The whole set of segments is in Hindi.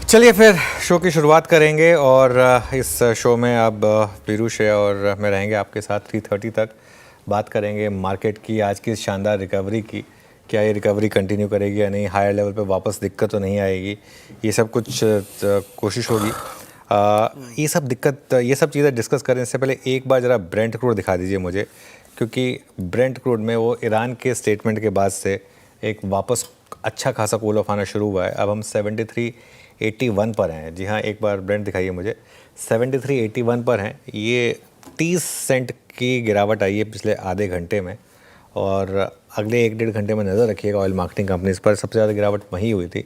चलिए फिर शो की शुरुआत करेंगे और इस शो में अब पीयूष और मैं रहेंगे आपके साथ 3:30 तक। बात करेंगे मार्केट की, आज की शानदार रिकवरी की। क्या ये रिकवरी कंटिन्यू करेगी या नहीं, हायर लेवल पे वापस दिक्कत तो नहीं आएगी, ये सब कुछ कोशिश होगी। ये सब चीज़ें डिस्कस करने से पहले एक बार ज़रा ब्रेंट क्रूड दिखा दीजिए मुझे, क्योंकि ब्रेंट क्रूड में वो ईरान के स्टेटमेंट के बाद से एक वापस अच्छा खासा कूल ऑफ आना शुरू हुआ है। अब हम 73.81 पर हैं। जी हाँ, एक बार ब्रेंट दिखाइए मुझे। 73.81 पर हैं। ये 30 सेंट की गिरावट आई है पिछले आधे घंटे में, और अगले 1-1.5 घंटे में नज़र रखिएगा ऑयल मार्केटिंग कंपनीज पर। सबसे ज़्यादा गिरावट वहीं हुई थी।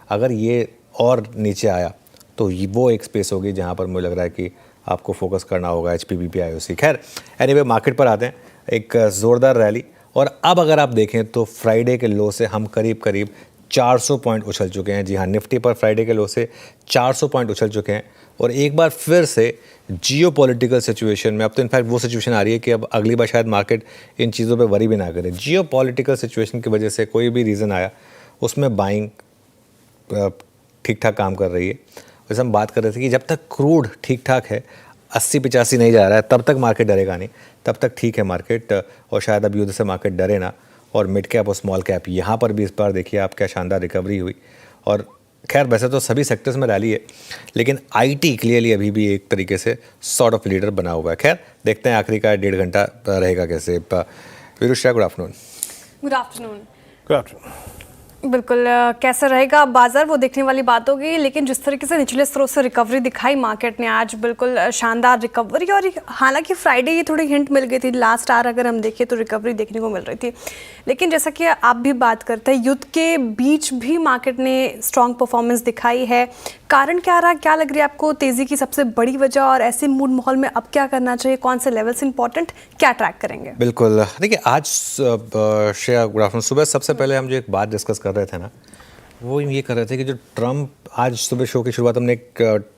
अगर ये और नीचे आया तो वो एक स्पेस होगी जहाँ पर मुझे लग रहा है कि आपको फोकस करना होगा HPBP IOC। खैर एनीवे, मार्केट पर आते हैं। एक ज़ोरदार रैली, और अब अगर आप देखें तो फ्राइडे के लो से हम करीब 400 पॉइंट उछल चुके हैं। जी हाँ, निफ्टी पर फ्राइडे के लो से 400 पॉइंट उछल चुके हैं। और एक बार फिर से जियोपॉलिटिकल सिचुएशन में, अब तो इनफैक्ट वो सिचुएशन आ रही है कि अब अगली बार शायद मार्केट इन चीज़ों पे वरी भी ना करे। जियोपॉलिटिकल सिचुएशन की वजह से कोई भी रीज़न आया, उसमें बाइंग ठीक ठाक काम कर रही है। वैसे हम बात कर रहे थे कि जब तक क्रूड ठीक ठाक है, 80-85 नहीं जा रहा है, तब तक मार्केट डरेगा नहीं, तब तक ठीक है मार्केट। और शायद अब युद्ध से मार्केट डरे ना। और मिड कैप और स्मॉल कैप, यहाँ पर भी इस बार देखिए आप क्या शानदार रिकवरी हुई। और खैर वैसे तो सभी सेक्टर्स में रैली है, लेकिन IT क्लियरली अभी भी एक तरीके से सॉर्ट ऑफ लीडर बना हुआ है। खैर देखते हैं आखिरी का 1.5 घंटा रहेगा कैसे। Piyush, good afternoon. Good afternoon. बिल्कुल, कैसा रहेगा बाजार वो देखने वाली बात होगी, लेकिन जिस तरीके से निचले स्रोत से रिकवरी दिखाई मार्केट ने आज, बिल्कुल शानदार रिकवरी। और हालांकि फ्राइडे ये थोड़ी हिंट मिल गई थी, लास्ट आवर अगर हम देखें तो रिकवरी देखने को मिल रही थी। लेकिन जैसा कि आप भी बात करते हैं, युद्ध के बीच भी मार्केट ने स्ट्रॉन्ग परफॉर्मेंस दिखाई है। कारण क्या रहा, क्या लग रही है आपको तेज़ी की सबसे बड़ी वजह, और ऐसे मूड माहौल में अब क्या करना चाहिए, कौन से लेवल्स इंपॉर्टेंट, क्या ट्रैक करेंगे? बिल्कुल, देखिए आज श्रेया, गुड आफ्टरनून। सुबह सबसे पहले हम जो एक बात डिस्कस कर रहे थे ना, वो ये कर रहे थे कि जो ट्रम्प, आज सुबह शो की शुरुआत हमने एक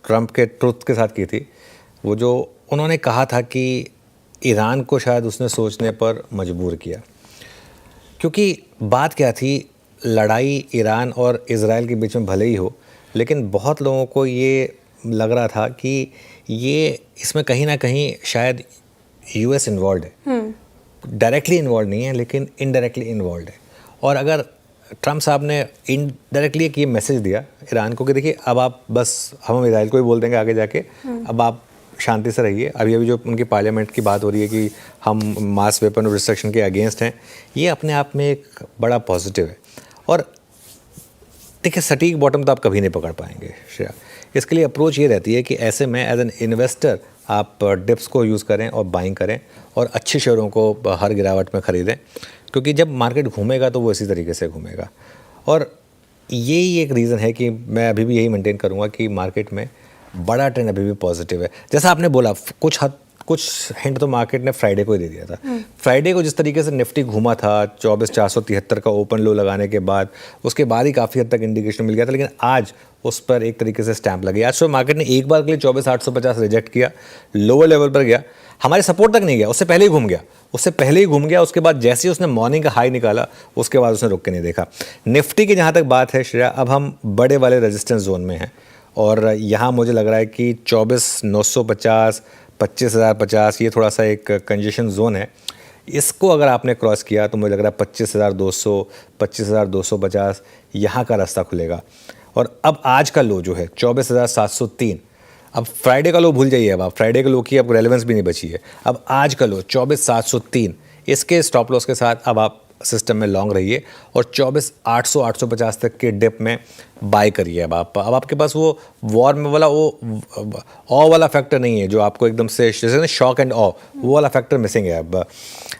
ट्रम्प के ट्रुथ के साथ की थी। वो जो उन्होंने कहा था कि ईरान को शायद उसने सोचने पर मजबूर किया। क्योंकि बात क्या थी, लड़ाई ईरान और इज़राइल के बीच में भले ही हो, लेकिन बहुत लोगों को ये लग रहा था कि ये इसमें कहीं ना कहीं शायद US इन्वॉल्व है। डायरेक्टली इन्वॉल्व नहीं है, लेकिन इनडायरेक्टली इन्वॉल्व है। और अगर ट्रम्प साहब ने इनडायरेक्टली एक ये मैसेज दिया ईरान को कि देखिए अब आप बस, हम इजराइल को ही बोल देंगे आगे जाके, अब आप शांति से रहिए। अभी जो उनकी पार्लियामेंट की बात हो रही है कि हम मास वेपन रिस्ट्रिक्शन के अगेंस्ट हैं, ये अपने आप में एक बड़ा पॉजिटिव है। और देखिए, सटीक बॉटम तो आप कभी नहीं पकड़ पाएंगे श्रेया। इसके लिए अप्रोच ये रहती है कि ऐसे में एज एन इन्वेस्टर आप डिप्स को यूज़ करें और बाइंग करें, और अच्छे शेयरों को हर गिरावट में ख़रीदें, क्योंकि जब मार्केट घूमेगा तो वो इसी तरीके से घूमेगा। और यही एक रीज़न है कि मैं अभी भी यही मेंटेन करूँगा कि मार्केट में बड़ा ट्रेंड अभी भी पॉजिटिव है। जैसा आपने बोला, कुछ हिंट तो मार्केट ने फ्राइडे को ही दे दिया था। फ्राइडे को जिस तरीके से निफ्टी घूमा था 24,473 का ओपन लो लगाने के बाद, उसके बाद ही काफ़ी हद तक इंडिकेशन मिल गया था, लेकिन आज उस पर एक तरीके से स्टैंप लगी। आज सुबह मार्केट ने एक बार के लिए 24,850 रिजेक्ट किया, लोअर लेवल पर गया, हमारे सपोर्ट तक नहीं गया, उससे पहले ही घूम गया। उसके बाद जैसे ही उसने मॉर्निंग का हाई निकाला, उसके बाद उसने रुक के नहीं देखा। निफ्टी की जहाँ तक बात है श्रेया, अब हम बड़े वाले रेजिस्टेंस जोन में हैं, और यहाँ मुझे लग रहा है कि 24,950, 25,050, ये थोड़ा सा एक कंजेशन जोन है। इसको अगर आपने क्रॉस किया तो मुझे लग रहा है 25,200, 25,250 यहाँ का रास्ता खुलेगा। और अब आज का लो जो है 24,703, अब फ्राइडे का लो भूल जाइए, अब आप फ्राइडे के लो की अब रेलेवेंस भी नहीं बची है। अब आज का लो 24,703, इसके स्टॉप लॉस के साथ अब आप सिस्टम में लॉन्ग रहिए, और 24,800, 850 तक के डिप में बाय करिए। अब आपके पास वो वॉर में वाला वो ऑ वाला फैक्टर नहीं है जो आपको एकदम से जैसे शॉक एंड ऑ, वो वाला फैक्टर मिसिंग है। अब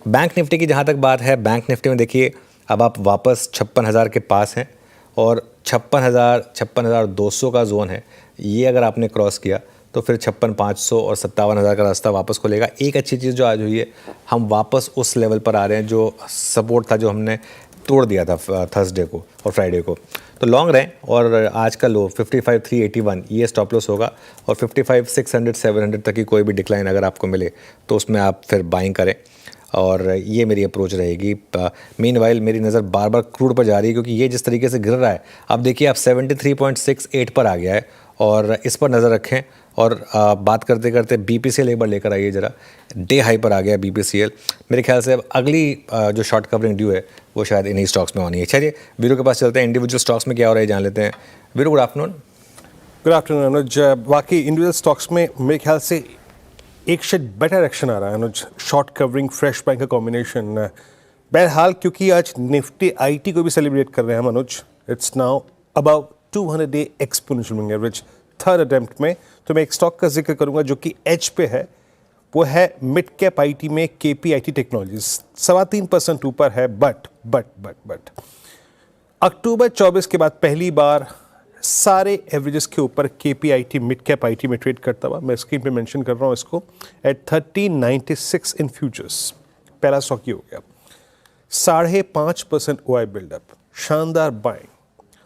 बैंक निफ्टी की जहाँ तक बात है, बैंक निफ्टी में देखिए अब आप वापस 56,000 के पास हैं, और 56,200 का जोन है। ये अगर आपने क्रॉस किया तो फिर 56,500 और 57,000 का रास्ता वापस खुलेगा। एक अच्छी चीज़ जो आज हुई है, हम वापस उस लेवल पर आ रहे हैं जो सपोर्ट था, जो हमने तोड़ दिया था थर्सडे को और फ्राइडे को। तो लॉन्ग रहें, और आज का लो 55,381 ये स्टॉप लॉस होगा, और 55,600, 700 तक की कोई भी डिक्लाइन अगर आपको मिले तो उसमें आप फिर बाइंग करें। और ये मेरी अप्रोच रहेगी। मीनवाइल मेरी नज़र बार बार क्रूड पर जा रही है, क्योंकि ये जिस तरीके से गिर रहा है, अब देखिए आप 73.68 पर आ गया है और इस पर नज़र रखें। और बात करते करते BPCL एक बार लेकर आइए ज़रा, डे हाई पर आ गया BPCL। मेरे ख्याल से अब अगली जो शॉर्ट कवरिंग ड्यू है वो शायद इन्हीं स्टॉक्स में होनी है। चलिए वीरू के पास चलते हैं, इंडिविजुअल स्टॉक्स में क्या हो रहा है जान लेते हैं। Veeru, good afternoon. Good afternoon Anuj. बाकी इंडिविजुअल स्टॉक्स में मेरे ख्याल से एक शेड बेटर एक्शन आ रहा है अनुज। शॉर्ट कवरिंग फ्रेश बैंक का कॉम्बिनेशन बहरहाल, क्योंकि आज निफ्टी IT को भी सेलिब्रेट कर रहे हैं हम Anuj. It's now about 200 day exponential moving average third attempt में। तो मैं एक स्टॉक का जिक्र करूंगा जो कि एज पे है, वो है मिड कैप IT में KPIT टेक्नोलॉजीज। 3.25% ऊपर है, बट अक्टूबर 24 के बाद पहली बार सारे एवरेजेस के ऊपर KPIT मिड कैप IT में ट्रेड करता हुआ। मैं स्क्रीन पे मेंशन कर रहा हूँ इसको एट 1396 इन फ्यूचर्स। पहला स्टॉक ये हो गया। 5.5% OI बिल्डअप, शानदार बाइंग।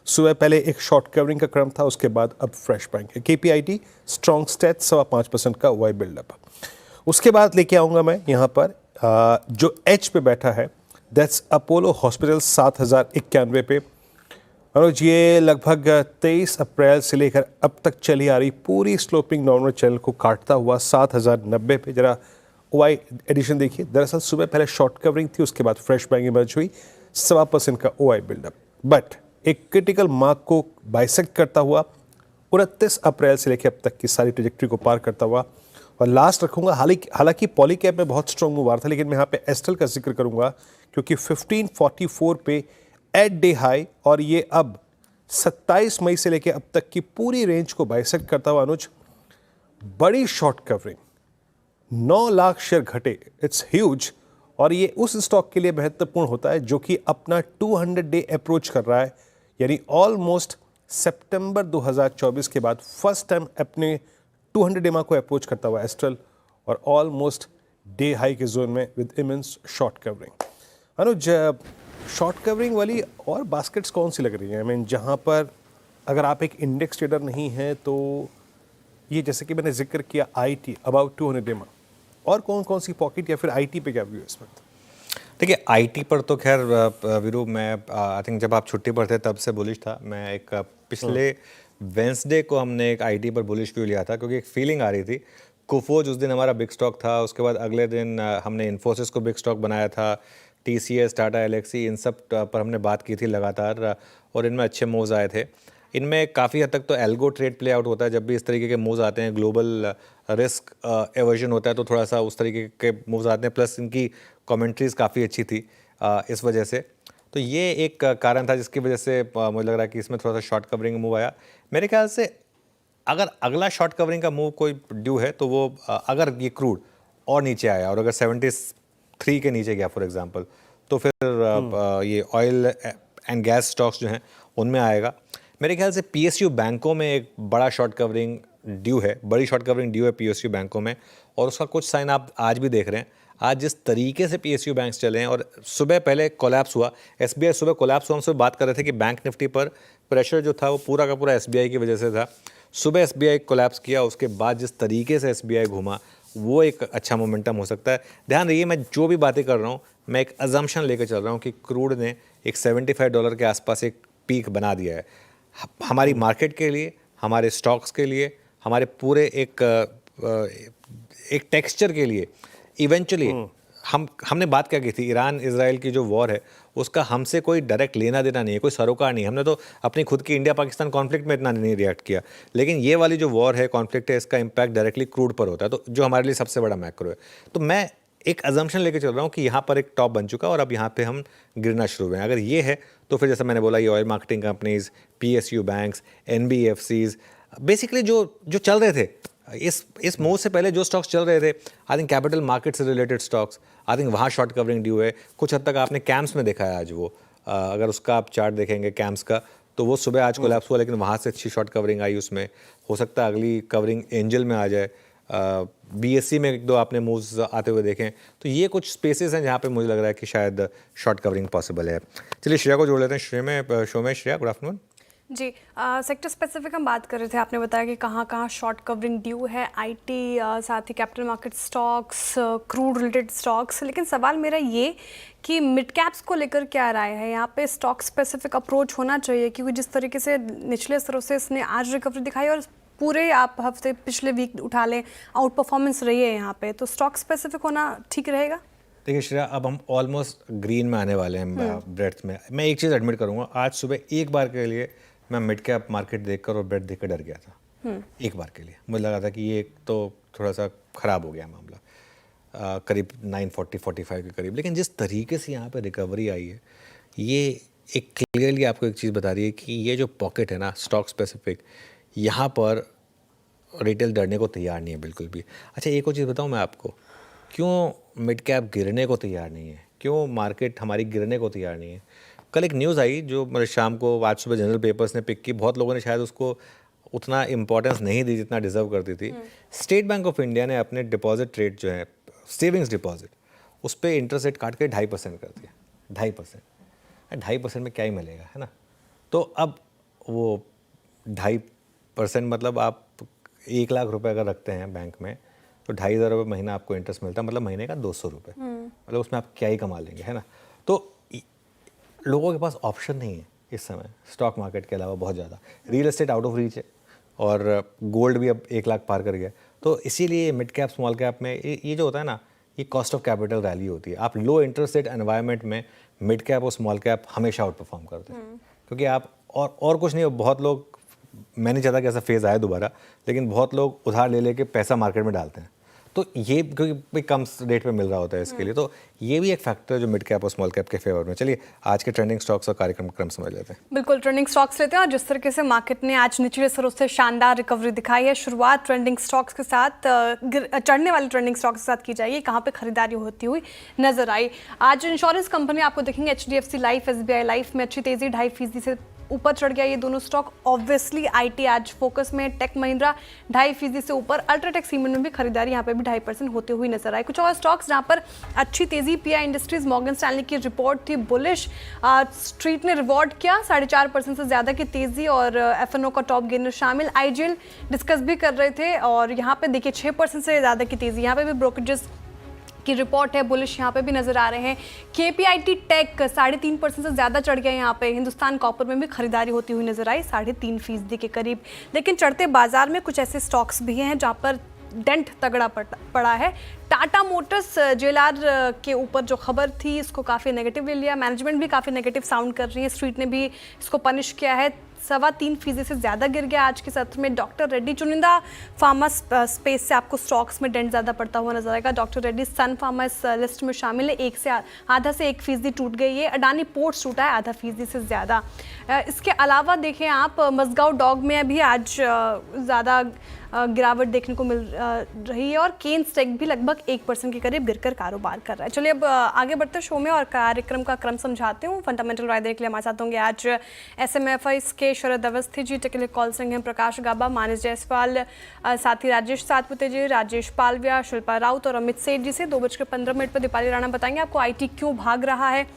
सुबह पहले एक शॉर्ट कवरिंग का क्रम था, उसके बाद अब फ्रेश बाइंग है। KPIT स्ट्रॉन्ग स्टैट 5.25% का OI बिल्डअप। उसके बाद लेके आऊँगा मैं यहाँ पर जो एच पे बैठा है, दैट्स अपोलो हॉस्पिटल 7091 पे। और ये लगभग 23 अप्रैल से लेकर अब तक चली आ रही पूरी स्लोपिंग डाउनवर्ड चैनल को काटता हुआ 7090 पे। जरा OI एडिशन देखिए। दरअसल सुबह पहले शॉर्ट कवरिंग थी, उसके बाद फ्रेश बाइंग इमर्ज हुई, 1.25% का OI बिल्डअप। बट एक क्रिटिकल मार्क को बाइसेक्ट करता हुआ 29 अप्रैल से लेकर अब तक की सारी ट्रेजेक्ट्री को पार करता हुआ। और लास्ट रखूंगा, हालांकि पॉलीकैब में बहुत स्ट्रॉन्ग मूव आ रहा था, लेकिन मैं यहाँ पे एस्ट्रल का जिक्र करूंगा क्योंकि 1544 पे एट डे हाई, और ये अब 27 मई से लेकर अब तक की पूरी रेंज को बाइसेक्ट करता हुआ अनुज बड़ी शॉर्ट कवरिंग 9 लाख शेयर घटे। It's huge. और ये उस स्टॉक के लिए महत्वपूर्ण होता है जो कि अपना 200 डे अप्रोच कर रहा है, यानी ऑलमोस्ट सितंबर 2024 के बाद फर्स्ट टाइम अपने 200 डे को अप्रोच करता हुआ एस्ट्रल, और ऑलमोस्ट डे हाई के जोन में with immense short covering. Anuj, short covering वाली और बास्केट्स कौन सी लग रही हैं? आई मीन जहाँ पर अगर आप एक इंडेक्स ट्रेडर नहीं हैं तो ये, जैसे कि मैंने जिक्र किया IT अबाउट 200 डे, और कौन सी पॉकेट या फिर IT पे क्या व्यू है इस वक्त? देखिए IT पर तो खैर वीरू, मैं आई थिंक जब आप छुट्टी पर थे तब से बुलिश था। मैं एक पिछले वेंसडे को हमने एक IT पर बुलिश व्यू लिया था, क्योंकि एक फीलिंग आ रही थी। कुफोज उस दिन हमारा बिग स्टॉक था, उसके बाद अगले दिन हमने इन्फोसिस को बिग स्टॉक बनाया था, TCS, टाटा एलेक्सी, इन सब पर हमने बात की थी लगातार, और इनमें अच्छे मूव्स आए थे। इनमें काफ़ी हद तक तो एल्गो ट्रेड प्ले आउट होता है जब भी इस तरीके के मूव्स आते हैं। ग्लोबल रिस्क एवर्जन होता है तो थोड़ा सा उस तरीके के मूव्स आते हैं, प्लस इनकी कमेंट्रीज काफ़ी अच्छी थी इस वजह से। तो ये एक कारण था जिसकी वजह से मुझे लग रहा है कि इसमें थोड़ा सा शॉर्ट कवरिंग मूव आया। मेरे ख्याल से अगर अगला शॉर्ट कवरिंग का मूव कोई ड्यू है तो वो अगर ये क्रूड और नीचे आया और अगर 73 के नीचे गया फॉर एग्जांपल, तो फिर ये ऑयल एंड गैस स्टॉक्स जो हैं उनमें आएगा। मेरे ख्याल से PSU बैंकों में एक बड़ा शॉर्ट कवरिंग ड्यू है, बड़ी शॉर्ट कवरिंग ड्यू है PSU बैंकों में, और उसका कुछ साइन आप आज भी देख रहे हैं। आज जिस तरीके से PSU बैंक्स चले हैं, और सुबह पहले कोलैप्स हुआ, SBI सुबह कोलैप्स हुआ, हम सुबह बात कर रहे थे कि बैंक निफ्टी पर प्रेशर जो था वो पूरा का पूरा SBI की वजह से था। सुबह SBI कोलैप्स किया, उसके बाद जिस तरीके से SBI घूमा वो एक अच्छा मोमेंटम हो सकता है। ध्यान रखिए, मैं जो भी बातें कर रहा हूँ मैं एक अजम्पशन लेकर चल रहा हूँ कि क्रूड ने एक $75 के आसपास एक पीक बना दिया है। हमारी मार्केट के लिए, हमारे स्टॉक्स के लिए, हमारे पूरे एक टेक्सचर के लिए इवेंचुअली हमने बात क्या की थी, ईरान इजराइल की जो वॉर है उसका हमसे कोई डायरेक्ट लेना देना नहीं है, कोई सरोकार नहीं है। हमने तो अपनी खुद की इंडिया पाकिस्तान कॉन्फ्लिक्ट में इतना नहीं रिएक्ट किया, लेकिन ये वाली जो वॉर है, कॉन्फ्लिक्ट है, इसका इंपैक्ट डायरेक्टली क्रूड पर होता है, तो जो हमारे लिए सबसे बड़ा मैक्रो है। तो मैं एक अजम्पशन लेके चल रहा हूँ कि यहाँ पर एक टॉप बन चुका है और अब यहाँ पे हम गिरना शुरू हुए हैं। अगर ये है तो फिर जैसा मैंने बोला, ये oil marketing companies, PSU banks, NBFCs, basically जो चल रहे थे इस मूव से पहले, जो स्टॉक्स चल रहे थे, आई थिंक कैपिटल मार्केट से रिलेटेड स्टॉक्स, आई थिंक वहाँ शॉर्ट कवरिंग ड्यू है। कुछ हद तक आपने कैम्स में देखा है आज वो, अगर उसका आप चार्ट देखेंगे कैम्स का, तो वो सुबह आज कोलैप्स हुआ, लेकिन वहाँ से अच्छी शॉर्ट कवरिंग आई उसमें। हो सकता है अगली कवरिंग एंजल में आ जाए। BSE में एक दो आपने मूव्स आते हुए देखें, तो ये कुछ स्पेसेस हैं जहाँ पे मुझे लग रहा है कि शायद शॉर्ट कवरिंग पॉसिबल है। चलिए श्रेया को जोड़ लेते हैं शो में। Shreya, good afternoon. जी सेक्टर स्पेसिफिक हम बात कर रहे थे, आपने बताया कि कहाँ कहाँ शॉर्ट कवरिंग ड्यू है, आईटी, साथ ही capital market stocks, crude related stocks. लेकिन सवाल मेरा ये कि मिड कैप्स को लेकर क्या राय है, यहाँ पे स्टॉक स्पेसिफिक अप्रोच होना चाहिए? क्योंकि जिस तरीके से निचले स्तरों से इसने आज रिकवरी दिखाई और पूरे आप हफ्ते पिछले वीक उठा लें, आउट परफॉर्मेंस रही है यहाँ पे, तो स्टॉक स्पेसिफिक होना ठीक रहेगा? देखिए श्रेया, अब हम ऑलमोस्ट ग्रीन में आने वाले हैं ब्रेड्थ में। मैं एक चीज़ एडमिट करूंगा, आज सुबह एक बार के लिए मैं मिड कैप मार्केट देखकर और ब्रेड देखकर डर गया था। एक बार के लिए मुझे लगा था कि ये तो थोड़ा सा ख़राब हो गया मामला, करीब 940-45 के करीब। लेकिन जिस तरीके से यहाँ पे रिकवरी आई है, ये एक क्लियरली आपको एक चीज़ बता रही है कि ये जो पॉकेट है ना स्टॉक स्पेसिफिक, यहाँ पर रिटेल डरने को तैयार नहीं है बिल्कुल भी। अच्छा, एक और चीज़ बताऊँ मैं आपको, क्यों मिड कैप गिरने को तैयार नहीं है, क्यों मार्केट हमारी गिरने को तैयार नहीं है? कल एक न्यूज़ आई जो मतलब शाम को आज सुबह जनरल पेपर्स ने पिक की, बहुत लोगों ने शायद उसको उतना इंपॉर्टेंस नहीं दी जितना डिजर्व करती थी। स्टेट बैंक ऑफ इंडिया ने अपने डिपॉजिट रेट जो है, सेविंग्स डिपॉजिट, उस पर इंटरेस्ट रेट काट के 2.5% कर दिया। 2.5%, 2.5% में क्या ही मिलेगा, है ना? तो अब वो 2.5% मतलब आप 1 लाख रुपए अगर रखते हैं बैंक में तो 2,500 रुपये महीना आपको इंटरेस्ट मिलता है, मतलब महीने का 200 रुपये। मतलब उसमें आप क्या ही कमा लेंगे, है ना? तो लोगों के पास ऑप्शन नहीं है इस समय स्टॉक मार्केट के अलावा बहुत ज़्यादा। Real estate out of reach है और गोल्ड भी अब 1 लाख पार कर गया। तो इसीलिए मिड कैप स्मॉल कैप में ये जो होता है ना, ये कॉस्ट ऑफ कैपिटल रैली होती है। आप लो इंटरेस्ट रेट एनवायरनमेंट में मिड कैप और स्मॉल कैप हमेशा आउट परफॉर्म करते हैं, क्योंकि आप और कुछ नहीं। बहुत लोग, मैं नहीं चाहता कि ऐसा फेज़ आए दोबारा, लेकिन बहुत लोग उधार ले लेके पैसा मार्केट में डालते हैं, तो ये क्योंकि कम रेट पे मिल रहा होता है इसके लिए, तो ये भी एक फैक्टर है जो मिड कैप और स्मॉल कैप के फेवर में। चलिए आज के ट्रेंडिंग स्टॉक्स और कार्यक्रम क्रम समझ लेते हैं। बिल्कुल, ट्रेंडिंग स्टॉक्स लेते हैं। और जिस तरीके से मार्केट ने आज निचले स्तरों से शानदार रिकवरी दिखाई है, शुरुआत ट्रेंडिंग स्टॉक्स के साथ, चढ़ने वाले ट्रेंडिंग स्टॉक्स के साथ की जाएगी। कहाँ पे खरीदारी होती हुई नजर आई? आज इंश्योरेंस कंपनी आपको देखेंगे, HDFC लाइफ, SBI लाइफ में अच्छी तेजी, 2.5% से ऊपर चढ़ गया ये दोनों स्टॉक। ऑब्वियसली आईटी आज फोकस में, टेक महिंद्रा 2.5% से ऊपर, अल्ट्राटेक सीमेंट में भी खरीदारी यहाँ पे भी 2.5% होते हुए नजर आई। कुछ और स्टॉक्स जहाँ पर अच्छी तेजी, PI इंडस्ट्रीज, मॉर्गन स्टैनली की रिपोर्ट थी बुलिश, स्ट्रीट ने रिवॉर्ड किया, 4.5% से ज्यादा की तेजी, और FNO का टॉप गेनर शामिल। IGL डिस्कस भी कर रहे थे और यहाँ पे देखिए 6% से ज्यादा की तेजी, यहाँ पे भी ब्रोकरेजेस की रिपोर्ट है बुलिश, यहाँ पे भी नजर आ रहे हैं। KPIT टेक 3.5% से ज्यादा चढ़ गया यहाँ पे। हिंदुस्तान कॉपर में भी खरीदारी होती हुई नजर आई 3.5% के करीब। लेकिन चढ़ते बाजार में कुछ ऐसे स्टॉक्स भी हैं जहाँ पर डेंट तगड़ा पड़ा है। टाटा मोटर्स JLR के ऊपर जो खबर थी इसको काफ़ी नेगेटिव ले लिया, मैनेजमेंट भी काफ़ी नेगेटिव साउंड कर रही है, स्ट्रीट ने भी इसको पनिश किया है। 3.25% से ज़्यादा गिर गया आज के सत्र में। डॉक्टर रेड्डी, चुनिंदा फार्मा स्पेस से आपको स्टॉक्स में डेंट ज़्यादा पड़ता हुआ नजर आएगा। डॉक्टर रेड्डी, सन फार्मा इस लिस्ट में शामिल है, 1.5% टूट गई है। अडानी पोर्ट्स टूटा है 0.5% से ज़्यादा। इसके अलावा देखें आप, मजगांव डॉग में भी आज ज़्यादा गिरावट देखने को मिल रही है और केन्स टेक भी लगभग 1% के करीब गिरकर कारोबार कर रहा है। चलिए अब आगे बढ़ते शो में और कार्यक्रम का क्रम समझाते हूँ। फंडामेंटल राय देने के लिए हमारे साथ होंगे आज SMFI के शरद अवस्थी जी, टेक्निकल कॉल सिंह हैं, प्रकाश गाबा, मानस जायसवाल, साथ ही राजेश सातपुते जी, राजेश पालविया, शिल्पा राउत और अमित सेठ जी से। 2:15 पर दीपाली राणा बताएंगे आपको IT क्यों भाग रहा है।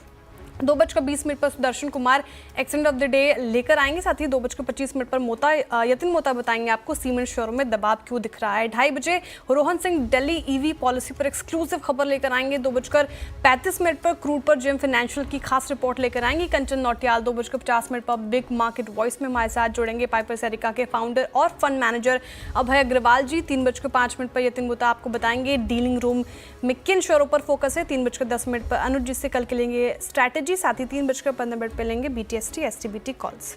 2:20 पर Sudarshan Kumar accident of the day लेकर आएंगे। साथ ही 2:25 पर यतिन मोता बताएंगे आपको सीमेंट शोरूम में दबाव क्यों दिख रहा है। 2:30 रोहन सिंह दिल्ली EV पॉलिसी पर एक्सक्लूसिव खबर लेकर आएंगे। 2:35 पर क्रूड पर जेम फाइनेंशियल की खास रिपोर्ट लेकर आएंगे कंचन नौटियाल। 2:50 पर बिग मार्केट वॉइस में हमारे साथ जुड़ेंगे पाइपर सैरिका के फाउंडर और फंड मैनेजर अभय अग्रवाल जी। 3:05 पर यतिन मोता आपको बताएंगे डीलिंग रूम में किन शेयरों पर फोकस है। 3:10 पर अनुज जी से कल के लेंगे स्ट्रैटेजी। साथ ही 3:15 पे लेंगे BTST STBT कॉल्स।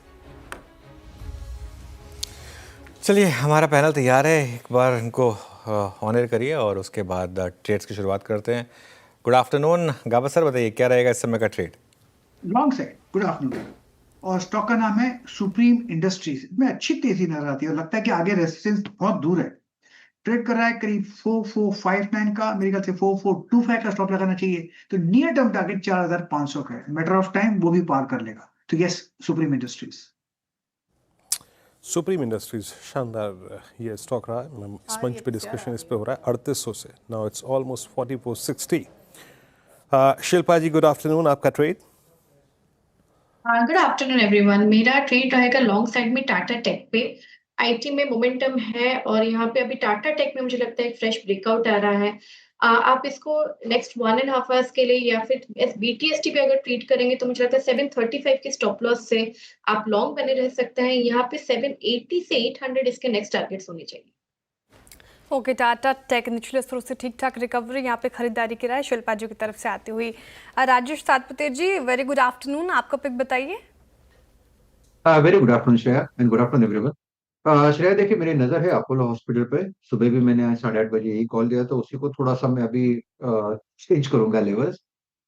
चलिए हमारा पैनल तैयार है, एक बार इनको ऑनर करिए और उसके बाद ट्रेड्स की शुरुआत करते हैं। गुड आफ्टरनून गाबा सर, बताइए क्या रहेगा इस समय का trade? Long side, good afternoon. और स्टॉक का नाम है सुप्रीम इंडस्ट्रीज। में अच्छी तेजी नजर आती है और लगता है कि आगे रेजिस्टेंस बहुत दूर है। ट्रेड कर रहा है करीब 4459 का, मेरे ख्याल से 4425 का स्टॉप लगाना चाहिए। तो नियर टर्म टारगेट 4500 का है, मैटर ऑफ टाइम वो भी पार कर लेगा। तो yes, supreme industries. Supreme industries शानदार ये स्टॉक रहा है। इस मंच पे डिस्कशन इस पे हो रहा है 3800 से। Now it's almost 4460। Shilpa ji good afternoon, आपका ट्रेड? Good afternoon everyone. मेरा ट्रेड रहेगा लॉन्ग साइड में टाटा टेक पे। आईटी में मोमेंटम है और यहाँ पे अभी टाटा टेक में मुझे लगता है एक फ्रेश ब्रेकआउट आ रहा है। आप इसको नेक्स्ट 1.5 आवर्स के लिए या फिर BTST पे अगर ट्रीट करेंगे तो मुझे लगता है 735 के स्टॉप लॉस से आप लॉन्ग बने रह सकते हैं। यहाँ पे 780 से 800 इसके नेक्स्ट टारगेट्स होने चाहिए। ओके, टाटा टेक निचले स्तरों से ठीक ठाक रिकवरी, यहाँ पे खरीदारी की राय शिल्पा जी की तरफ से आती हुई। राजेश सातपुते जी, वेरी गुड आफ्टरनून, आपका पिक बताइए। Very good afternoon Shreya and good afternoon everyone. Shreya देखिए, मेरी नजर है अपोलो हॉस्पिटल पे। सुबह भी मैंने 8:30 बजे यही कॉल दिया, तो उसी को थोड़ा सा मैं अभी चेंज करूंगा लेवल्स।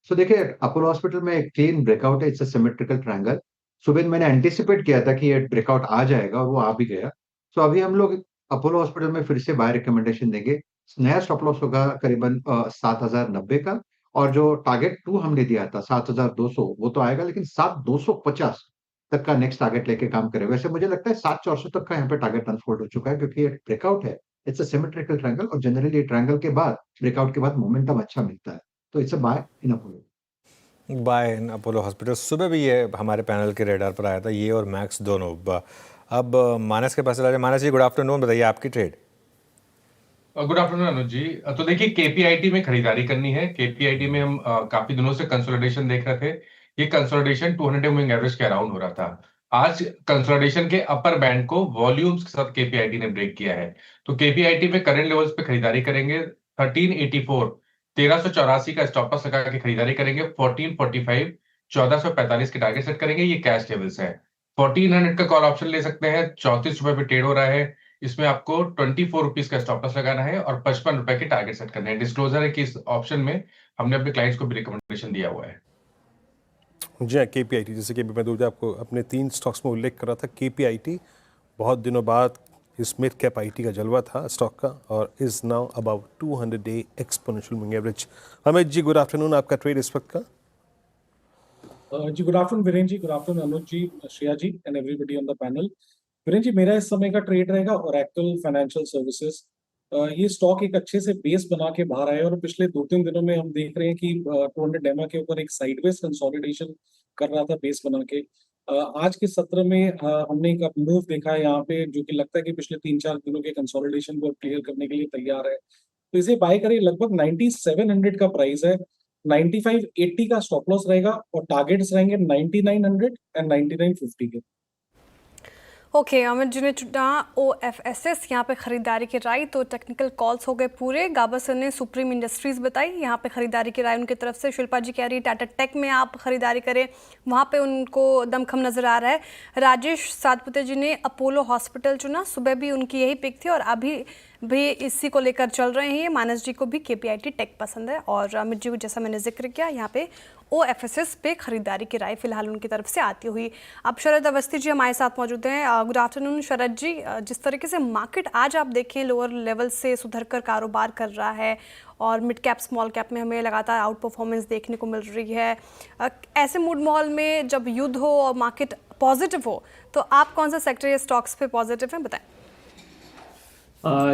सो देखिए, अपोलो हॉस्पिटल में एक क्लीन ब्रेकआउट है, इट्स अ सिमेट्रिकल ट्रायंगल। सुबह मैंने एंटिसिपेट किया था कि ये ब्रेकआउट आ जाएगा और वो आ भी गया। सो अभी हम लोग अपोलो हॉस्पिटल में फिर से बाय रिकमेंडेशन देंगे। नया स्टॉप लॉस होगा करीबन 7,090 का, और जो टारगेट 2 हमने दिया था 7,200 वो तो आएगा, लेकिन 7,250 तक का नेक्स्ट टारगेट लेके काम करें। वैसे मुझे लगता है 7,400 तक का यहाँ पे टारगेट अनफोल्ड हो चुका है, क्योंकि ये ब्रेकआउट है। इट्स अ सिमेट्रिकल ट्रायंगल, और जनरली ये ट्रायंगल के बाद ब्रेकआउट के बाद मोमेंटम अच्छा मिलता है, तो it's a buy in Apollo. Buy in Apollo hospital. सुबह भी ये हमारे पैनल के रेडार पर आया था, ये और मैक्स दोनों। अब मानस के पास चला जाए। मानस जी, गुड आफ्टरनून, बताइए आपकी ट्रेड। गुड आफ्टरनून अनुज जी। तो देखिए, केपीआईटी में खरीदारी करनी है। केपीआईटी में हम काफी दिनों से कंसोलिडेशन देख रहे थे। ये कंसोलिडेशन 200 मूविंग एवरेज के अराउंड हो रहा था। आज कंसोलिडेशन के अपर बैंड को वॉल्यूम्स के साथ केपीआईटी ने ब्रेक किया है। तो केपीआईटी में करंट लेवल्स पे खरीदारी करेंगे। 1384 1384 का स्टॉप लॉस लगा के खरीदारी करेंगे। 1445 1445 के टारगेट सेट करेंगे। ये कैश लेवल्स है। 1400 का कॉल ऑप्शन ले सकते हैं। 34 रुपए पे ट्रेड हो रहा है। इसमें आपको 24 रुपीज का स्टॉप लॉस लगाना है और 55 रुपए के टारगेट सेट करने हैं। डिस्क्लोजर है कि इस ऑप्शन में हमने अपने क्लाइंट्स को भी रिकमेंडेशन दिया हुआ है। जी हाँ, केपीआईटी, जैसे कि मैं दूसरा आपको अपने 3 स्टॉक्स में उल्लेख कर रहा था। केपीआईटी बहुत दिनों बाद इस मिड कैप आईटी का जलवा था स्टॉक का, और is now about 200 day exponential moving average. Amit ji, good afternoon, आपका ट्रेड इस वक्त का। जी good afternoon Viren ji, good afternoon Anuj ji, Shreya ji and everybody on the panel. Viren ji, मेरा इस समय का ट्रेड रहेगा ओरेकल फाइनेंशियल सर्विसेज। ये स्टॉक एक अच्छे से बेस बना के बाहर आया और पिछले 2-3 दिनों में हम देख रहे हैं कि 200 डेमा के ऊपर एक साइडवेज कंसोलिडेशन कर रहा था बेस बना के। आज के सत्र में हमने एक मूव देखा है यहाँ पे, जो कि लगता है कि पिछले 3-4 दिनों के कंसोलिडेशन को क्लियर करने के लिए तैयार है। तो इसे बाय करें। लगभग 9700 का प्राइस है। 9580 का स्टॉप लॉस रहेगा और टारगेट्स रहेंगे 9900 एंड 9950 के। ओके, अमित जी ने चुना OFSS यहाँ पे खरीदारी की राय। तो टेक्निकल कॉल्स हो गए पूरे। गाबा सर ने सुप्रीम इंडस्ट्रीज बताई, यहाँ पे खरीदारी की राय उनकी तरफ से। शिल्पा जी कह रही है टाटा टेक में आप खरीदारी करें, वहाँ पे उनको दमखम नजर आ रहा है। राजेश सातपुते जी ने अपोलो हॉस्पिटल चुना, सुबह भी उनकी यही पिक थी और अभी भी इसी को लेकर चल रहे हैं। मानस जी को भी केपीआईटी टेक पसंद है, और अमित जी को जैसा मैंने जिक्र किया यहाँ पे OFSS पे खरीदारी की राय फिलहाल उनकी तरफ से आती हुई। अब शरद अवस्थी जी हमारे साथ मौजूद हैं। गुड आफ्टरनून शरद जी। जिस तरीके से मार्केट आज आप देखें लोअर लेवल से सुधर कर कारोबार कर रहा है और मिड कैप स्मॉल कैप में हमें लगातार आउट परफॉर्मेंस देखने को मिल रही है, ऐसे मूड माहौल में जब युद्ध हो और मार्केट पॉजिटिव हो, तो आप कौन सा सेक्टर या स्टॉक्स पे पॉजिटिव हैं, बताएं।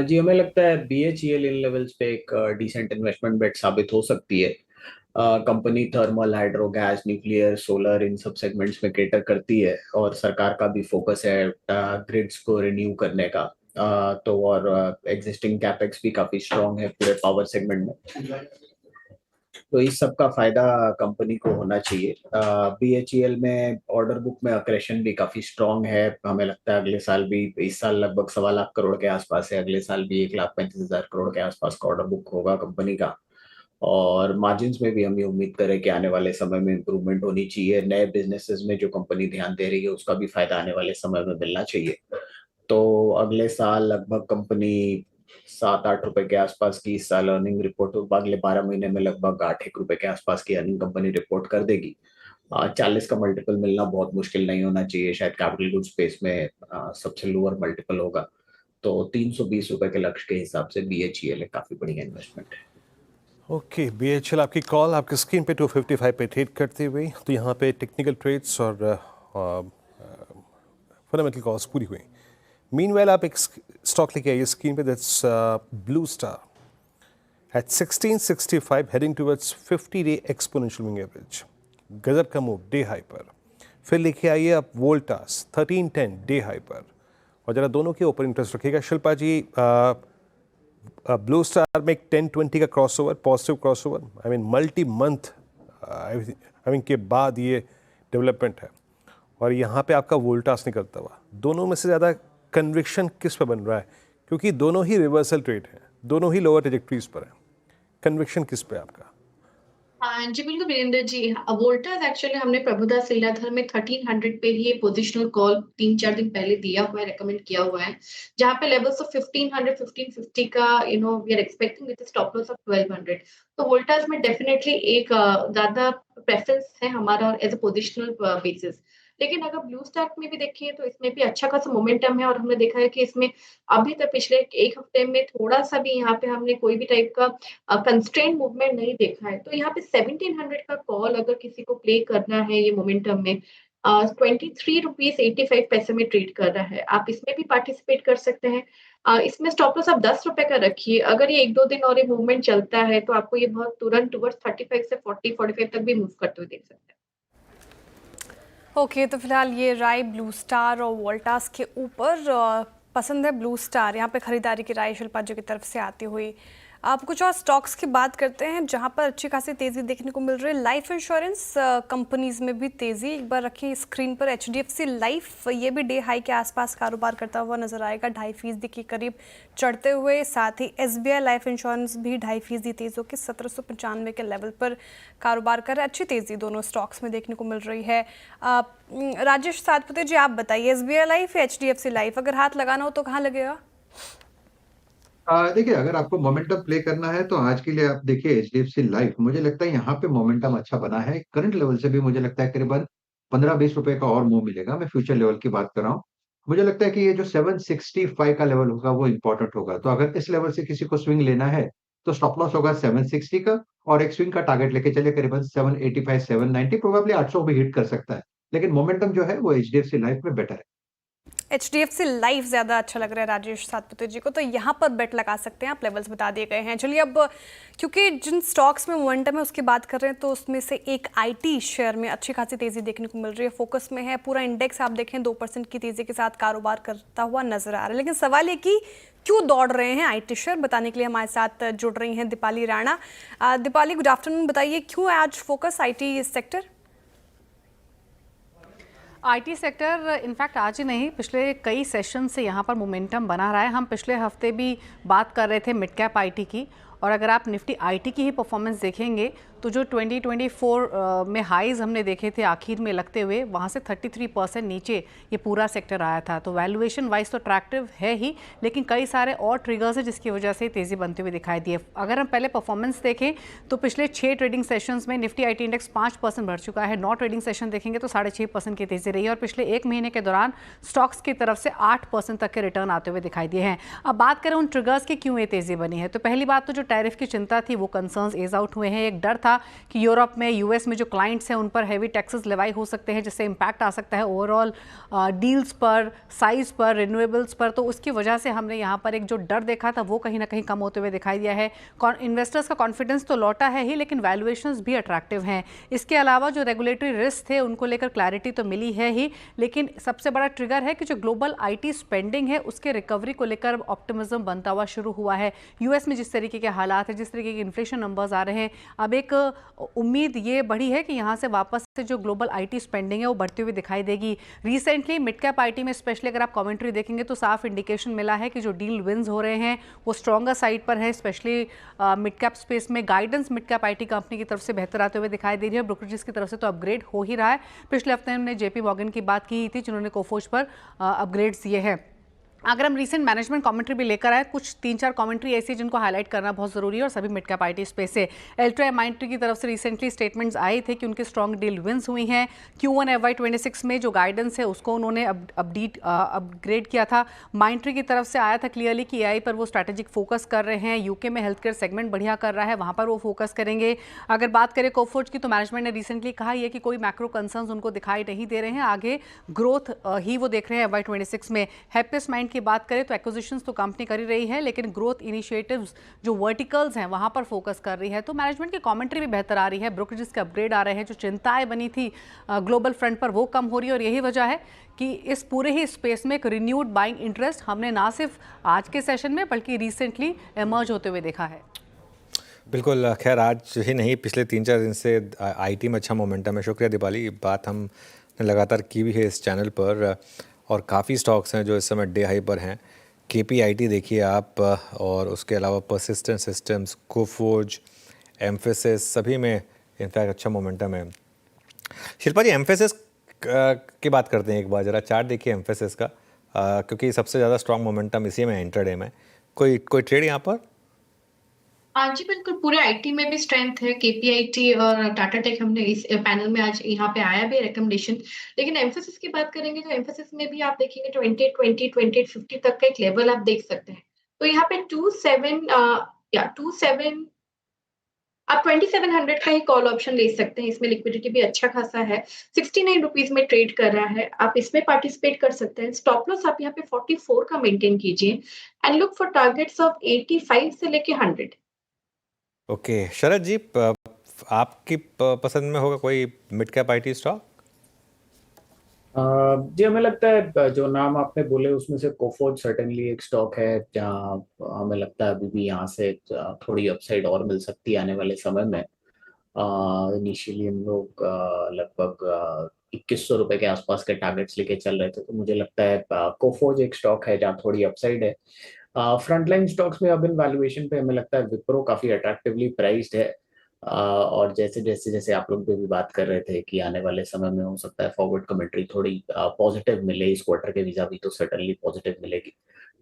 जी, हमें लगता है BHEL इन लेवल्स पे एक डिसेंट इन्वेस्टमेंट बेट साबित हो सकती है। Company thermal, hydro, gas, nuclear, solar, इन सब सेगमेंट्स में केटर करती है और सरकार का भी फोकस है ग्रिड्स को रिन्यू करने का। तो और एग्जिस्टिंग कैपेक्स भी काफी स्ट्रांग है पूरे पावर सेगमेंट में, तो इस सब का फायदा कंपनी को होना चाहिए। BHEL में ऑर्डर बुक में अक्रेशन भी काफी स्ट्रांग है। हमें लगता है अगले साल भी, इस साल लगभग 1.25 लाख करोड़ के आसपास है, अगले साल भी 1,35,000 करोड़ के आसपास का ऑर्डर बुक होगा कंपनी का। और मार्जिन्स में भी हम ये उम्मीद करें कि आने वाले समय में इंप्रूवमेंट होनी चाहिए। नए बिजनेसेस में जो कंपनी ध्यान दे रही है उसका भी फायदा आने वाले समय में मिलना चाहिए। तो अगले साल लगभग कंपनी 7-8 रुपए के आसपास की इस साल अर्निंग रिपोर्ट, अगले 12 महीने में लगभग 8-1 रुपए के आसपास की अर्निंग कंपनी रिपोर्ट कर देगी। 40 का मल्टीपल मिलना बहुत मुश्किल नहीं होना चाहिए, शायद कैपिटल गुड स्पेस में सबसे लोअर मल्टीपल होगा। तो 320 रुपए के लक्ष्य के हिसाब से BHEL काफी बढ़िया इन्वेस्टमेंट है। ओके, BHEL आपकी कॉल आपकी स्क्रीन पे 255 पे ट्रेड करते हुए, तो यहाँ पे टेक्निकल ट्रेड्स और फंडामेंटल कॉल्स पूरी हुई। मीनवेल आप एक स्टॉक लेके आइए स्क्रीन पे, that's Blue Star at 1665 heading towards 50 day exponential moving average. गजब का मूव डे हाई पर फिर लेके आइए आप वोल्टास 1310 डे हाई पर, और ज़रा दोनों के ऊपर इंटरेस्ट रखिएगा। शिल्पा जी, ब्लू स्टार में एक 1020 का crossover, positive crossover, I mean multi month I mean के बाद ये डेवलपमेंट है, और यहाँ पे आपका वोल्टास निकलता हुआ। दोनों में से ज़्यादा कन्विक्शन किस पे बन रहा है? क्योंकि दोनों ही रिवर्सल ट्रेड हैं, दोनों ही लोअर ट्रेजेक्टरीज पर हैं, कन्विक्शन किस पे आपका? जी बिल्कुल वीरेंद्र जी, वोल्टास एक्चुअली हमने प्रभुदास लीलाधर में 1300 पे ही पोजिशनल कॉल 3-4 दिन पहले दिया हुआ है, रेकमेंड किया हुआ है, जहां पे लेवल्स ऑफ 1500 1550 का we are expecting with stop loss of 1200। तो वोल्टास में डेफिनेटली एक ज्यादा प्रेफरेंस है हमारा एज अ पोजिशनल बेसिस। लेकिन अगर ब्लू स्टार में भी देखिए तो इसमें भी अच्छा खासा मोमेंटम है, और हमने देखा है कि इसमें अभी तक पिछले एक हफ्ते में थोड़ा सा भी यहाँ पे हमने कोई भी टाइप का कंस्ट्रेंट मूवमेंट नहीं देखा है। तो यहाँ पे 1700 का कॉल अगर किसी को प्ले करना है ये मोमेंटम में, 23 रुपीज 85 पैसे में ट्रेड कर रहा है, आप इसमें भी पार्टिसिपेट कर सकते हैं। इसमें स्टॉप लॉस आप 10 रुपए का रखिए, अगर ये 1-2 दिन और ये मूवमेंट चलता है तो आपको ये बहुत तुरंत टुवर्ड्स 35 से 40-45 तक भी मूव करते हुए देख सकते हैं। ओके, तो फिलहाल ये राय ब्लू स्टार और वोल्टास के ऊपर पसंद है ब्लू स्टार, यहाँ पे खरीदारी की राय शिल्पा जी की तरफ से आती हुई। आप कुछ और स्टॉक्स की बात करते हैं जहाँ पर अच्छी खासी तेज़ी देखने को मिल रही है। लाइफ इंश्योरेंस कंपनीज में भी तेज़ी, एक बार रखिए स्क्रीन पर HDFC लाइफ, ये भी डे हाई के आसपास कारोबार करता हुआ नजर आएगा, 2.5% के करीब चढ़ते हुए। साथ ही SBI लाइफ इंश्योरेंस भी 2.5% तेज़ होकर 1795 के लेवल पर कारोबार कर रहा है। अच्छी तेज़ी दोनों स्टॉक्स में देखने को मिल रही है। राजेश सातपुते जी, आप बताइए SBI लाइफ या HDFC लाइफ, अगर हाथ लगाना हो तो कहाँ लगेगा? देखिए, अगर आपको मोमेंटम प्ले करना है तो आज के लिए आप देखिए HDFC लाइफ, मुझे लगता है यहाँ पे मोमेंटम अच्छा बना है। करंट लेवल से भी मुझे लगता है करीबन 15-20 रुपए का और मूव मिलेगा। मैं फ्यूचर लेवल की बात कर रहा हूँ। मुझे लगता है कि ये जो 765 का लेवल होगा वो इंपॉर्टेंट होगा। तो अगर इस लेवल से किसी को स्विंग लेना है तो स्टॉप लॉस होगा 760 का, और एक स्विंग का टारगेट लेके चलिए करीबन 785 790, प्रोबेबली 800 भी हिट कर सकता है। लेकिन मोमेंटम जो है वो HDFC लाइफ में बेटर है। HDFC लाइफ ज़्यादा अच्छा लग रहा है राजेश सातपुते जी को, तो यहाँ पर बेट लगा सकते हैं आप, लेवल्स बता दिए गए हैं। चलिए अब, क्योंकि जिन स्टॉक्स में मोमेंटम है उसकी बात कर रहे हैं, तो उसमें से एक IT शेयर में अच्छी खासी तेज़ी देखने को मिल रही है, फोकस में है। पूरा इंडेक्स आप देखें 2% की तेज़ी के साथ कारोबार करता हुआ नजर आ रहा है। लेकिन सवाल ये कि क्यों दौड़ रहे हैं IT शेयर, बताने के लिए हमारे साथ जुड़ रही हैं दीपाली राणा। दीपाली, गुड आफ्टरनून, बताइए क्यों आज focus IT sector? IT sector in fact आज ही नहीं, पिछले कई सेशन से यहाँ पर मोमेंटम बना रहा है। हम पिछले हफ्ते भी बात कर रहे थे मिड कैप IT की, और अगर आप निफ्टी IT की ही परफॉर्मेंस देखेंगे तो जो 2024 में हाईज हमने देखे थे आखिर में लगते हुए, वहाँ से 33% नीचे ये पूरा सेक्टर आया था। तो वैल्यूएशन वाइज तो अट्रैक्टिव है ही, लेकिन कई सारे और ट्रिगर्स हैं जिसकी वजह से तेज़ी बनते हुए दिखाई दी है। अगर हम पहले परफॉर्मेंस देखें तो पिछले 6 ट्रेडिंग सेशंस में निफ्टी IT इंडेक्स 5% बढ़ चुका है। 9 ट्रेडिंग सेशन देखेंगे तो 6.5% की तेज़ी रही है, और पिछले 1 महीने के दौरान स्टॉक्स की तरफ से 8% तक के रिटर्न आते हुए दिखाई दिए हैं। अब बात करें उन ट्रिगर्स की क्यों ये तेज़ी बनी है, तो पहली बात तो जो टैरिफ की चिंता थी वो कंसर्न्स एज आउट हुए हैं। एक डर था कि यूरोप में, US में जो क्लाइंट्स हैं उन पर हैवी टैक्सेस लेवाई हो सकते हैं, जिससे इम्पैक्ट आ सकता है ओवरऑल डील्स पर, साइज पर, रिन्यूएबल्स पर। तो उसकी वजह से हमने यहाँ पर एक जो डर देखा था वो कहीं ना कहीं कम होते हुए दिखाई दिया है। इन्वेस्टर्स का कॉन्फिडेंस तो लौटा है ही, लेकिन वैल्यूएशंस भी अट्रैक्टिव हैं। इसके अलावा जो रेगुलेटरी रिस्क थे उनको लेकर क्लैरिटी तो मिली है ही, लेकिन सबसे बड़ा ट्रिगर है कि जो ग्लोबल IT स्पेंडिंग है उसके रिकवरी को लेकर ऑप्टिमिज्म बनता हुआ शुरू हुआ है। US में जिस तरीके के हालात है, जिस तरीके के इन्फ्लेशन नंबर्स आ रहे हैं, अब एक उम्मीद ये बढ़ी है कि यहाँ से वापस से जो ग्लोबल IT स्पेंडिंग है वो बढ़ती हुई दिखाई देगी। रिसेंटली मिड कैप IT में स्पेशली अगर आप कमेंट्री देखेंगे तो साफ इंडिकेशन मिला है कि जो डील विंस हो रहे हैं वो स्ट्रॉन्गर साइड पर है। स्पेशली मिड कैप स्पेस में guidance mid cap IT company की तरफ से बेहतर आते हुए दिखाई दे रही है। ब्रोकरेजेस की तरफ से तो अपग्रेड हो ही रहा है। पिछले हफ्ते हमने JP मॉर्गन की बात की थी जिन्होंने कोफोर्ज पर अपग्रेड्स दिए हैं। अगर हम रीसेंट मैनेजमेंट कमेंट्री भी लेकर आए, कुछ 3-4 कमेंट्री ऐसी जिनको हाईलाइट करना बहुत ज़रूरी है, और सभी मिड कैप IT स्पेस से। अल्ट्रा की तरफ से रिसेंटली स्टेटमेंट्स आए थे कि उनकी स्ट्रॉन्ग डील विंस हुई हैं। Q1 FY26 में जो गाइडेंस है उसको उन्होंने अपग्रेड किया था। माइंट्री की तरफ से आया था क्लियरली कि AI पर वो स्ट्रैटेजिक फोकस कर रहे हैं। UK में हेल्थ केयर सेगमेंट बढ़िया कर रहा है, वहाँ पर वो फोकस करेंगे। अगर बात करें कोफोर्ज की, तो मैनेजमेंट ने रिसेंटली कहा है कि कोई मैक्रो कंसर्न्स उनको दिखाई नहीं दे रहे हैं, आगे ग्रोथ ही वो देख रहे हैं FY26 में। हैप्पीएस्ट माइंड की बात करें तो एक्विजिशंस तो कंपनी कर ही रही है, लेकिन ग्रोथ इनिशिएटिव्स जो वर्टिकल्स हैं वहां पर फोकस कर रही है। तो मैनेजमेंट की कमेंट्री भी बेहतर आ रही है, ब्रोकरेजेस के अपग्रेड आ रहे हैं, जो चिंताएं बनी थी ग्लोबल फ्रंट पर वो कम हो रही है। और यही वजह है कि इस पूरे ही स्पेस में एक रिन्यूड बाइंग इंटरेस्ट हमने ना सिर्फ आज के सेशन में बल्कि रिसेंटली एमर्ज होते हुए देखा है। बिल्कुल, खैर आज ही नहीं, पिछले 3-4 दिन से आईटी में अच्छा मोमेंटम है। शुक्रिया दीपाली, बात हमने लगातार की भी है इस चैनल पर, और काफ़ी स्टॉक्स हैं जो इस समय डे हाई पर हैं। KPIT देखिए आप, और उसके अलावा परसिस्टेंट सिस्टम्स, कोफोर्ज, एम्फेसिस, सभी में इनफैक्ट अच्छा मोमेंटम है। शिल्पा जी, एम्फेसिस की बात करते हैं एक बार, ज़रा चार्ट देखिए एम्फेसिस का, क्योंकि सबसे ज़्यादा स्ट्रॉन्ग मोमेंटम इसी में इंट्राडे में। कोई ट्रेड यहाँ पर? हाँ जी, बिल्कुल पूरे आईटी में भी स्ट्रेंथ है। केपीआईटी और टाटा टेक हमने इस पैनल में आज यहाँ पे आया भी रिकमेंडेशन। लेकिन एम्फेसिस की बात करेंगे तो एम्फेसिस में भी आप देखेंगे 2850 तक का एक लेवल आप देख सकते हैं। तो यहाँ पे 27 आप 2700 का ही कॉल ऑप्शन ले सकते हैं। इसमें लिक्विडिटी भी अच्छा खासा है, 69 रुपीज में ट्रेड कर रहा है। आप इसमें पार्टिसिपेट कर सकते हैं। स्टॉप लॉस आप यहाँ पे 44 का मेंटेन कीजिए and look for targets of 85 से लेके 100। ओके, शरद जी, आपकी पसंद में होगा कोई मिड कैप आईटी स्टॉक? जी हमें लगता है जो नाम आपने बोले उसमें से कोफोर्ज सर्टेनली एक स्टॉक है जहाँ हमें लगता है अभी भी यहाँ से थोड़ी अपसाइड और मिल सकती है आने वाले समय में। इनिशियली हम लोग लगभग 2100 रुपए के आसपास के टारगेट्स लेके चल रहे थे, तो मुझे लगता है कोफोर्ज एक स्टॉक है जहाँ थोड़ी अपसाइड है। फ्रंटलाइन स्टॉक्स में अब इन वैल्यूएशन पे हमें लगता है विप्रो काफी अट्रैक्टिवली प्राइस्ड है। और जैसे जैसे जैसे आप लोग भी बात कर रहे थे कि आने वाले समय में हो सकता है फॉरवर्ड कमेंट्री थोड़ी पॉजिटिव मिले इस क्वार्टर के वीजा भी, तो सर्टेनली पॉजिटिव मिलेगी।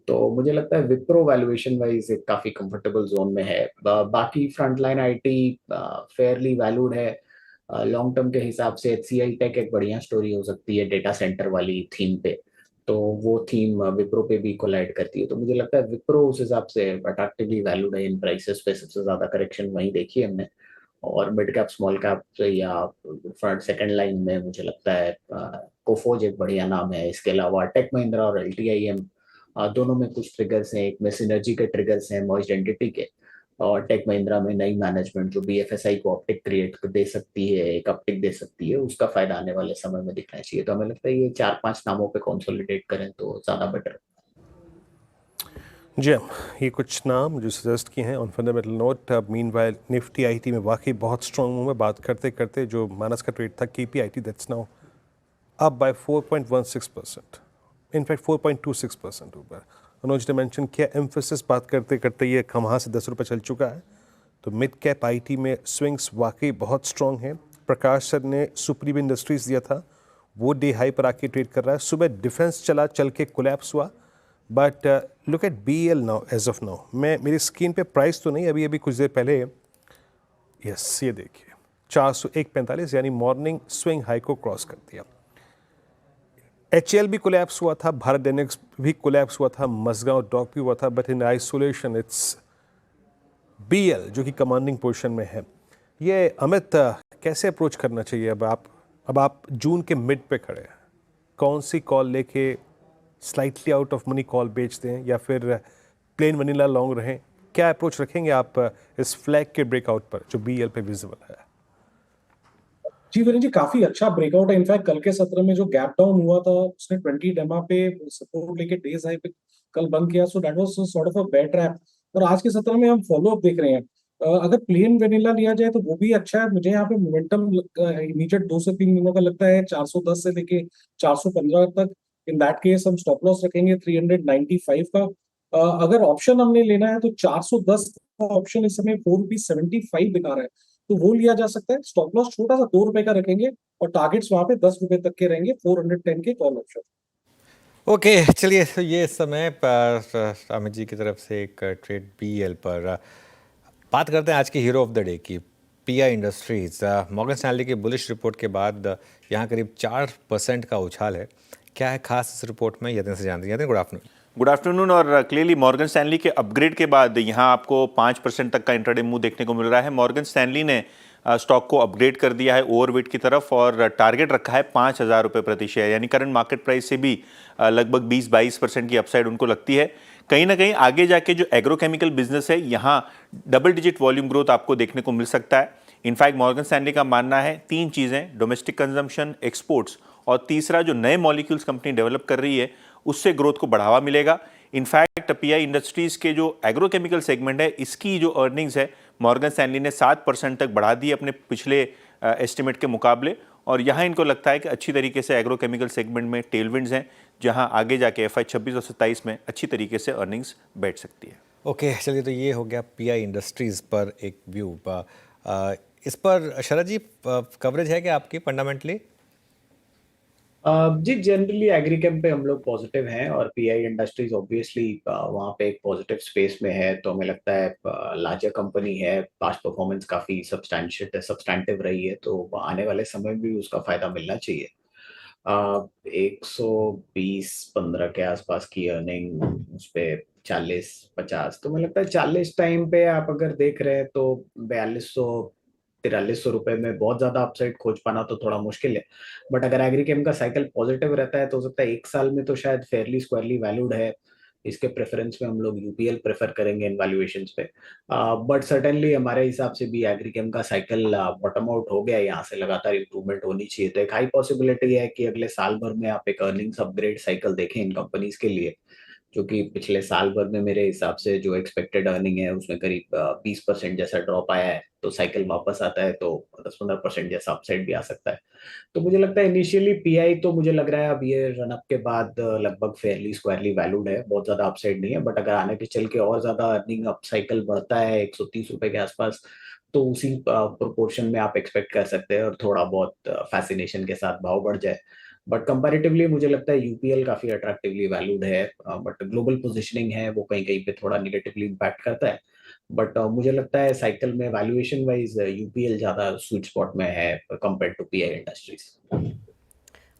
तो मुझे लगता है विप्रो वैल्यूएशन वाइज एक काफी कंफर्टेबल जोन में है। बाकी फ्रंटलाइन आईटी फेयरली वैल्यूड है। लॉन्ग टर्म के हिसाब से HCL टेक एक बढ़िया स्टोरी हो सकती है डेटा सेंटर वाली थीम पे, तो वो थीम विप्रो पे भी कोलाइड करती है। तो मुझे लगता है विप्रो उस हिसाब से अट्रैक्टिवली वैल्यूड है। इन प्राइसेस पे सबसे ज्यादा करेक्शन वहीं देखी है हमने। और मिड कैप स्मॉल कैप या फ्रंट सेकंड लाइन में मुझे लगता है कोफोर्ज एक बढ़िया नाम है। इसके अलावा टेक महिंद्रा और LTIM दोनों में कुछ ट्रिगर्स हैं। एक में सिनर्जी के ट्रिगर्स हैं मर्ज्ड एंटिटी के, और टेक महिंद्रा में नई मैनेजमेंट जो BFSI को ऑप्टिक क्रिएट दे सकती है, एक ऑप्टिक दे सकती है, उसका फायदा आने वाले समय में दिखना चाहिए। तो हमें लगता है ये 4-5 नामों पे कंसोलिडेट करें तो ज्यादा बेटर। जी हाँ, ये कुछ नाम जो सजेस्ट किए हैं on fundamental note. Meanwhile Nifty IT में वाकई बहुत स्ट्रॉन्ग मूव है। बात करते करते जो मानस का ट्रेड था KPIT, that's now up by 4.16%, in fact 4.26% ऊपर। अनुज ने मेंशन किया एम्फेसिस, बात करते करते ये कहाँ से 10 रुपये चल चुका है। तो मिड कैप आईटी में स्विंग्स वाकई बहुत स्ट्रॉन्ग हैं। प्रकाश सर ने सुप्रीम इंडस्ट्रीज दिया था, वो डे हाई पर आके ट्रेड कर रहा है। सुबह डिफेंस चला, चल के कोलैप्स हुआ, but look at BEL now, as of now. मैं मेरी स्क्रीन पे प्राइस तो नहीं, अभी अभी कुछ देर पहले, यस ये देखिए 401.45 यानी मॉर्निंग स्विंग हाई को क्रॉस कर दिया। HL भी कोलैप्स हुआ था, भारत डायनेमिक्स भी कोलैप्स हुआ था, मजगांव डॉक भी हुआ था, but in isolation it's BL जो कि कमांडिंग पोजीशन में है। ये अमित कैसे अप्रोच करना चाहिए? अब आप जून के मिड पे खड़े हैं, कौन सी कॉल लेके slightly out of money call बेच दें या फिर प्लेन वनीला लॉन्ग रहें? क्या अप्रोच रखेंगे आप इस फ्लैग के ब्रेकआउट पर जो BL पे विजिबल है? जी वीरेंद्र जी, काफी अच्छा ब्रेकआउट है। इनफैक्ट कल के सत्र में जो गैप डाउन हुआ था उसने 20 डेमा पे सपोर्ट लेके डेज हाई पे कल बंद किया, so that was sort of a bear trap. और आज के सत्र में हम फॉलो अप देख रहे हैं। अगर प्लेन वेनिला लिया जाए तो वो भी अच्छा है। मुझे यहाँ पे मोमेंटम इमीडिएट 2 से 3 दिनों का लगता है 410 से लेके 415 तक। इन दैट केस हम स्टॉप लॉस रखेंगे 395 का। अगर ऑप्शन हमने लेना है तो 410 का ऑप्शन इस समय ₹4.75 दिखा रहा है, तो वो लिया जा सकता है। स्टॉप लॉस छोटा सा 2 रुपए का रखेंगे और टारगेट्स वहां पे 10 रुपए तक के रहेंगे, 410 के कॉल ऑप्शन। ओके, चलिए, तो ये समय पर अमित जी की तरफ से एक ट्रेड BL पर बात करते हैं आज की हीरो ऑफ द डे की, PI इंडस्ट्रीज। मॉर्गन स्टैनली की बुलिश रिपोर्ट के बाद यहाँ करीब 4% का उछाल है। क्या है खास इस रिपोर्ट में, यदि से जानते हैं। Good afternoon. Good afternoon. और क्लियरली मॉर्गन स्टैनली के अपग्रेड के बाद यहाँ आपको 5% तक का इंट्राडे मूव देखने को मिल रहा है। मॉर्गन स्टैनली ने स्टॉक को अपग्रेड कर दिया है ओवरवेट की तरफ और टारगेट रखा है 5,000 रुपये प्रति शेयर, यानी करंट मार्केट प्राइस से भी लगभग 20-22% की अपसाइड उनको लगती है। कहीं ना कहीं आगे जाके जो एग्रोकेमिकल बिजनेस है यहाँ डबल डिजिट वॉल्यूम ग्रोथ आपको देखने को मिल सकता है। इनफैक्ट मॉर्गन स्टैनली का मानना है 3 चीज़ें, डोमेस्टिक कंजम्पशन, एक्सपोर्ट्स और तीसरा जो नए मॉलिक्यूल्स कंपनी डेवलप कर रही है उससे ग्रोथ को बढ़ावा मिलेगा। इनफैक्ट पीआई इंडस्ट्रीज के जो एग्रोकेमिकल सेगमेंट है इसकी जो अर्निंग्स है मॉर्गन स्टैनली ने 7% तक बढ़ा दी अपने पिछले एस्टिमेट के मुकाबले और यहाँ इनको लगता है कि अच्छी तरीके से एग्रोकेमिकल सेगमेंट में टेलविंड्स हैं जहाँ आगे जाके FY 26 और 27 में अच्छी तरीके से अर्निंग्स बैठ सकती है। ओके, चलिए, तो ये हो गया पीआई इंडस्ट्रीज़ पर एक व्यू। इस पर शरद जी कवरेज है क्या आपकी फंडामेंटली? जी जनरली एग्रीकेम पे हम लोग पॉजिटिव हैं और पीआई इंडस्ट्रीज ऑब्वियसली वहाँ पे एक पॉजिटिव स्पेस में है, तो हमें लगता है लार्जर कंपनी है, पास्ट परफॉर्मेंस काफ़ी सब्सटैंटिव रही है, तो आने वाले समय में भी उसका फायदा मिलना चाहिए। 120-15 के आसपास की अर्निंग, उस पे 40-50, तो मुझे लगता है 40 टाइम पे आप अगर देख रहे हैं तो 4200-4300 रुपए में बहुत ज्यादा अपसाइड खोज पाना तो थोड़ा मुश्किल है। बट अगर एग्रीकेम का साइकिल पॉजिटिव रहता है तो हो सकता है 1 साल में तो शायद फेयरली स्क्वायरली वैल्यूड है। इसके प्रेफरेंस में हम लोग यूपीएल प्रेफर करेंगे इन वैल्यूएशंस पे। बट सर्टेनली हमारे हिसाब से भी एग्रीकेम का साइकिल बॉटम आउट हो गया, यहाँ से लगातार इंप्रूवमेंट होनी चाहिए। तो एक हाई पॉसिबिलिटी है कि अगले साल भर में आप एक अर्निंग्स अपग्रेड साइकिल देखें इन कंपनीज के लिए, जो कि पिछले साल भर में मेरे हिसाब से जो एक्सपेक्टेड अर्निंग है उसमें करीब 20% जैसा ड्रॉप आया है, तो साइकिल वापस आता है तो 10-15% जैसा अपसाइड भी आ सकता है। तो मुझे लगता है इनिशियली पीआई तो मुझे लग रहा है अब ये रनअप के बाद लगभग फेयरली स्क्वायरली वैल्यूड है, बहुत ज्यादा अपसाइड नहीं है। बट अगर आने के चल के और ज्यादा अर्निंग अप साइकिल बढ़ता है 130 रुपए के आसपास, तो उसी प्रोपोर्शन में आप एक्सपेक्ट कर सकते हैं और थोड़ा बहुत फैसिनेशन के साथ भाव बढ़ जाए। बट कंपैरेटिवली मुझे लगता है यूपीएल काफी अट्रैक्टिवली वैल्यूड है, बट ग्लोबल पोजीशनिंग है वो कहीं कहीं पे थोड़ा निगेटिवली इम्पैक्ट करता है। बट मुझे लगता है साइकिल में वैल्यूएशन वाइज यूपीएल ज्यादा स्वीट स्पॉट में है compare to PI Industries.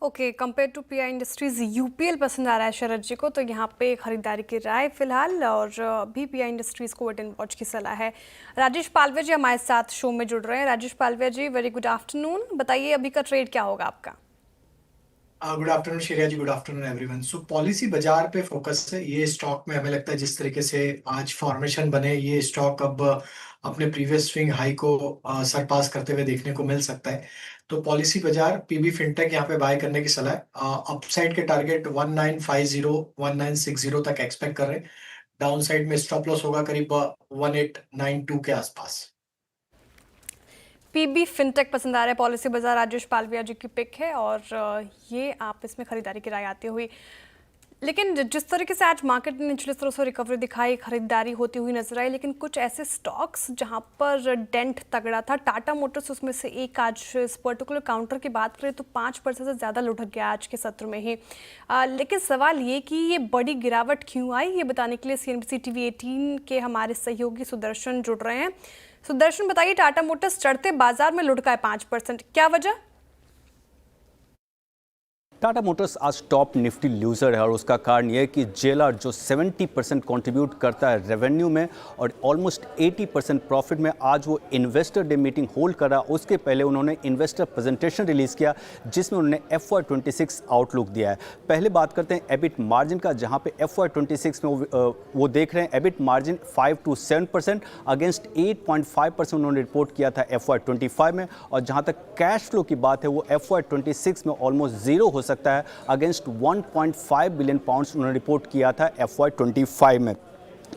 Okay, compare to PI Industries UPL पसंद आ रहा है शरद जी को, तो यहाँ पे खरीदारी की राय फिलहाल, और अभी पीआई इंडस्ट्रीज को वेट एंड वॉच की सलाह है। राजेश पालवे जी हमारे साथ शो में जुड़ रहे हैं। राजेश पालवे जी, वेरी गुड आफ्टरनून, बताइए अभी का ट्रेड क्या होगा आपका? गुड आफ्टरनून श्रेया जी, गुड आफ्टरनून एवरीवन। सो पॉलिसी बाजार पे फोकस है ये स्टॉक में। हमें लगता है जिस तरीके से आज फॉर्मेशन बने, ये स्टॉक अब अपने प्रीवियस स्विंग हाई को सरपास करते हुए देखने को मिल सकता है। तो पॉलिसी बाजार पीबी फिनटेक यहाँ पे बाय करने की सलाह है। अपसाइड के टारगेट 1950-1960 तक एक्सपेक्ट कर रहे हैं। डाउन साइड में स्टॉप लॉस होगा करीब 1892 के आसपास। पीबी फिनटेक पसंद आ रहा है पॉलिसी बाजार, राजेश पालविया जी की पिक है, और ये आप इसमें खरीदारी की राय आती हुई। लेकिन जिस तरीके से आज मार्केट ने निचले स्तरों से रिकवरी दिखाई, खरीदारी होती हुई नजर आई, लेकिन कुछ ऐसे स्टॉक्स जहां पर डेंट तगड़ा था, टाटा मोटर्स उसमें से एक, आज इस पर्टिकुलर काउंटर की बात करें तो 5% से ज़्यादा लुढ़क गया आज के सत्र में ही। लेकिन सवाल ये कि ये बड़ी गिरावट क्यों आई, ये बताने के लिए CNBC TV 18 के हमारे सहयोगी सुदर्शन जुड़ रहे हैं। सुदर्शन, बताइए, टाटा मोटर्स चढ़ते बाजार में लुढ़का है 5%, क्या वजह? टाटा मोटर्स आज टॉप निफ्टी लूजर है और उसका कारण यह है कि जेएलआर जो 70% कंट्रीब्यूट करता है रेवेन्यू में और ऑलमोस्ट 80% प्रॉफिट में, आज वो इन्वेस्टर डे मीटिंग होल्ड कर रहा। उसके पहले उन्होंने इन्वेस्टर प्रेजेंटेशन रिलीज़ किया जिसमें उन्होंने FY 26 आउटलुक दिया है। पहले बात करते हैं एबिट मार्जिन का, जहाँ पे FY 26 में वो देख रहे हैं एबिट मार्जिन 5 to 7% अगेंस्ट 8.5% उन्होंने रिपोर्ट किया था FY 25 में। और जहाँ तक कैश फ्लो की बात है वो FY 26 में ऑलमोस्ट जीरो हो सकता है अगेंस्ट 1.5 बिलियन पाउंड्स उन्होंने रिपोर्ट किया था FY 25 में।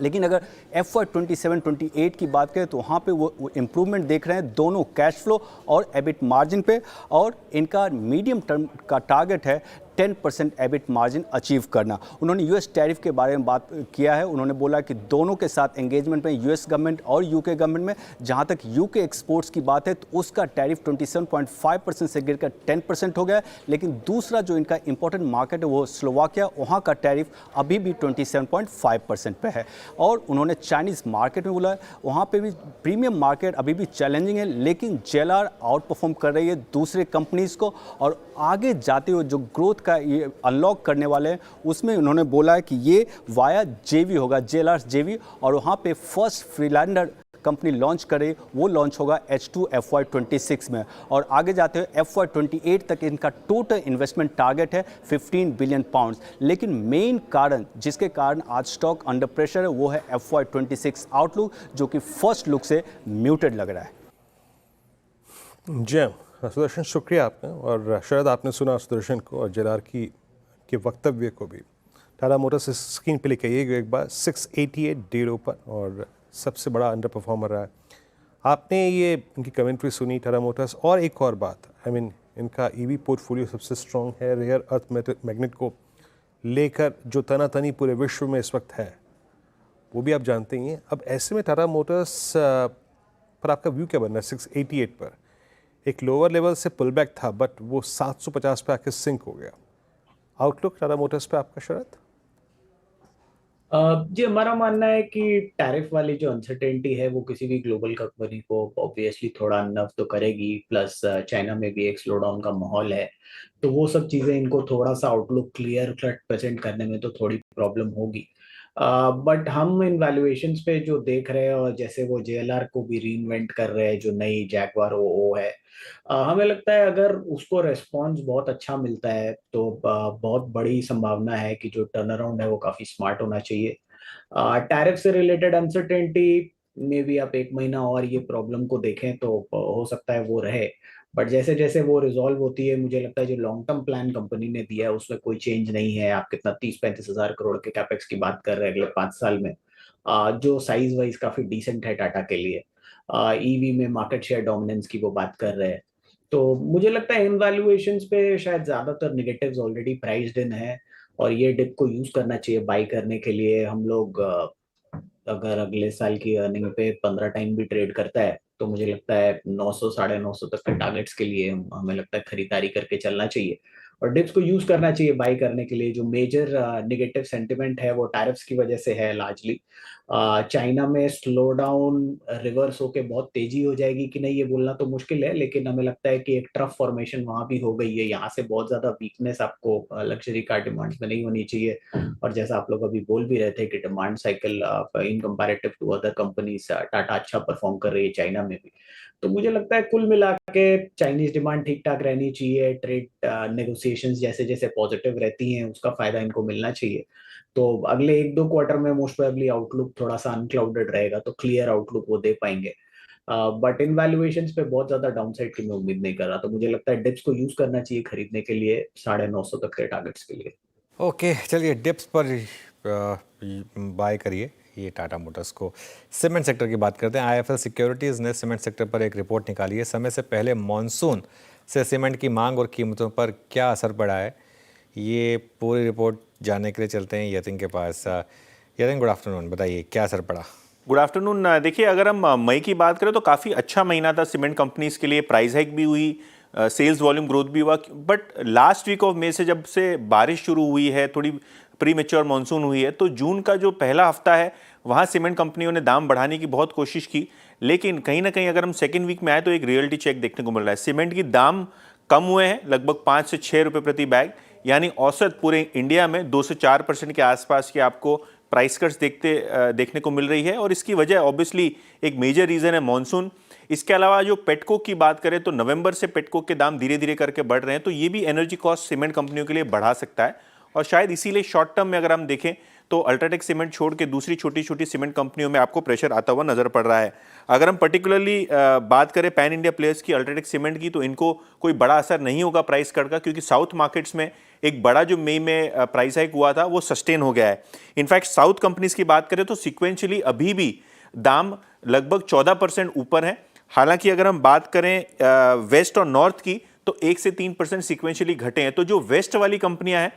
लेकिन अगर FY 27-28 की बात करें तो वहाँ पे वो इम्प्रूवमेंट देख रहे हैं दोनों कैश फ्लो और एबिट मार्जिन पे, और इनका मीडियम टर्म का टारगेट है 10% एबिट मार्जिन अचीव करना। उन्होंने US टैरिफ के बारे में बात किया है। उन्होंने बोला कि दोनों के साथ एंगेजमेंट में US गवर्नमेंट और UK गवर्नमेंट में, जहां तक UK एक्सपोर्ट्स की बात है तो उसका टैरिफ 27.5% से गिरकर 10% हो गया है। लेकिन दूसरा जो इनका इंपॉर्टेंट मार्केट है वो स्लोवाकिया, वहां का टैरिफ अभी भी 27.5% पे है। और उन्होंने चाइनीज़ मार्केट में बोला वहाँ पर भी प्रीमियम मार्केट अभी भी चैलेंजिंग है, लेकिन जेएलआर आउट परफॉर्म कर रही है दूसरे कंपनीज़ को, और आगे जाते हुए जो ग्रोथ का ये अनलॉक करने वाले हैं उसमें उन्होंने बोला है कि ये वाया जेवी होगा, जेएलआर जेवी, और वहाँ पे फर्स्ट फ्रीलैंडर कंपनी लॉन्च करे वो लॉन्च होगा H2 FY26 में, और आगे जाते हुए FY28 तक इनका टोटल इन्वेस्टमेंट टारगेट है 15 बिलियन पाउंड्स। लेकिन मेन कारण जिसके कारण आज स्टॉक अंडर प्रेशर है वो है FY26 आउटलुक, जो कि फर्स्ट लुक से म्यूटेड लग रहा है। जय सुदर्शन, शुक्रिया आपका। और शायद आपने सुना सुदर्शन को और जेलार के वक्तव्य को भी। टाटा मोटर्स स्क्रीन पे लेके आइएगा एक बार, 688 डे लो पर और सबसे बड़ा अंडर परफॉर्मर रहा है। आपने ये इनकी कमेंट्री सुनी टाटा मोटर्स, और एक और बात, आई मीन इनका ईवी पोर्टफोलियो सबसे स्ट्रॉन्ग है। रेयर अर्थ मैग्नेट को लेकर जो तनातनी पूरे विश्व में इस वक्त है वो भी आप जानते ही हैं। अब ऐसे में टाटा मोटर्स पर आपका व्यू क्या बनना है? 688 पर एक लोअर लेवल से पुल बैक था, बट वो 750 पे आके सिंक हो गया। आउटलुक टाटा मोटर्स पे आपका शरद? जी, हमारा मानना है कि टैरिफ वाली जो अनसर्टेनिटी है वो किसी भी ग्लोबल कंपनी को ऑब्वियसली थोड़ा नर्व तो करेगी, प्लस चाइना में भी एक स्लो डाउन का माहौल है, तो वो सब चीज़ें इनको थोड़ा सा आउटलुक क्लियर कट प्रेजेंट करने में तो थोड़ी प्रॉब्लम होगी। बट हम इन वैल्यूएशंस पे जो देख रहे हैं, और जैसे वो JLR को भी रीइन्वेंट कर रहे हैं, जो नई जैगवार ओ है, हमें लगता है अगर उसको रेस्पॉन्स बहुत अच्छा मिलता है तो बहुत बड़ी संभावना है कि जो टर्न अराउंड है वो काफी स्मार्ट होना चाहिए। टैरिफ से रिलेटेड अनसर्टेनिटी में भी आप 1 महीना और ये प्रॉब्लम को देखें तो हो सकता है वो रहे, बट जैसे जैसे वो रिजॉल्व होती है, मुझे लगता है जो लॉन्ग टर्म प्लान कंपनी ने दिया है उसमें कोई चेंज नहीं है। आप कितना 30-35 हजार करोड़ के कैपेक्स की बात कर रहे हैं अगले 5 साल में, जो साइज वाइज काफी डिसेंट है टाटा के लिए। ईवी में मार्केट शेयर डोमिनेंस की वो बात कर रहे हैं, तो मुझे लगता है इन वैल्यूएशंस पे शायद ज्यादातर नेगेटिव्स ऑलरेडी प्राइस्ड इन है, और ये डिप को यूज करना चाहिए बाई करने के लिए। हम लोग अगर अगले साल की अर्निंग पे 15 टाइम भी ट्रेड करता है तो मुझे लगता है 900 950 तक के टारगेट्स के लिए हमें लगता है खरीदारी करके चलना चाहिए, और डिप्स को यूज करना चाहिए बाई करने के लिए। जो मेजर नेगेटिव सेंटिमेंट है वो टैरिफ्स की वजह से है लार्जली। चाइना में स्लो डाउन रिवर्स होके बहुत तेजी हो जाएगी कि नहीं ये बोलना तो मुश्किल है, लेकिन हमें लगता है कि एक ट्रफ फॉर्मेशन वहां भी हो गई है। यहाँ से बहुत ज्यादा वीकनेस आपको लग्जरी कार डिमांड्स में नहीं होनी चाहिए, और जैसा आप लोग अभी बोल भी रहे थे कि demand cycle in comparative to other companies Tata अच्छा परफॉर्म कर रही है चाइना में भी। तो मुझे लगता है कुल मिला के चाइनीज डिमांड ठीक ठाक रहनी चाहिए। ट्रेड नेगोशिएशंस जैसे जैसे पॉजिटिव रहती हैं उसका फायदा इनको मिलना चाहिए। तो अगले 1-2 क्वार्टर में मोस्ट प्रोबेबली आउटलुक थोड़ा सा अनक्लाउडेड रहेगा, तो क्लियर आउटलुक वो दे पाएंगे। बट इन वैल्यूएशंस पे बहुत ज्यादा डाउनसाइड की मैं उम्मीद नहीं कर रहा, तो मुझे लगता है डिप्स को यूज करना चाहिए खरीदने के लिए 950 तक के टारगेट्स के लिए। ओके, चलिए डिप्स पर बाय करिए ये टाटा मोटर्स को। सीमेंट सेक्टर की बात करते हैं। IIFL सिक्योरिटीज़ ने सीमेंट सेक्टर पर एक रिपोर्ट निकाली है। समय से पहले मॉनसून से सीमेंट की मांग और कीमतों पर क्या असर पड़ा है, ये पूरी रिपोर्ट जानने के लिए चलते हैं यतिन के पास। यतिन, गुड आफ्टरनून, बताइए क्या असर पड़ा। Good afternoon. देखिए, अगर हम मई की बात करें तो काफ़ी अच्छा महीना था सीमेंट कंपनीज के लिए। प्राइस हाइक भी हुई, सेल्स वॉल्यूम ग्रोथ भी हुआ, but last week of May से जब से बारिश शुरू हुई है, थोड़ी प्री मेच्योर मानसून हुई है, तो जून का जो पहला हफ्ता है वहाँ सीमेंट कंपनियों ने दाम बढ़ाने की बहुत कोशिश की, लेकिन कहीं ना कहीं अगर हम सेकेंड वीक में आए तो एक रियलिटी चेक देखने को मिल रहा है। सीमेंट की दाम कम हुए हैं लगभग 5 से 6 रुपये प्रति बैग, यानी औसत पूरे इंडिया में 2 से 4% के आसपास की आपको प्राइस कट्स देखने को मिल रही है। और इसकी वजह ऑब्वियसली एक मेजर रीज़न है मॉनसून। इसके अलावा जो पेटकोक की बात करें तो नवंबर से पेटकोक के दाम धीरे धीरे करके बढ़ रहे हैं, तो ये भी एनर्जी कॉस्ट सीमेंट कंपनियों के लिए बढ़ा सकता है। और शायद इसीलिए शॉर्ट टर्म में अगर हम देखें तो अल्ट्राटेक सीमेंट छोड़ के दूसरी छोटी छोटी सीमेंट कंपनियों में आपको प्रेशर आता हुआ नजर पड़ रहा है। अगर हम पर्टिकुलरली बात करें पैन इंडिया प्लेयर्स की अल्ट्राटेक सीमेंट की, तो इनको कोई बड़ा असर नहीं होगा प्राइस कट का, क्योंकि साउथ मार्केट्स में एक बड़ा जो मई में प्राइस हाइक हुआ था वो सस्टेन हो गया है। इनफैक्ट साउथ कंपनीज की बात करें तो सिक्वेंशियली अभी भी दाम लगभग 14% ऊपर है। हालांकि अगर हम बात करें वेस्ट और नॉर्थ की तो 1 से 3% सिक्वेंशियली घटे हैं। तो जो वेस्ट वाली कंपनियां हैं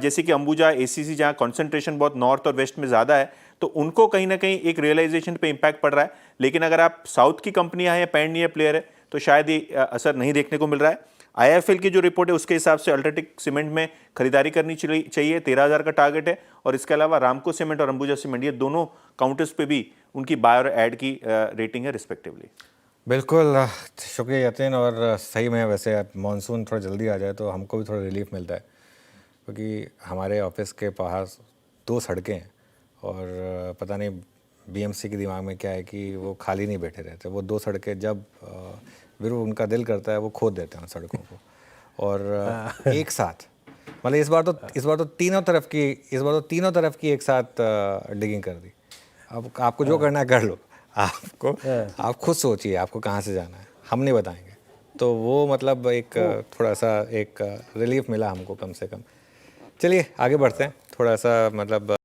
जैसे कि अंबुजा, ACC, जहां कंसंट्रेशन बहुत नॉर्थ और वेस्ट में ज़्यादा है, तो उनको कहीं ना कहीं एक रियलाइजेशन पे इम्पैक्ट पड़ रहा है। लेकिन अगर आप साउथ की कंपनियां हैं या पैन इंडिया प्लेयर है तो शायद ये असर नहीं देखने को मिल रहा है। IIFL की जो रिपोर्ट है उसके हिसाब से अल्ट्राटेक सीमेंट में खरीदारी करनी चाहिए, 13,000 का टारगेट है। और इसके अलावा रामको सीमेंट और अंबुजा सीमेंट, ये दोनों काउंटर्स पे भी उनकी बाय और ऐड की रेटिंग है रिस्पेक्टिवली। बिल्कुल, शुक्रिया यतिन। और सही में वैसे मानसून थोड़ा जल्दी आ जाए तो हमको भी थोड़ा रिलीफ मिलता है, क्योंकि हमारे ऑफिस के पास 2 सड़कें हैं और पता नहीं बीएमसी के दिमाग में क्या है कि वो खाली नहीं बैठे रहते, वो दो सड़कें जब फिर उनका दिल करता है वो खोद देते हैं उन सड़कों को, और एक साथ मतलब इस बार तो तीनों तरफ की एक साथ डिगिंग कर दी। अब आपको जो करना है कर लो, आप खुद सोचिए आपको कहाँ से जाना है, हम नहीं बताएंगे। तो वो मतलब एक थोड़ा सा एक रिलीफ मिला हमको कम से कम। चलिए आगे बढ़ते हैं, थोड़ा सा मतलब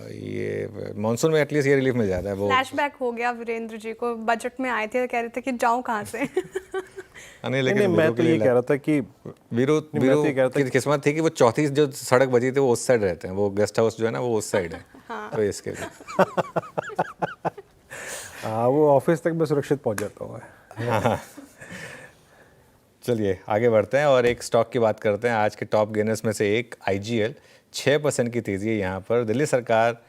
ये मानसून में एटलीस्ट ये रिलीफ मिल जाता है। वो फ्लैशबैक हो गया वीरेंद्र जी को, बजट में आए थे कह रहे थे कि जाऊं कहाँ से नहीं, लेकिन मैं तो ये कह रहा था कि वीरू की किस्मत थी कि वो चौथी जो सड़क बची थी वो उस साइड रहते हैं, वो गेस्ट हाउस जो है ना वो उस साइड है। हाँ। तो इसके लिए वो ऑफिस तक मैं सुरक्षित पहुंच जाता हूँ। हाँ। चलिए आगे बढ़ते हैं और एक स्टॉक की बात करते हैं। आज के टॉप गेनर्स में से एक IGL 6% की तेज़ी है यहाँ पर। दिल्ली सरकार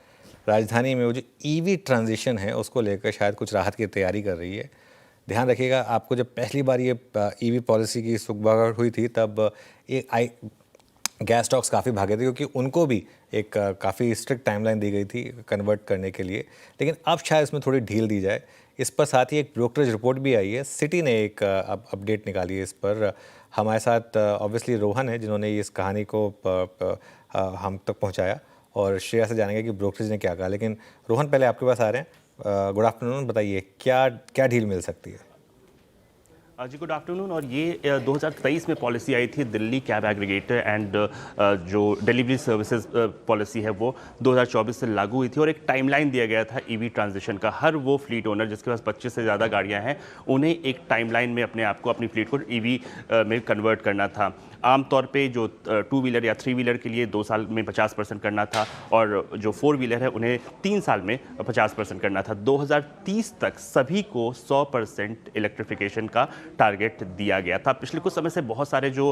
राजधानी में वो जो EV ट्रांजिशन है उसको लेकर शायद कुछ राहत की तैयारी कर रही है। ध्यान रखिएगा, आपको जब पहली बार ये EV पॉलिसी की सुगबुगाहट हुई थी तब गैस स्टॉक्स काफ़ी भागे थे, क्योंकि उनको भी एक काफ़ी स्ट्रिक्ट टाइमलाइन दी गई थी कन्वर्ट करने के लिए, लेकिन अब शायद इसमें थोड़ी ढील दी जाए। इस पर साथ ही एक ब्रोकरेज रिपोर्ट भी आई है, सिटी ने एक अपडेट निकाली है इस पर। हमारे साथ ऑब्वियसली रोहन है जिन्होंने इस कहानी को हम तक पहुंचाया, और श्रेया से जानेंगे कि ब्रोकरेज ने क्या कहा। लेकिन रोहन पहले आपके पास आ रहे हैं। गुड आफ्टरनून, बताइए क्या ढील मिल सकती है? जी गुड आफ्टरनून। और ये 2023 में पॉलिसी आई थी दिल्ली कैब एग्रीगेटर एंड जो डिलीवरी सर्विसेज पॉलिसी है वो 2024 से लागू हुई थी, और एक टाइमलाइन दिया गया था EV ट्रांजिशन का। हर वो फ्लीट ओनर जिसके पास 25 से ज़्यादा गाड़ियां हैं उन्हें एक टाइमलाइन में अपने आप को अपनी फ्लीट को EV में कन्वर्ट करना था। आमतौर पे जो 2 व्हीलर या 3 व्हीलर के लिए 2 साल में 50% करना था, और जो 4 व्हीलर है उन्हें 3 साल में 50% करना था। 2030 तक सभी को 100% इलेक्ट्रिफिकेशन का टारगेट दिया गया था। पिछले कुछ समय से बहुत सारे जो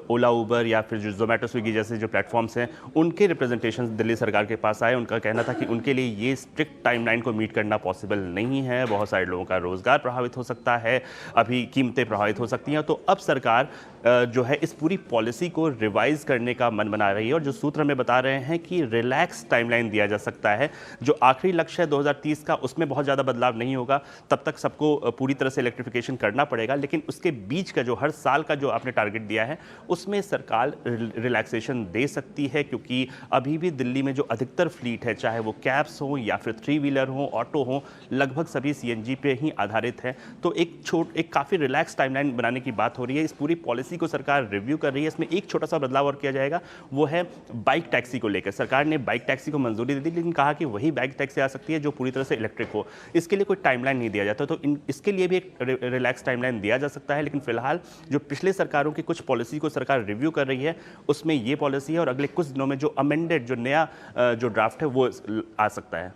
ओला उबर या फिर जो जोमेटो स्विगी जैसे जो प्लेटफॉर्म्स हैं उनके रिप्रेजेंटेशन दिल्ली सरकार के पास आए। उनका कहना था कि उनके लिए ये स्ट्रिक्ट टाइमलाइन को मीट करना पॉसिबल नहीं है, बहुत सारे लोगों का रोजगार प्रभावित हो सकता है, अभी कीमतें प्रभावित हो सकती हैं। तो अब सरकार जो है इस पूरी पॉलिसी को रिवाइज करने का मन बना रही है, और जो सूत्र हमें बता रहे हैं कि रिलैक्स टाइमलाइन दिया जा सकता है। जो आखिरी लक्ष्य है 2030 का उसमें बहुत ज़्यादा बदलाव नहीं होगा, तब तक सबको पूरी तरह से इलेक्ट्रिफिकेशन करना पड़ेगा, लेकिन उसके बीच का जो हर साल का जो आपने टारगेट दिया है उसमें सरकार रिलैक्सेशन दे सकती है, क्योंकि अभी भी दिल्ली में जो अधिकतर फ्लीट है, चाहे वो कैब्स हों या फिर 3 व्हीलर हों, ऑटो हों, लगभग सभी CNG पे ही आधारित है। तो एक काफ़ी रिलैक्स टाइमलाइन बनाने की बात हो रही है। इस पूरी पॉलिसी को सरकार रिव्यू कर रही है। इसमें एक छोटा सा बदलाव और किया जाएगा, वो है बाइक टैक्सी को लेकर। सरकार ने बाइक टैक्सी को मंजूरी दे दी, लेकिन कहा कि वही बाइक टैक्सी आ सकती है जो पूरी तरह से इलेक्ट्रिक हो। इसके लिए कोई टाइमलाइन नहीं दिया जाता, तो इसके लिए भी एक रिलैक्स टाइमलाइन दिया जा सकता है। लेकिन फिलहाल जो पिछले सरकारों की कुछ पॉलिसी को सरकार रिव्यू कर रही है उसमें ये पॉलिसी है, और अगले कुछ दिनों में जो अमेंडेड जो नया जो ड्राफ्ट है वो आ सकता है।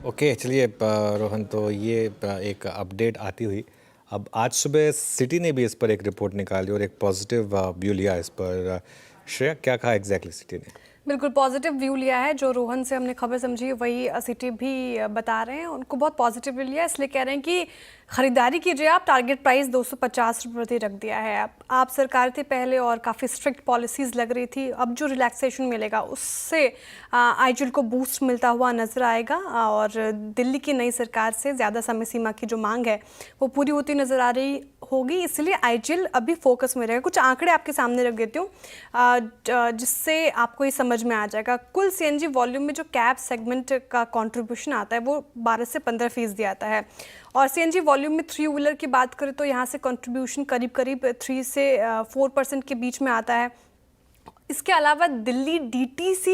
ओके, चलिए रोहन, तो ये एक अपडेट आती हुई। अब आज सुबह सिटी ने भी इस पर एक रिपोर्ट निकाली और एक पॉजिटिव व्यू लिया इस पर। श्रेया, क्या कहा एग्जैक्टली सिटी ने? बिल्कुल पॉजिटिव व्यू लिया है, जो रोहन से हमने खबर समझी वही सिटी भी बता रहे हैं। उनको बहुत पॉजिटिव व्यू लिया, इसलिए कह रहे हैं कि खरीदारी कीजिए आप। टारगेट प्राइस 250 रुपये प्रति रख दिया है। आप सरकार थी पहले और काफ़ी स्ट्रिक्ट पॉलिसीज़ लग रही थी, अब जो रिलैक्सेशन मिलेगा उससे IGL को बूस्ट मिलता हुआ नजर आएगा, और दिल्ली की नई सरकार से ज़्यादा समय सीमा की जो मांग है वो पूरी होती नज़र आ रही होगी, इसलिए IGL अभी फोकस में रहेगा। कुछ आंकड़े आपके सामने रख देती हूँ जिससे आपको ये समझ में आ जाएगा। कुल CNG वॉल्यूम में जो कैब सेगमेंट का कंट्रीब्यूशन आता है वो 12 से 15% आता है, और CNG वॉल्यूम में 3 व्हीलर की बात करें तो यहाँ से कंट्रीब्यूशन करीब 3 से 4% के बीच में आता है। इसके अलावा दिल्ली DTC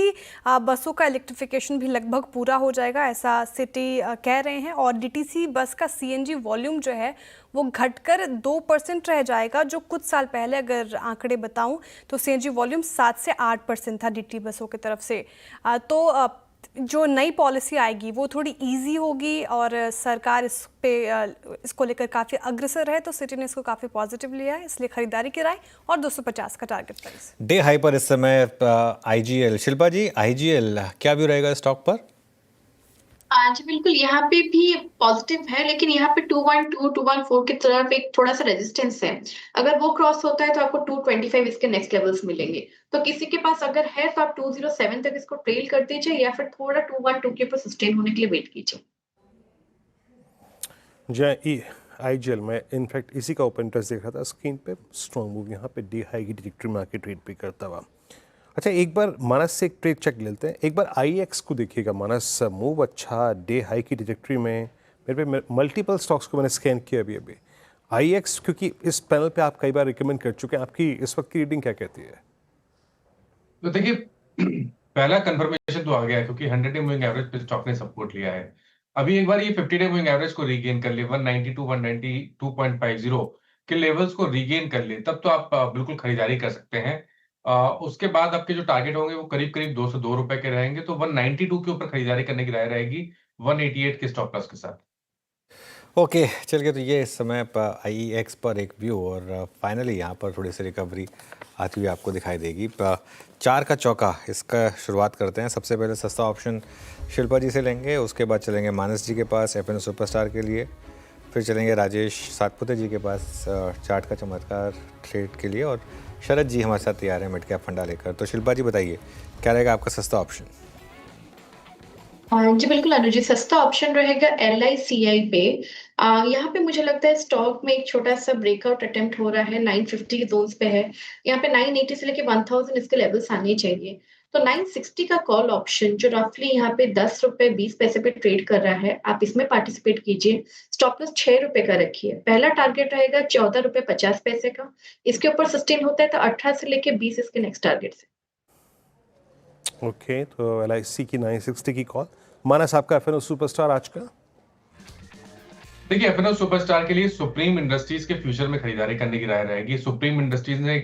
बसों का इलेक्ट्रिफिकेशन भी लगभग पूरा हो जाएगा, ऐसा सिटी कह रहे हैं, और DTC बस का CNG वॉल्यूम जो है वो घटकर 2% रह जाएगा, जो कुछ साल पहले अगर आंकड़े बताऊं तो CNG वॉल्यूम 7 से 8% था DT बसों की तरफ से। तो जो नई पॉलिसी आएगी वो थोड़ी इजी होगी, और सरकार इसको लेकर काफ़ी अग्रसर है, तो सिटी ने इसको काफ़ी पॉजिटिव लिया है, इसलिए खरीदारी की राय और 250 का टारगेट प्राइस। डे हाई पर इस समय IGL। शिल्पा जी, IGL क्या व्यू रहेगा स्टॉक पर? जी बिल्कुल, यहाँ पे भी पॉजिटिव है, लेकिन यहाँ पे 212, 214 की तरफ एक थोड़ा-सा रेजिस्टेंस है। अगर वो क्रॉस होता है तो आपको 225 इसके नेक्स्ट लेवल्स मिलेंगे। तो किसी के पास अगर है तो आप 207 तक इसको ट्रेल कर दीजिए या फिर थोड़ा 212 के ऊपर सस्टेन होने के लिए वेट कीजिए। जय आईजीएल में इनफैक्ट इसी का ओपन इंटरेस्ट देख रहा था स्क्रीन पे, स्ट्रॉन्ग मूव यहाँ पे डी हाई की ट्रैजेक्टरी मार्केट ट्रेड पे करता हुआ। अच्छा, एक बार मानस से एक ट्रेड चेक लेते हैं। एक बार आईएक्स को देखिएगा, मानस मूव अच्छा डे हाई की ट्रैजेक्टरी में। मेरे पे मल्टीपल स्टॉक्स को मैंने स्कैन किया अभी आईएक्स, क्योंकि इस पैनल पे आप कई बार रिकमेंड कर चुके हैं, आपकी इस वक्त की रीडिंग क्या कहती है? तो देखिए पहला कंफर्मेशन तो आ गया है क्योंकि 100 डे मूविंग एवरेज पे स्टॉक ने सपोर्ट लिया है। अभी एक बार ये 50 डे मूविंग एवरेज को रीगेन कर ले, 192 192.50 के लेवल्स को रीगेन कर ले, तब तो आप बिल्कुल खरीदारी कर सकते हैं। उसके बाद आपके जो टारगेट होंगे वो करीब करीब 202 रुपए के रहेंगे, तो 192 के ऊपर खरीदारी करने की राय रहेगी 188 के स्टॉप लॉस के साथ। ओके, चलिए, तो ये इस समय आईएक्स पर एक व्यू, और फाइनली यहाँ पर थोड़ी सी रिकवरी आती हुई आपको दिखाई देगी। 4 का चौका, इसका शुरुआत करते हैं। सबसे पहले सस्ता ऑप्शन शिल्पा जी से लेंगे, उसके बाद चलेंगे मानस जी के पास एफएन सुपरस्टार के लिए, फिर चलेंगे राजेश सातपुते जी के पास चार्ट का चमत्कार ट्रेड के लिए, और शरद जी हमारे साथ तैयार हैं मिड कैप फंडा लेकर। तो शिल्पा जी बताइए, क्या रहेगा आपका सस्ता ऑप्शन? जी बिल्कुल अनु जी, सस्ता ऑप्शन रहेगा LICI पे। यहाँ पे मुझे लगता है स्टॉक में एक छोटा सा ब्रेकआउट अटेम्प्ट हो रहा है, 950 के जोन्स पे है। यहाँ पे 980 से लेके 1000 इसके लेवल्स आने चाहिए। तो 960 का कॉल ऑप्शन जो रफली यहाँ पे 10 रुपए 20 पैसे पे ट्रेड कर रहा है, आप इसमें पार्टिसिपेट कीजिए। स्टॉप लॉस 6 रुपए का रखिए। पहला टारगेट रहेगा 14 रुपए 50 पैसे का। इसके ऊपर सस्टेन होता है तो 18 से लेके 20 इसके नेक्स्ट टारगेट से। ओके, तो LIC की 960 की कॉल। मानस, आपका एफएनओ सुपरस्टार आज का? देखिए एफएनओ सुपरस्टार के लिए सुप्रीम इंडस्ट्रीज के फ्यूचर में खरीदारी करने की राय रहेगी। सुप्रीम इंडस्ट्रीज ने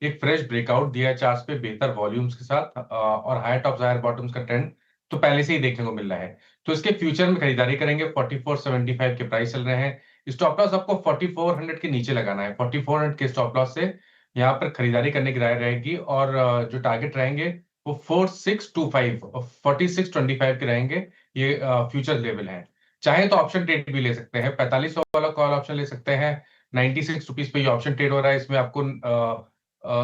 एक फ्रेश ब्रेकआउट दिया है चार्ट्स पे बेहतर वॉल्यूम्स के साथ, और हायर टॉप्स हायर बॉटम्स का ट्रेंड तो पहले से ही देखने को मिल रहा है। तो इसके फ्यूचर में खरीदारी करेंगे। 4475 के प्राइस चल रहे हैं। स्टॉप लॉस आपको 4400 के नीचे लगाना है। 4400 के स्टॉप लॉस से यहाँ पर खरीदारी करने की राय रहेगी, और जो टारगेट रहेंगे वो 4625 और 4625 के रहेंगे। ये फ्यूचर लेवल है। चाहे तो ऑप्शन ट्रेड भी ले सकते हैं, 4500 वाला कॉल ऑप्शन ले सकते हैं। 96 रुपीज पे ये ऑप्शन ट्रेड हो रहा है। इसमें आपको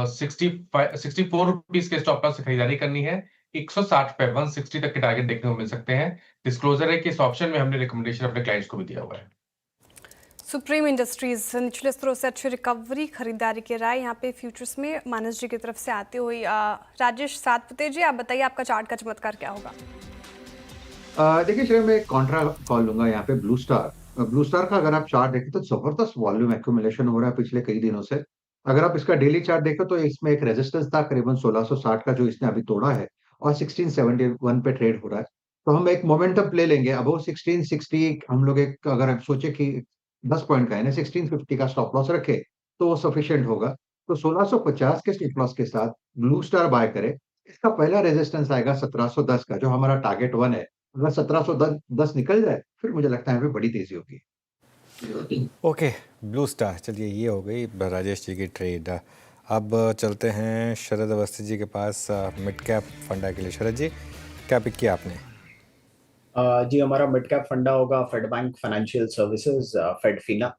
64 रुपीज के स्टॉप लॉस से खरीदारी करनी है। 160 पे 160 तक के टारगेट देखने को मिल सकते हैं। डिस्क्लोजर है कि इस ऑप्शन में हमने रिकमेंडेशन अपने क्लाइंट्स को भी दिया हुआ है। सुप्रीम इंडस्ट्रीज निचले स्तरों से अच्छी रिकवरी खरीदारी के राय यहाँ पे फ्यूचर्स में मानस जी की तरफ से आती हुई। राजेश सातपुते जी, आप बताइए आपका चार्ट का चमत्कार क्या होगा? देखिए श्रेया, मैं कॉन्ट्रा कॉल लूंगा यहाँ पे ब्लू स्टार। ब्लू स्टार का अगर आप चार्ट देखें तो जबरदस्त वॉल्यूम एक्यूमुलेशन हो रहा है पिछले कई दिनों से। अगर आप इसका डेली चार्ट देखें तो इसमें एक रेजिस्टेंस था करीबन 1660 का, जो इसने अभी तोड़ा है, और 1671 पे ट्रेड हो रहा है। तो हम एक मोमेंटम प्ले लेंगे। अब वो 1660 हम लोग एक, अगर आप सोचे कि 10 पॉइंट का है ना, 1650 का स्टॉप लॉस रखे तो वो सफिशियंट होगा। तो 1650 के स्टॉप लॉस के साथ ब्लू स्टार बाय करे। इसका पहला रेजिस्टेंस आएगा 1710 का, जो हमारा टारगेट 1 है। अगर 1710 निकल जाए फिर मुझे लगता है यहाँ पे बड़ी तेजी होगी। Okay, blue star. चलिए, ये हो गई राजेश जी की ट्रेड। अब चलते हैं शरद अवस्थी जी के पास मिड कैप फंडा के लिए। शरद जी, क्या पिक किया आपने? जी, हमारा मिड कैप फंडा होगा फेड बैंक फाइनेंशियल सर्विसेज, फेडफिना।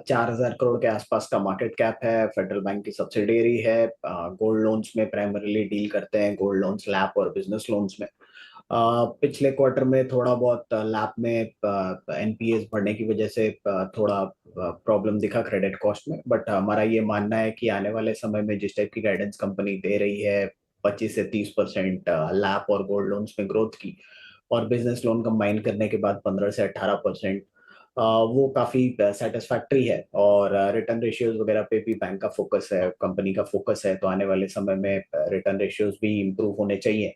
4000 करोड़ के आसपास का मार्केट कैप है। फेडरल बैंक की सब्सिडियरी है। गोल्ड लोन्स में प्राइमरीली डील करते हैं, गोल्ड लोन्स, लैप और बिजनेस लोन्स में। पिछले क्वार्टर में थोड़ा बहुत लैप में NPAs बढ़ने की वजह से थोड़ा प्रॉब्लम दिखा क्रेडिट कॉस्ट में, बट हमारा ये मानना है कि आने वाले समय में जिस टाइप की गाइडेंस कंपनी दे रही है, 25 से 30% लैप और गोल्ड लोन्स में ग्रोथ की, और बिजनेस लोन कंबाइन करने के बाद 15 से 18%, वो काफी सेटिस्फैक्ट्री है। और रिटर्न रेशियोज वगैरह पे भी बैंक का फोकस है, कंपनी का फोकस है, तो आने वाले समय में रिटर्न रेशियोज भी इम्प्रूव होने चाहिए।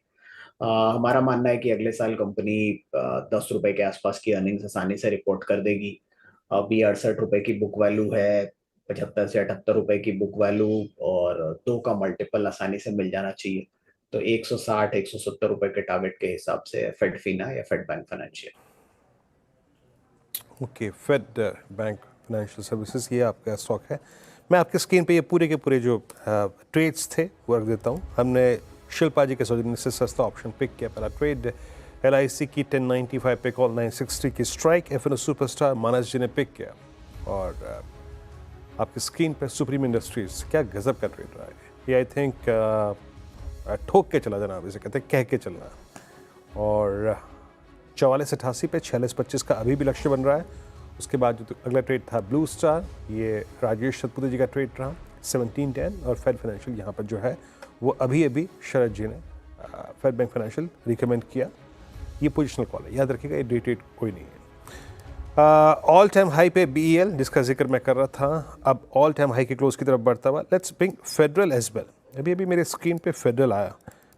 हमारा मानना है कि अगले साल कंपनी 10 रुपए के आसपास की अर्निंग्स आसानी से रिपोर्ट कर देगी। अभी 68 रुपए की बुक वैल्यू है, 75 से 78 रुपए की बुक वैल्यू, और 2 का मल्टीपल आसानी से मिल जाना चाहिए। तो 160 170 रुपए के टारगेट के हिसाब से फेडफिना या Fed bank Financial. Okay, Fed bank financial services, ये आपका स्टॉक है। मैं आपके स्क्रीन पे ये पूरे के पूरे जो ट्रेड्स थे वो रख देता हूँ। हमने शिल्पा जी के सौजन्य से सस्ता ऑप्शन पिक किया। पहला ट्रेड LIC की 1095 पे कॉल, 960 की स्ट्राइक, FNO सुपरस्टार मानस जी ने पिक किया। और आपकी स्क्रीन पर सुप्रीम इंडस्ट्रीज, क्या गजब का ट्रेड रहा है ये। आई थिंक ठोक के चला जाना, इसे कहते हैं कह के चलना। और 4488 पे 4625 का अभी भी लक्ष्य बन रहा है। उसके बाद जो अगला ट्रेड था ब्लू स्टार, ये राजेश सतपुते जी का ट्रेड रहा 1710। और फेड फाइनेंशियल यहाँ पर जो है वो अभी शरद जी ने फेड बैंक फाइनेंशियल रिकमेंड किया। ये पोजिशनल कॉल है, याद रखिएगा, ये डे ट्रेड कोई नहीं है। ऑल टाइम हाई पे BEL जिसका जिक्र मैं कर रहा था, अब ऑल टाइम हाई के क्लोज की तरफ बढ़ता हुआ। Let's bring Federal as well. अभी मेरे स्क्रीन पे फेडरल आया,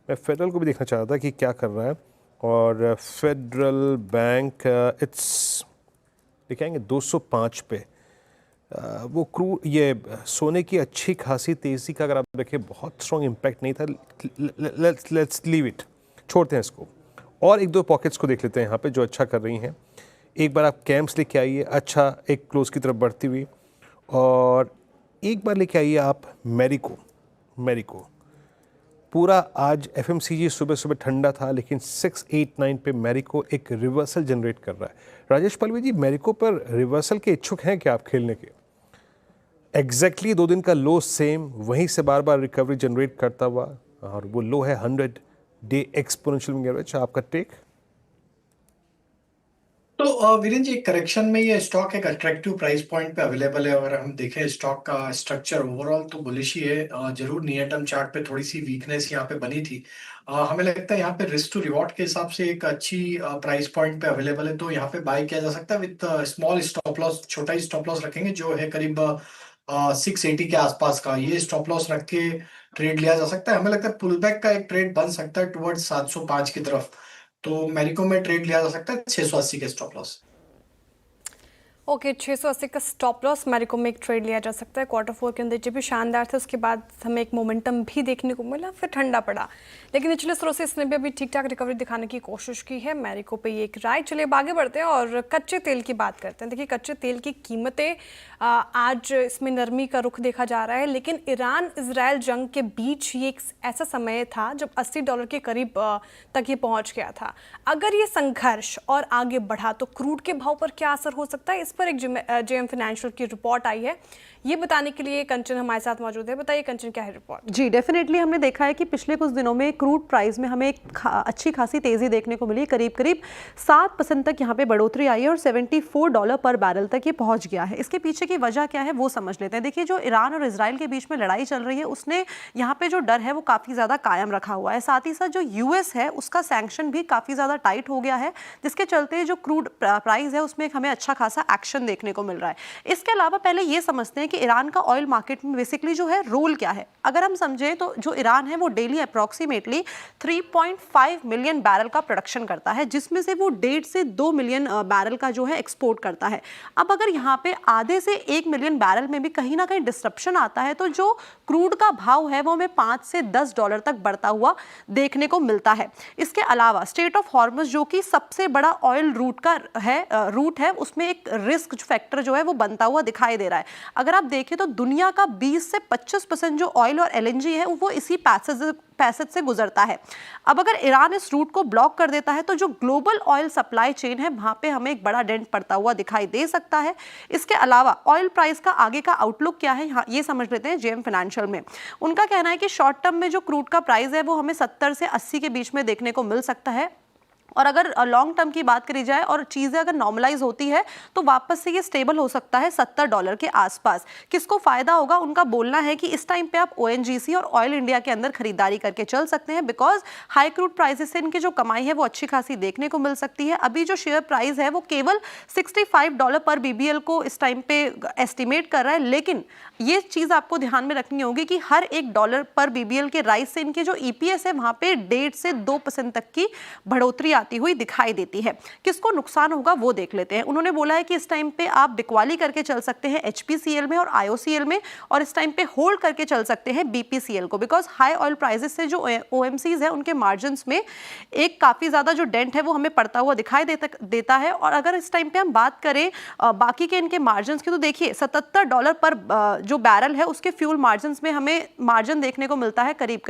मैं फेडरल को भी देखना चाह रहा था कि क्या कर रहा है। और फेडरल बैंक इट्स दिखाएंगे 205 पे। वो ये सोने की अच्छी खासी तेज़ी का अगर आप देखें बहुत स्ट्रॉन्ग इम्पैक्ट नहीं था। लेट्स लीव इट, छोड़ते हैं इसको। और एक दो पॉकेट्स को देख लेते हैं यहाँ पे जो अच्छा कर रही हैं। एक बार आप कैंप्स लेके आइए, अच्छा एक क्लोज की तरफ बढ़ती हुई। और एक बार लेके आइए आप मैरिको। पूरा आज FMCG सुबह ठंडा था, लेकिन 689 पे मैरिको एक रिवर्सल जनरेट कर रहा है। राजेश पल्लवी जी, मैरिको पर रिवर्सल के इच्छुक हैं क्या आप खेलने के? एग्जैक्टली 2 दिन का लो सेम, वहीं से बार बार रिकवरी जनरेट करता हुआ, और वो लो है 100 डे एक्सपोनेंशियल मूविंग एवरेज। आपका टेक? तो वीरेंद्र जी, करेक्शन में ये स्टॉक एक अट्रैक्टिव प्राइस पॉइंट पे अवेलेबल है। अगर हम देखें स्टॉक का स्ट्रक्चर ओवरऑल तो बुलिश ही है। जरूर नियर टर्म चार्ट पे थोड़ी सी वीकनेस यहाँ पे बनी थी। हमें लगता है यहाँ पे रिस्क टू रिवॉर्ड के हिसाब से एक अच्छी प्राइस पॉइंट पे अवेलेबल है, तो यहाँ पे बाय किया जा सकता है विद स्मॉल स्टॉप लॉस। छोटा ही स्टॉप लॉस रखेंगे जो है करीब 680 के आसपास का। ये स्टॉप लॉस रख के ट्रेड लिया जा सकता है। हमें लगता है पुल बैक का एक ट्रेड बन सकता है टुवर्ड 705 की तरफ, तो मैरिको में ट्रेड लिया जा सकता है 680 के स्टॉप लॉस। ओके, 680 का स्टॉप लॉस मैरिको में एक ट्रेड लिया जा सकता है। Q4 के अंदर जब भी शानदार थे, उसके बाद हमें एक मोमेंटम भी देखने को मिला, फिर ठंडा पड़ा, लेकिन निचले स्तरों से इसने भी अभी ठीक ठाक रिकवरी दिखाने की कोशिश की है। मैरिको पे ये एक राय। चलिए अब आगे बढ़ते हैं और कच्चे तेल की बात करते हैं। देखिए, कच्चे तेल की कीमतें आज इसमें नरमी का रुख देखा जा रहा है, लेकिन ईरान इजराइल जंग के बीच ये एक ऐसा समय था जब $80 के करीब तक ये पहुंच गया था। अगर ये संघर्ष और आगे बढ़ा तो क्रूड के भाव पर क्या असर हो सकता है, इस पर एक JM फाइनेंशियल की रिपोर्ट आई है। ये बताने के लिए कंचन हमारे साथ मौजूद है। बताइए कंचन, क्या है रिपोर्ट? जी, डेफिनेटली हमने देखा है कि पिछले कुछ दिनों में क्रूड प्राइस में हमें एक अच्छी खासी तेज़ी देखने को मिली। करीब 7% तक यहाँ पे बढ़ोतरी आई है और $74 पर बैरल तक ये पहुँच गया है। इसके पीछे की वजह क्या है वो समझ लेते हैं। देखिए, जो ईरान और इजराइल के बीच में लड़ाई चल रही है, उसने यहाँ पे जो डर है वो काफ़ी ज़्यादा कायम रखा हुआ है। साथ ही साथ जो US है उसका सैंक्शन भी काफ़ी ज़्यादा टाइट हो गया है, जिसके चलते जो क्रूड प्राइस है उसमें हमें अच्छा खासा एक्शन देखने को मिल रहा है। इसके अलावा पहले ये समझते हैं कि ईरान का ऑयल मार्केट में बेसिकली जो है रोल क्या है। अगर हम समझें तो जो ईरान है वो डेली अप्रॉक्सीमेटली 3.5 मिलियन बैरल का प्रोडक्शन करता है, जिसमें से वो 1.5 से 2 मिलियन बैरल का जो है एक्सपोर्ट करता है। अब अगर यहाँ पे आधे से 1 मिलियन बैरल में भी कहीं ना कहीं डिस्ट्रप्शन आता है तो जो क्रूड का भाव है वो हमें $5 से $10 तक बढ़ता हुआ देखने को मिलता है। इसके अलावा स्ट्रेट ऑफ हॉर्मस जो कि सबसे बड़ा ऑयल रूट है उसमें एक रिस्क फैक्टर जो है वो बनता हुआ दिखाई दे रहा है। अगर आप देखें तो दुनिया का 20 से 25% जो ऑयल और LNG है वो इसी पैसेज से गुजरता है। अब अगर ईरान इस रूट को ब्लॉक कर देता है तो जो ग्लोबल ऑयल सप्लाई चेन है वहां पे हमें एक बड़ा डेंट पड़ता हुआ दिखाई दे सकता है। इसके अलावा ऑयल प्राइस का आगे का आउटलुक क्या है ये समझ लेते हैं JM फाइनेंशियल में। उनका कहना है कि शॉर्ट टर्म में जो क्रूड का प्राइस है वो हमें 70 से 80 के बीच में देखने को मिल सकता है, और अगर लॉन्ग टर्म की बात करी जाए और चीज़ें अगर नॉर्मलाइज होती है तो वापस से ये स्टेबल हो सकता है $70 के आसपास। किसको फायदा होगा? उनका बोलना है कि इस टाइम पे आप ONGC और ऑयल इंडिया के अंदर खरीदारी करके चल सकते हैं, बिकॉज हाई क्रूड प्राइसेस से इनकी जो कमाई है वो अच्छी खासी देखने को मिल सकती है। अभी जो शेयर प्राइस है वो केवल $65 पर BBL को इस टाइम पे एस्टिमेट कर रहा है, लेकिन ये चीज़ आपको ध्यान में रखनी होगी कि हर $1 पर BBL के राइज से इनके जो EPS है वहाँ पे 1.5 से 2% तक की बढ़ोतरी आती हुई दिखाई देती है। किसको नुकसान होगा वो देख लेते हैं। उन्होंने बोला है कि इस टाइम पे आप बिक्वाली करके चल सकते हैं HPCL में और IOCL में, और इस टाइम पे होल्ड करके चल सकते हैं BPCL को, बिकॉज हाई ऑयल प्राइसेस से जो OMCs है उनके मार्जिन्स में एक काफ़ी ज़्यादा जो डेंट है वो हमें पड़ता हुआ दिखाई देता है। और अगर इस टाइम पे हम बात करें बाकी के इनके मार्जिन्स की तो देखिए $77 पर जो बैरल है उसके फ्यूल मार्जिन्स में हमें मार्जिन देखने को मिलता है करीब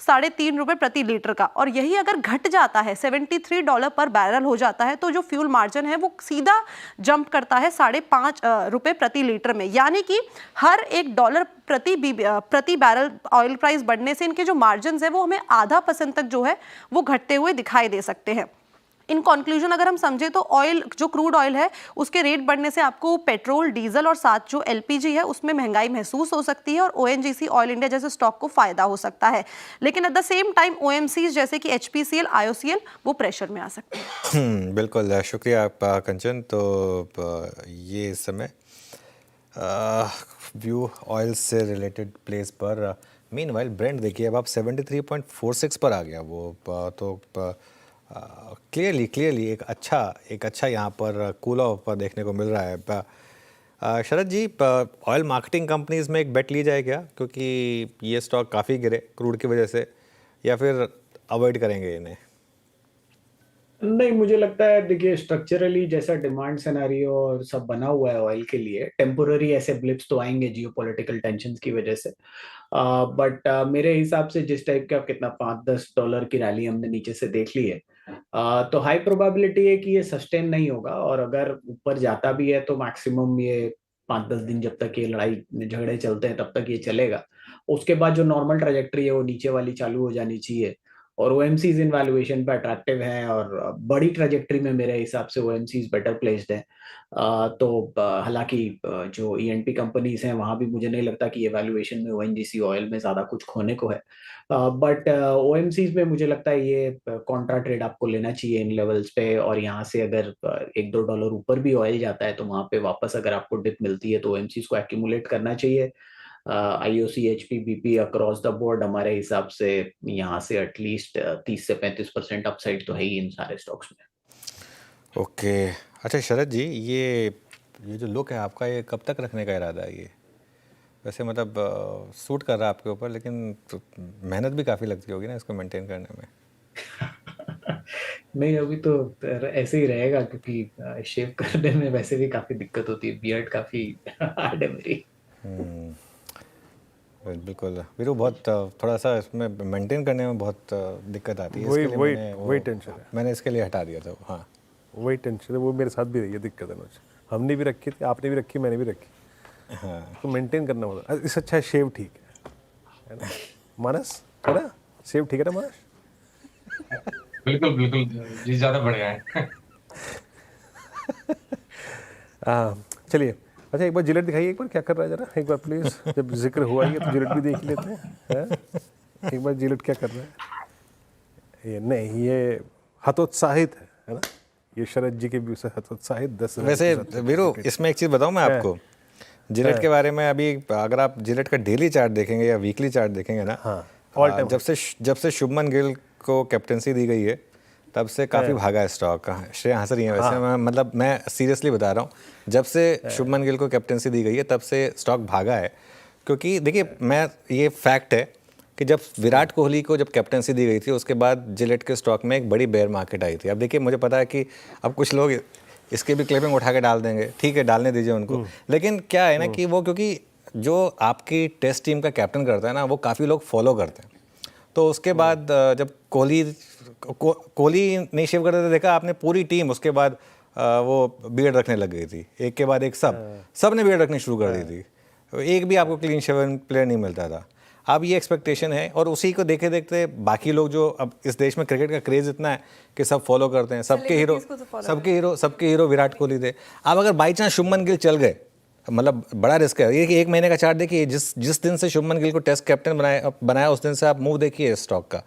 3.5 रुपए प्रति लीटर का, और यही अगर घट जाता है 73 $3 पर बैरल हो जाता है तो जो फ्यूल मार्जिन है वो सीधा जंप करता है 5.5 रुपए प्रति लीटर में, यानी कि हर $1 प्रति बैरल ऑयल प्राइस बढ़ने से इनके जो मार्जिन है वो हमें आधा % तक जो है वो घटते हुए दिखाई दे सकते हैं। इन कंक्लूजन अगर हम समझे तो ऑयल, जो क्रूड ऑयल है उसके रेट बढ़ने से आपको पेट्रोल, डीजल और साथ जो एलपीजी है उसमें महंगाई महसूस हो सकती है और ओएनजीसी, ऑयल इंडिया जैसे स्टॉक को फायदा हो सकता है। लेकिन at the same time OMCs जैसे कि एचपीसीएल, आईओसीएल वो प्रेशर में आ सकते हैं। बिल्कुल, शुक्रिया आपका कंचन। तो ये इस समय व्यू ऑयल से रिलेटेड प्लेस पर। मीनवाइल ब्रेंट देखिए अब आप 73.46 पर आ गया वो, तो क्लियरली एक अच्छा यहाँ पर कूल ऑफ देखने को मिल रहा है। शरद जी, ऑयल मार्केटिंग कंपनीज में एक बेट ली जाए क्या, क्योंकि ये स्टॉक काफ़ी गिरे क्रूड की वजह से, या फिर अवॉइड करेंगे इन्हें? नहीं, मुझे लगता है देखिए स्ट्रक्चरली जैसा डिमांड सिनेरियो और सब बना हुआ है ऑयल के लिए, टेम्पोररी ऐसे ब्लिप्स तो आएंगे जियोपॉलिटिकल टेंशंस की वजह से, बट मेरे हिसाब से जिस टाइप का कितना $5-10 की रैली हमने नीचे से देख ली है, तो हाई प्रोबेबिलिटी है कि ये सस्टेन नहीं होगा, और अगर ऊपर जाता भी है तो मैक्सिमम ये 5-10 दिन जब तक ये लड़ाई झगड़े चलते हैं तब तक ये चलेगा। उसके बाद जो नॉर्मल ट्रेजेक्ट्री है वो नीचे वाली चालू हो जानी चाहिए, और ओएमसीज इन वैल्यूएशन पे अट्रैक्टिव है और बड़ी ट्रेजेक्ट्री में मेरे हिसाब से ओएमसीज बेटर प्लेस्ड है। तो हालांकि जो ईएनपी कंपनीज हैं वहां भी मुझे नहीं लगता कि ये वैल्यूएशन में ओएनजीसी ऑयल में ज्यादा कुछ खोने को है, बट ओएमसीज में मुझे लगता है ये कॉन्ट्रा ट्रेड आपको लेना चाहिए इन लेवल्स पे, और यहाँ से अगर $1-2 ऊपर भी ऑयल जाता है तो वहां पे वापस अगर आपको डिप मिलती है तो ओएमसीज को एक्यूमुलेट करना चाहिए। IOC, HP, BP across the board हमारे हिसाब से यहाँ से एटलीस्ट 30 से 35% अपसाइड तो है ही इन सारे स्टॉक्स में। ओके, अच्छा शरद जी, ये जो लुक है आपका, ये कब तक रखने का इरादा है? ये वैसे मतलब सूट कर रहा है आपके ऊपर, लेकिन मेहनत भी काफ़ी लगती होगी ना इसको मेंटेन करने में। नहीं, अभी तो ऐसे ही रहेगा क्योंकि शेव करने में वैसे भी काफी दिक्कत होती है, बियर्ड काफी हार्ड है मेरी। बिल्कुल वीरू, बहुत थोड़ा सा इसमें मेंटेन करने में बहुत दिक्कत आती है। वही टेंशन है, मैंने इसके लिए हटा दिया था। हाँ, वही टेंशन है, वो मेरे साथ भी रही है दिक्कत है मुझे। हमने भी रखी थी, आपने भी रखी, मैंने भी रखी। हाँ, तो मेंटेन करना होता है। इससे अच्छा है शेव ठीक है ना मानस, है ना? शेव ठीक है ना मानस? बिल्कुल बिल्कुल जी, ज़्यादा बढ़िया है। चलिए, अच्छा एक बार जिलेट दिखाइए, एक बार क्या कर रहा है जरा, एक बार प्लीज। जब जिक्र हुआ ही है तो जिलेट भी देख लेते हैं। एक बार जिलेट क्या कर रहा है? ये नहीं, ये हतोत्साहित है ना? ये शरद जी के व्यू से हतोत्साहित 10,000। वैसे वीरू, इसमें एक चीज़ बताऊं मैं आपको जिलेट के बारे में। अभी अगर आप जिलेट का डेली चार्ट देखेंगे या वीकली चार्ट देखेंगे ना, जब से शुभमन गिल को कैप्टेंसी दी गई है तब से काफ़ी भागा है स्टॉक। श्रेया हंस रही है वैसे, मतलब मैं सीरियसली बता रहा हूँ, जब से शुभमन गिल को कैप्टेंसी दी गई है तब से स्टॉक भागा है। क्योंकि देखिए, ये फैक्ट है कि जब विराट कोहली को जब कैप्टेंसी दी गई थी उसके बाद जिलेट के स्टॉक में एक बड़ी बेयर मार्केट आई थी। अब देखिए, मुझे पता है कि अब कुछ लोग इसके भी क्लिपिंग उठा के डाल देंगे, ठीक है, डालने दीजिए उनको, लेकिन क्या है ना कि वो, क्योंकि जो आपकी टेस्ट टीम का कैप्टन करता है ना, वो काफ़ी लोग फॉलो करते हैं। तो उसके बाद जब कोहली नहीं शेव करते थे, देखा आपने पूरी टीम उसके बाद वो बियर्ड रखने लग गई थी, एक के बाद एक सब ने बियर्ड रखनी शुरू कर दी थी। एक भी आपको क्लीन शेवन प्लेयर नहीं मिलता था। अब ये एक्सपेक्टेशन है, और उसी को देखे देखते बाकी लोग, जो अब इस देश में क्रिकेट का क्रेज़ इतना है कि सब फॉलो करते हैं, सबके हीरो विराट कोहली थे। अब अगर बाई चांस शुभमन गिल चल गए, मतलब बड़ा रिस्क है ये कि 1 महीने का चार्ट देखिए, जिस दिन से शुभमन गिल को टेस्ट कैप्टन बनाया उस दिन से आप मूव देखिए स्टॉक का,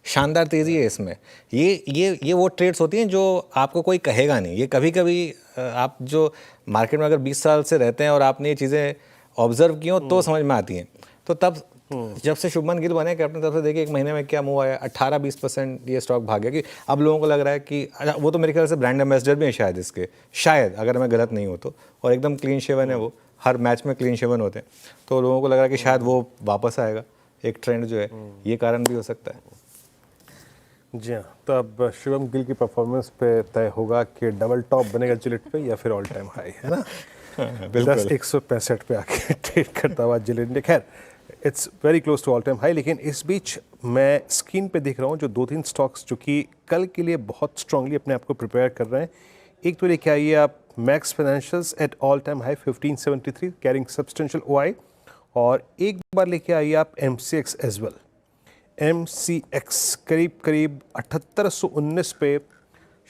शानदार तेज़ी है इसमें। ये वो ट्रेड्स होती हैं जो आपको कोई कहेगा नहीं। ये कभी कभी आप जो मार्केट में अगर 20 साल से रहते हैं और आपने ये चीज़ें ऑब्जर्व की हो तो समझ में आती हैं। तो तब जब से शुभमन गिल बने कैप्टन तब से देखिए 1 महीने में क्या मूव आया, 18-20% ये स्टॉक भाग गया। कि अब लोगों को लग रहा है कि वो तो मेरे ख्याल से ब्रांड एम्बेसडर भी है शायद इसके, शायद अगर मैं गलत नहीं हूँ तो, और एकदम क्लीन शेवन है वो, हर मैच में क्लीन शेवन होते हैं, तो लोगों को लग रहा है कि शायद वो वापस आएगा, एक ट्रेंड जो है, ये कारण भी हो सकता है। जी हाँ, तो अब शुभम गिल की परफॉर्मेंस पे तय होगा कि डबल टॉप बनेगा जिलेट पे या फिर ऑल टाइम हाई, है ना? 10,165 पे आके ट्रेड करता हुआ जिलेट ने। खैर, it's very close to all time high. लेकिन इस बीच मैं स्क्रीन पे देख रहा हूँ जो 2-3 स्टॉक्स जो कि कल के लिए बहुत स्ट्रांगली अपने आप को प्रिपेयर कर रहे हैं। एक तो लेके आइए आप max financials at all time high 1573 carrying substantial OI, और एक बार लेके आइए आप MCX एज वेल। MCX करीब करीब 7819 पे।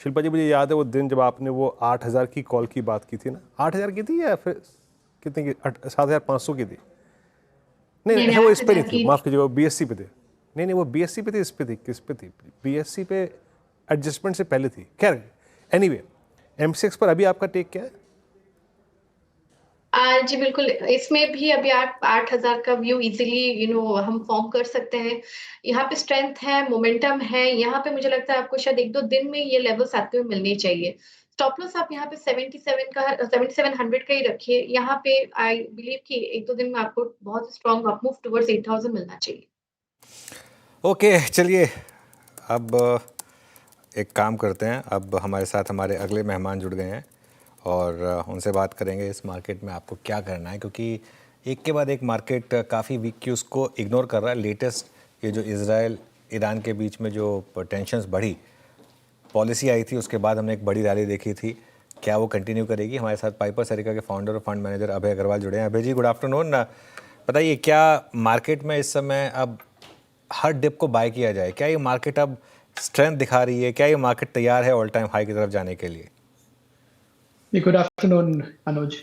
शिल्पा जी, मुझे याद है वो दिन जब आपने वो 8000 की कॉल की बात की थी ना, 8000 की थी या फिर कितने की, 7500 की थी? नहीं नहीं, नहीं, वो इस पे 8,000 नहीं थी, की माफ़ कीजिए, वो BSC पे थे। नहीं, वो BSC पे थी, इस पे थी, किस पे थी? BSC पे एडजस्टमेंट से पहले थी। खैर, एनीवे, MCX पर अभी आपका टेक क्या है? जी बिल्कुल, इसमें भी अभी आप 8,000 का व्यू इजीली हम फॉर्म कर सकते हैं। यहाँ पे स्ट्रेंथ है, मोमेंटम है। यहाँ पे मुझे लगता है आपको शायद 1-2 दिन में ये लेवल्स आपको मिलने चाहिए। स्टॉप लॉस आप यहाँ पे 7700 का ही रखिए। यहाँ पे आई बिलीव कि 1-2 दिन में आपको बहुत स्ट्रॉन्ग अप मूव टुवर्ड्स 8000 मिलना चाहिए। ओके, चलिए अब एक काम करते हैं। अब हमारे साथ हमारे अगले मेहमान जुड़ गए हैं और उनसे बात करेंगे इस मार्केट में आपको क्या करना है, क्योंकि एक के बाद एक मार्केट काफ़ी वीक की उसको इग्नोर कर रहा है। लेटेस्ट ये जो इजराइल ईरान के बीच में जो टेंशन्स बढ़ी, पॉलिसी आई थी, उसके बाद हमने एक बड़ी रैली देखी थी, क्या वो कंटिन्यू करेगी? हमारे साथ पाइपर सरिका के फाउंडर और फंड मैनेजर अभय अग्रवाल जुड़े हैं। अभय जी, गुड आफ्टरनून। बताइए, क्या मार्केट में इस समय अब हर डिप को बाय किया जाए? क्या ये मार्केट अब स्ट्रेंथ दिखा रही है? क्या ये मार्केट तैयार है ऑल टाइम हाई की तरफ जाने के लिए? गुड आफ्टरनून अनुज।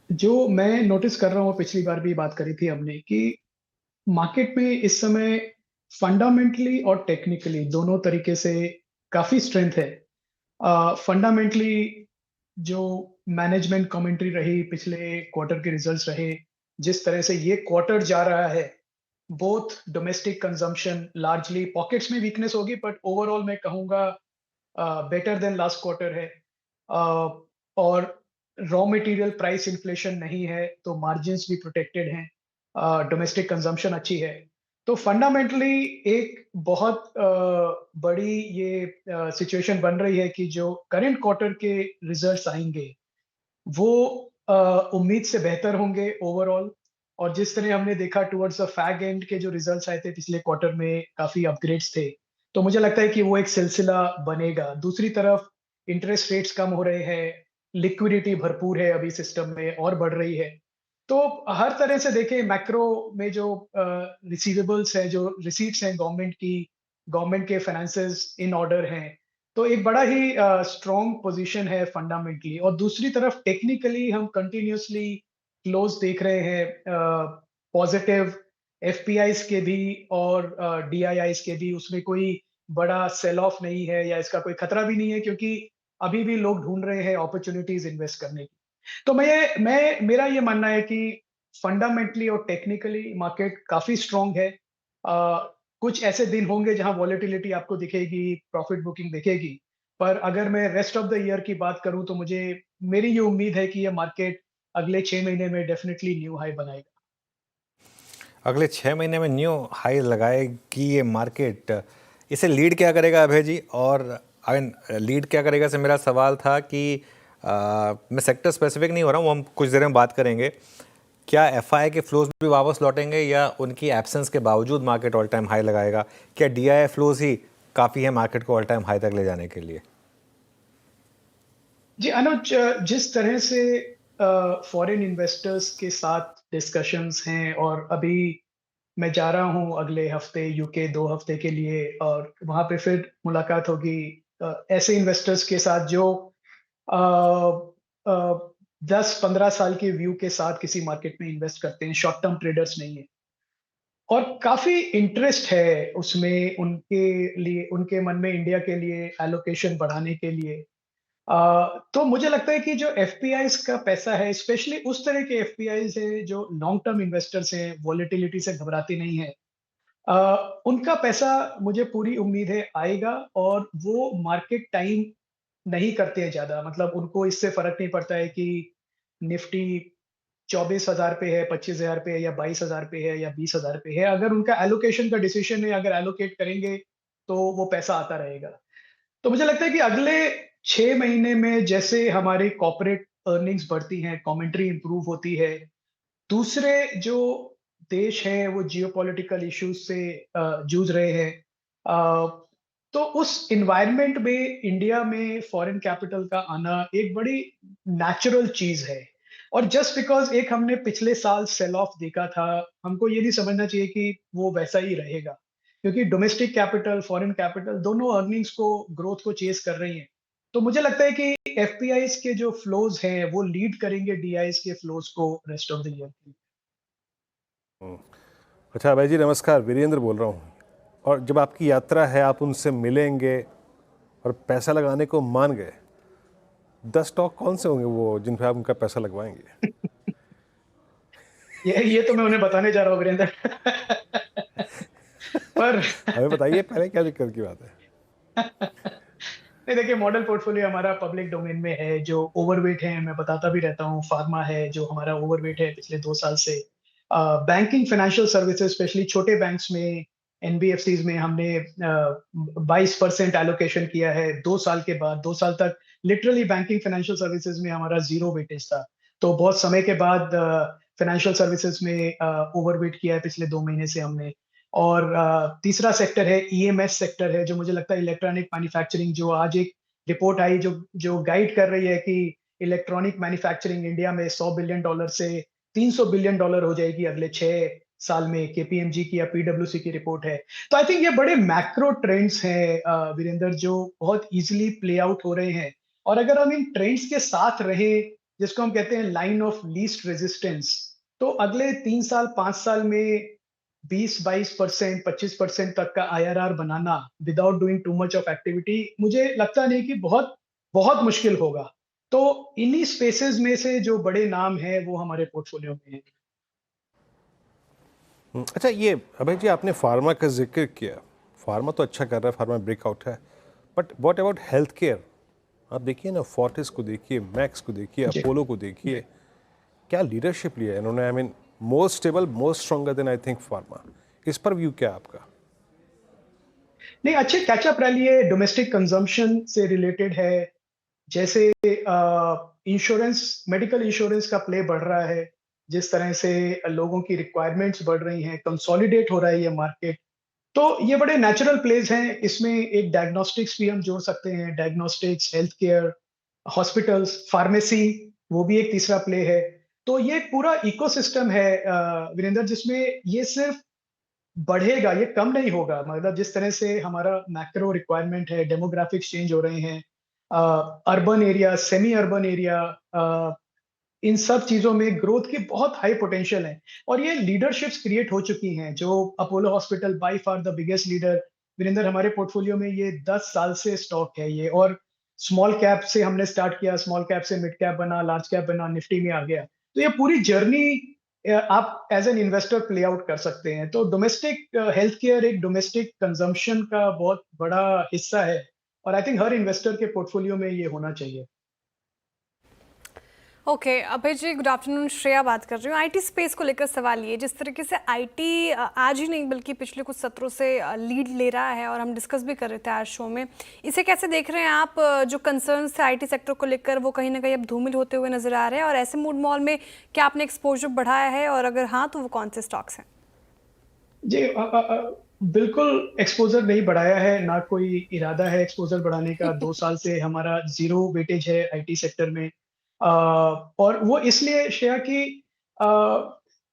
जो मैं नोटिस कर रहा हूँ, पिछली बार भी बात करी थी हमने कि मार्केट में इस समय फंडामेंटली और टेक्निकली दोनों तरीके से काफी स्ट्रेंथ है। फंडामेंटली जो मैनेजमेंट कमेंट्री रही, पिछले क्वार्टर के रिजल्ट्स रहे, जिस तरह से ये क्वार्टर जा रहा है, both domestic consumption largely pockets में वीकनेस होगी, बट ओवरऑल मैं कहूँगा बेटर देन लास्ट क्वार्टर है। और रॉ मटेरियल प्राइस इन्फ्लेशन नहीं है, तो मार्जिन्स भी प्रोटेक्टेड हैं। डोमेस्टिक कंजम्पशन अच्छी है। तो फंडामेंटली एक बहुत बड़ी ये सिचुएशन बन रही है कि जो करंट क्वार्टर के रिजल्ट्स आएंगे वो उम्मीद से बेहतर होंगे ओवरऑल। और जिस तरह हमने देखा टुवर्ड्स द फैग एंड के जो रिजल्ट्स आए थे पिछले क्वार्टर में, काफी अपग्रेड्स थे, तो मुझे लगता है कि वो एक सिलसिला बनेगा। दूसरी तरफ इंटरेस्ट रेट्स कम हो रहे हैं, लिक्विडिटी भरपूर है अभी सिस्टम में और बढ़ रही है। तो हर तरह से देखें, मैक्रो में जो रिसीवेबल्स है, जो रिसीट्स हैं गवर्नमेंट की, गवर्नमेंट के फाइनेंसेस इन ऑर्डर हैं, तो एक बड़ा ही स्ट्रॉन्ग पोजीशन है फंडामेंटली। और दूसरी तरफ टेक्निकली हम कंटिन्यूअसली क्लोज देख रहे हैं, पॉजिटिव एफपीआईज के भी और डीआईआईज के भी। उसमें कोई बड़ा सेल ऑफ नहीं है या इसका कोई खतरा भी नहीं है, क्योंकि अभी भी लोग ढूंढ रहे हैं अपॉर्चुनिटीज इन्वेस्ट करने की। तो मेरा ये मानना है कि फंडामेंटली और टेक्निकली मार्केट काफी स्ट्रांग है। कुछ ऐसे दिन होंगे जहां वॉलेटिलिटी आपको दिखेगी, प्रॉफिट बुकिंग दिखेगी, पर अगर मैं रेस्ट ऑफ द ईयर की बात करूं तो मेरी ये उम्मीद है कि ये मार्केट अगले 6 महीने में डेफिनेटली न्यू हाई बनाएगा। अगले 6 महीने में न्यू हाई लगाएगी ये मार्केट। इसे लीड क्या करेगा अभय जी? और लीड क्या करेगा से मेरा सवाल था कि मैं सेक्टर स्पेसिफिक नहीं हो रहा हूँ, हम कुछ देर में बात करेंगे। क्या एफआई के फ्लोज भी वापस लौटेंगे या उनकी एब्सेंस के बावजूद मार्केट ऑल टाइम हाई लगाएगा? क्या डीआईआई फ्लोज ही काफ़ी है मार्केट को ऑल टाइम हाई तक ले जाने के लिए? जी अनुज, जिस तरह से फॉरेन इन्वेस्टर्स के साथ डिस्कशंस हैं, और अभी मैं जा रहा हूं अगले हफ्ते यूके 2 हफ्ते के लिए, और वहां पे फिर मुलाकात होगी ऐसे इन्वेस्टर्स के साथ जो 10-15 साल के व्यू के साथ किसी मार्केट में इन्वेस्ट करते हैं, शॉर्ट टर्म ट्रेडर्स नहीं है। और काफी इंटरेस्ट है उसमें उनके लिए, उनके मन में इंडिया के लिए एलोकेशन बढ़ाने के लिए। तो मुझे लगता है कि जो एफपीआईज का पैसा है, स्पेशली उस तरह के एफपीआईज है जो लॉन्ग टर्म इन्वेस्टर्स हैं, वॉलेटिलिटी से घबराते नहीं है, उनका पैसा मुझे पूरी उम्मीद है आएगा। और वो मार्केट टाइम नहीं करते हैं ज्यादा, मतलब उनको इससे फर्क नहीं पड़ता है कि निफ्टी 24,000 पे है, 25,000 पे है, या 22,000 पे है, या 20,000 पे है। अगर उनका एलोकेशन का डिसीजन है, अगर एलोकेट करेंगे तो वो पैसा आता रहेगा। तो मुझे लगता है कि अगले 6 महीने में जैसे हमारी कॉर्पोरेट अर्निंग्स बढ़ती हैं, कमेंट्री इंप्रूव होती है, दूसरे जो देश हैं वो जियोपॉलिटिकल इश्यूज से जूझ रहे हैं। तो उस इन्वायरमेंट में इंडिया में फॉरेन कैपिटल का आना एक बड़ी नेचुरल चीज है। और जस्ट बिकॉज एक हमने पिछले साल सेल ऑफ देखा था, हमको ये नहीं समझना चाहिए कि वो वैसा ही रहेगा, क्योंकि डोमेस्टिक कैपिटल, फॉरेन कैपिटल दोनों अर्निंग्स को, ग्रोथ को चेस कर रही हैं। तो मुझे लगता है कि एफपीआईज के जो फ्लोज हैं वो लीड करेंगे डीआईज के फ्लोज को रेस्ट ऑफ द ईयर के लिए। अच्छा भाई जी, नमस्कार, वीरेंद्र बोल रहा हूँ। और जब आपकी यात्रा है, आप उनसे मिलेंगे और पैसा लगाने को मान गए, 10 स्टॉक कौन से होंगे वो जिन पे आप उनका पैसा लगवाएंगे? ये तो मैं उन्हें बताने जा रहा हूँ वीरेंद्र। पर हमें बताइए पहले, क्या दिक्कत की बात है? नहीं, देखिए, मॉडल पोर्टफोलियो हमारा पब्लिक डोमेन में है। जो ओवरवेट है, मैं बताता भी रहता हूँ, फार्मा है जो हमारा ओवरवेट है पिछले 2 साल से। बैंकिंग, फाइनेंशियल सर्विसेज, स्पेशली छोटे बैंक्स में, एनबीएफसीज में हमने 22% एलोकेशन किया है 2 साल के बाद। 2 साल तक लिटरली बैंकिंग, फाइनेंशियल सर्विसेज में हमारा 0 वेटेज था। तो बहुत समय के बाद फाइनेंशियल सर्विसेज में ओवरवेट किया है पिछले 2 महीने से हमने। और तीसरा सेक्टर है ईएमएस सेक्टर है, जो मुझे लगता है इलेक्ट्रॉनिक मैन्युफैक्चरिंग, जो आज एक रिपोर्ट आई जो गाइड कर रही है कि इलेक्ट्रॉनिक मैन्युफैक्चरिंग इंडिया में $100 बिलियन से $300 बिलियन हो जाएगी अगले 6 साल में। केपीएमजी की या पीडब्ल्यूसी की रिपोर्ट है। तो आई थिंक ये बड़े मैक्रो ट्रेंड्स हैं वीरेंद्र, जो बहुत इजीली प्ले आउट हो रहे हैं। और अगर हम इन ट्रेंड्स के साथ रहे, जिसको हम कहते हैं लाइन ऑफ लीस्ट रेजिस्टेंस, तो अगले 3 साल 5 साल में 20-22%, 25% तक का IRR banana without doing too much of activity, मुझे लगता नहीं कि बहुत बहुत मुश्किल होगा। तो इन्हीं स्पेसेस में से जो बड़े नाम हैं वो हमारे पोर्टफोलियो में हैं। अच्छा, ये अभय जी, आपने फार्मा का जिक्र किया। फार्मा तो अच्छा कर रहा है, फार्मा ब्रेकआउट है, but what about health care? आप देखिए ना, फोर्टिस को देखिए, मैक्स को देखिए, अपोलो को देखिए, क्या लीडरशिप लिया है इन्होंने। I mean, more stable, more stronger than I think pharma. इस पर व्यू क्या है आपका? नहीं, अच्छे कैचअप रैली है, डोमेस्टिक कंजम्पशन से रिलेटेड है। जैसे इंश्योरेंस, मेडिकल इंश्योरेंस का प्ले बढ़ रहा है, जिस तरह से लोगों की रिक्वायरमेंट्स बढ़ रही हैं, कंसोलिडेट हो रहा है ये मार्केट। तो ये बड़े नेचुरल प्लेस हैं। इसमें एक डायग्नोस्टिक्स भी हम जोड़ सकते हैं, diagnostics, health care, hospitals, pharmacy, वो भी एक तीसरा प्ले है। तो ये एक पूरा इकोसिस्टम है वीरेंद्र, जिसमें ये सिर्फ बढ़ेगा, ये कम नहीं होगा। मतलब जिस तरह से हमारा मैक्रो रिक्वायरमेंट है, डेमोग्राफिक्स चेंज हो रहे हैं, urban area, semi urban area, इन सब चीजों में ग्रोथ की बहुत हाई पोटेंशियल है। और ये लीडरशिप्स क्रिएट हो चुकी हैं। जो Apollo hospital by far the biggest leader, Virendra, हमारे पोर्टफोलियो में ये 10 साल से स्टॉक है ये। और स्मॉल कैप से हमने स्टार्ट किया, स्मॉल कैप से मिड कैप बना, लार्ज कैप बना, निफ्टी में आ गया। तो ये पूरी जर्नी आप as an investor play out कर सकते हैं। तो डोमेस्टिक हेल्थ केयर एक डोमेस्टिक कंजम्पशन का बहुत बड़ा हिस्सा है, और आई थिंक हर इन्वेस्टर के पोर्टफोलियो में ये होना चाहिए। Okay, Abhay ji, good afternoon. Shreya बात कर रही हूँ। आईटी स्पेस को लेकर सवाल ये, जिस तरीके से आईटी आज ही नहीं बल्कि पिछले कुछ सत्रों से लीड ले रहा है, और हम डिस्कस भी कर रहे थे आज शो में, इसे कैसे देख रहे हैं आप? जो कंसर्न्स थे आईटी सेक्टर को लेकर, वो कहीं ना कहीं अब धूमिल होते हुए नजर आ रहे हैं, और ऐसे मूड मॉल में क्या आपने एक्सपोजर बढ़ाया है, और अगर हाँ तो वो कौन से स्टॉक्स हैं? जी, बिल्कुल एक्सपोजर नहीं बढ़ाया है, ना कोई इरादा है एक्सपोजर बढ़ाने का। 2 साल से हमारा 0 वेटेज है आईटी सेक्टर में। और वो इसलिए श्रेया कि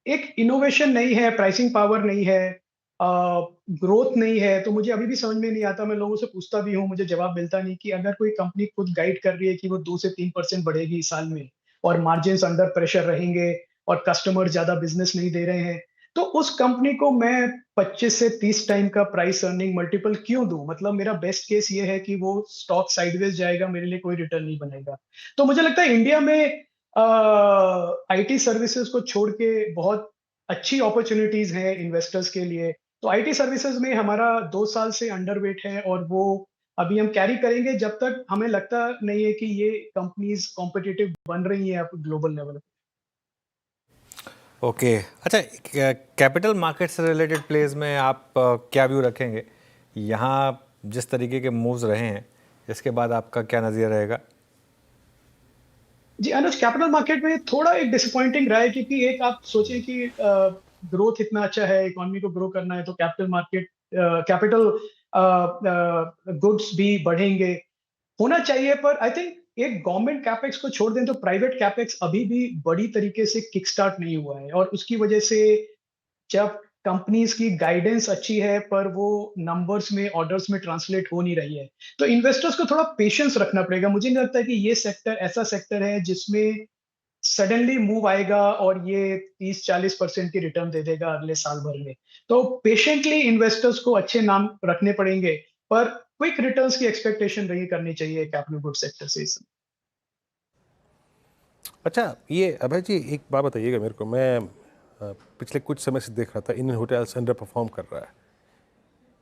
एक इनोवेशन नहीं है, प्राइसिंग पावर नहीं है, ग्रोथ नहीं है। तो मुझे अभी भी समझ में नहीं आता, मैं लोगों से पूछता भी हूँ, मुझे जवाब मिलता नहीं कि अगर कोई कंपनी खुद गाइड कर रही है कि वो 2 से 3% बढ़ेगी साल में, और मार्जिन्स अंडर प्रेशर रहेंगे, और कस्टमर ज्यादा बिजनेस नहीं दे रहे हैं, तो उस कंपनी को मैं 25 से 30 टाइम का प्राइस अर्निंग मल्टीपल क्यों दूं? मतलब मेरा बेस्ट केस ये है कि वो स्टॉक साइडवेज जाएगा, मेरे लिए कोई रिटर्न नहीं बनेगा। तो मुझे लगता है इंडिया में आईटी सर्विसेज को छोड़ के बहुत अच्छी अपॉर्चुनिटीज हैं इन्वेस्टर्स के लिए। तो आईटी सर्विसेज में हमारा 2 साल से अंडरवेट है, और वो अभी हम कैरी करेंगे जब तक हमें लगता नहीं है कि ये कंपनीज कॉम्पिटिटिव बन रही हैं ग्लोबल लेवल। ओके, अच्छा, कैपिटल मार्केट से रिलेटेड प्लेस में आप क्या व्यू रखेंगे? यहाँ जिस तरीके के मूव्स रहे हैं, इसके बाद आपका क्या नज़रिया रहेगा? जी अनुज, कैपिटल मार्केट में थोड़ा एक डिसअपॉइंटिंग रहा है, क्योंकि एक आप सोचें कि ग्रोथ इतना अच्छा है, इकोनॉमी को ग्रो करना है, तो कैपिटल गुड्स भी बढ़ेंगे, होना चाहिए। पर आई थिंक एक गवर्नमेंट कैपेक्स को छोड़ दें तो प्राइवेट कैपेक्स अभी भी बड़ी तरीके से किक स्टार्ट नहीं हुआ है, और उसकी वजह से जब कंपनीज की गाइडेंस अच्छी है पर वो नंबर्स में, ऑर्डर्स में ट्रांसलेट हो नहीं रही है, तो इन्वेस्टर्स को थोड़ा पेशेंस रखना पड़ेगा। मुझे नहीं लगता कि ये सेक्टर ऐसा सेक्टर है जिसमें सडनली मूव आएगा और ये 30-40% की रिटर्न दे देगा अगले साल भर में। तो पेशेंटली इन्वेस्टर्स को अच्छे नाम रखने पड़ेंगे, पर क्विक रिटर्न्स की एक्सपेक्टेशन नहीं करनी चाहिए कैपिटल गुड सेक्टर से इस समय। अच्छा, ये अभय जी एक बात बताइएगा मेरे को, मैं पिछले कुछ समय से देख रहा था इंडियन होटल्स अंडर परफॉर्म कर रहा है।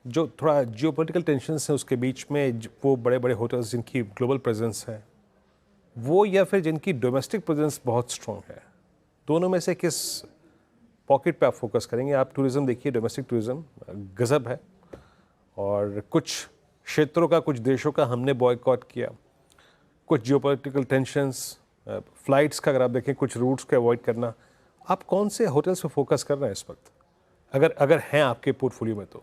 जो थोड़ा जियोपॉलिटिकल टेंशन्स है उसके बीच में वो बड़े बड़े होटल्स जिनकी ग्लोबल प्रेजेंस है वो, या फिर जिनकी डोमेस्टिक प्रेजेंस बहुत स्ट्रॉन्ग है, दोनों में से किस पॉकेट पे आप फोकस करेंगे? आप टूरिज़्म देखिए, डोमेस्टिक टूरिज़्म गजब है, और कुछ क्षेत्रों का, कुछ देशों का हमने बॉयकॉट किया, कुछ जियोपॉलिटिकल टेंशन्स, फ्लाइट्स का अगर आप देखें, कुछ रूट्स को अवॉइड करना। आप कौन से होटल्स पे फोकस कर रहे हैं इस वक्त, अगर हैं आपके पोर्टफोलियो में तो?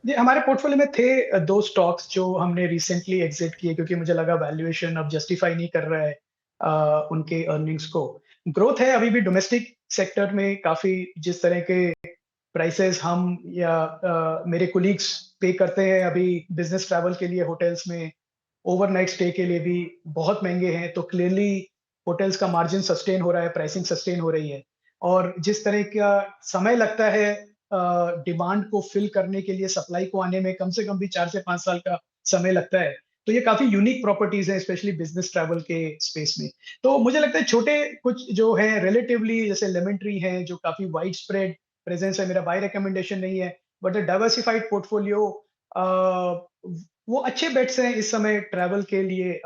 जी, हमारे पोर्टफोलियो में थे 2 स्टॉक्स जो हमने रिसेंटली एग्जिट किए, क्योंकि मुझे लगा वैल्यूएशन अब जस्टिफाई नहीं कर रहा है उनके अर्निंग्स को। ग्रोथ है अभी भी डोमेस्टिक सेक्टर में काफ़ी, जिस तरह के प्राइसेस हम या मेरे कोलीग्स पे करते हैं अभी बिजनेस ट्रैवल के लिए होटल्स में, ओवरनाइट स्टे के लिए भी बहुत महँगे हैं, तो क्लियरली होटल्स का मार्जिन सस्टेन हो रहा है, प्राइसिंग सस्टेन हो रही है। और जिस तरह का समय लगता है डिमांड को फिल करने के लिए, सप्लाई को आने में कम से कम भी 4 से 5 साल का समय लगता है। तो ये काफ़ी यूनिक प्रॉपर्टीज़ हैं, स्पेशली बिज़नेस ट्रैवल के स्पेस में। तो मुझे लगता है छोटे कुछ जो हैं रिलेटिवली, जैसे लेमन ट्री है जो काफ़ी वाइड स्प्रेड प्रेज़ेंस है, मेरा बाय रिकमेंडेशन नहीं है, बट अ डाइवर्सिफाइड पोर्टफोलियो वो अच्छे बेट्स हैं इस समय ट्रैवल के लिए,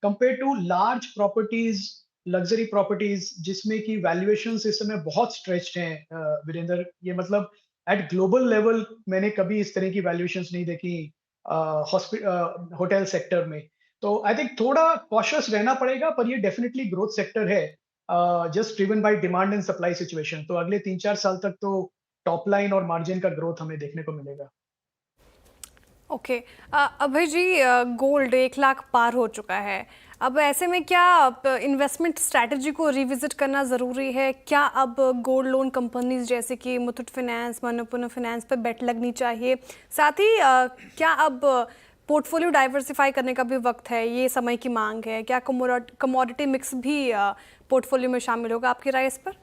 compare to large properties, luxury properties जिसमें कि वैल्यूएशंस इस समय बहुत स्ट्रेच्ड हैं। वीरेंद्र, ये मतलब एट ग्लोबल लेवल मैंने कभी इस तरह की वैल्यूएशंस नहीं देखी होटल सेक्टर में। तो आई थिंक थोड़ा कॉशियस रहना पड़ेगा, पर ये डेफिनेटली ग्रोथ सेक्टर है, just driven by demand and supply situation. तो अगले 3-4 साल तक तो टॉप लाइन और मार्जिन का ग्रोथ हमें देखने को मिलेगा। ओके अभय जी, गोल्ड 1 लाख पार हो चुका है। अब ऐसे में क्या इन्वेस्टमेंट स्ट्रैटेजी को रिविजिट करना ज़रूरी है? क्या अब गोल्ड लोन कंपनीज जैसे कि मुथूट फाइनेंस, मनप्पुरम फाइनेंस पे बेट लगनी चाहिए? साथ ही क्या अब पोर्टफोलियो डाइवर्सिफाई करने का भी वक्त है, ये समय की मांग है? क्या कमोडिटी मिक्स भी पोर्टफोलियो में शामिल होगा? आपकी राय इस पर?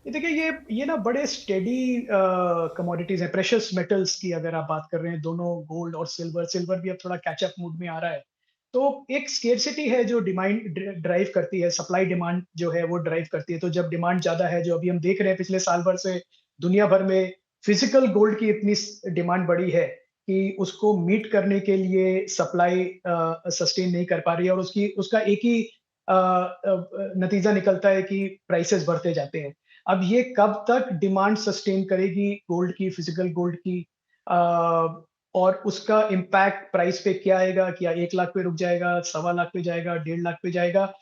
देखिए, ये ना बड़े स्टेडी कमोडिटीज हैं। प्रेशियस मेटल्स की अगर आप बात कर रहे हैं, दोनों गोल्ड और सिल्वर भी अब थोड़ा कैचअप मूड में आ रहा है। तो एक स्केर्सिटी है जो डिमांड ड्राइव करती है, सप्लाई डिमांड जो है वो ड्राइव करती है। तो जब डिमांड ज्यादा है, जो अभी हम देख रहे हैं पिछले साल भर से दुनिया भर में फिजिकल गोल्ड की इतनी डिमांड बढ़ी है कि उसको मीट करने के लिए सप्लाई सस्टेन नहीं कर पा रही है, और उसका एक ही नतीजा निकलता है कि प्राइसेस बढ़ते जाते हैं। अब ये कब तक डिमांड सस्टेन करेगी गोल्ड की, फिजिकल गोल्ड की, और उसका इम्पैक्ट प्राइस पे क्या आएगा? क्या 1 लाख पे रुक जाएगा, 1.25 लाख पे जाएगा, 1.5 लाख पे जाएगा?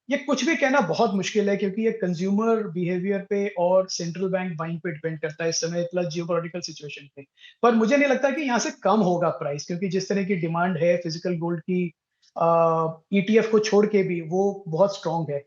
ये कुछ भी कहना बहुत मुश्किल है, क्योंकि ये कंज्यूमर बिहेवियर पे और सेंट्रल बैंक बाइंग पे डिपेंड करता है इस समय, प्लस जियोपॉलिटिकल सिचुएशन पे। पर मुझे नहीं लगता कि यहाँ से कम होगा प्राइस, क्योंकि जिस तरह की डिमांड है फिजिकल गोल्ड की, ईटीएफ को छोड़ के भी वो बहुत स्ट्रांग है।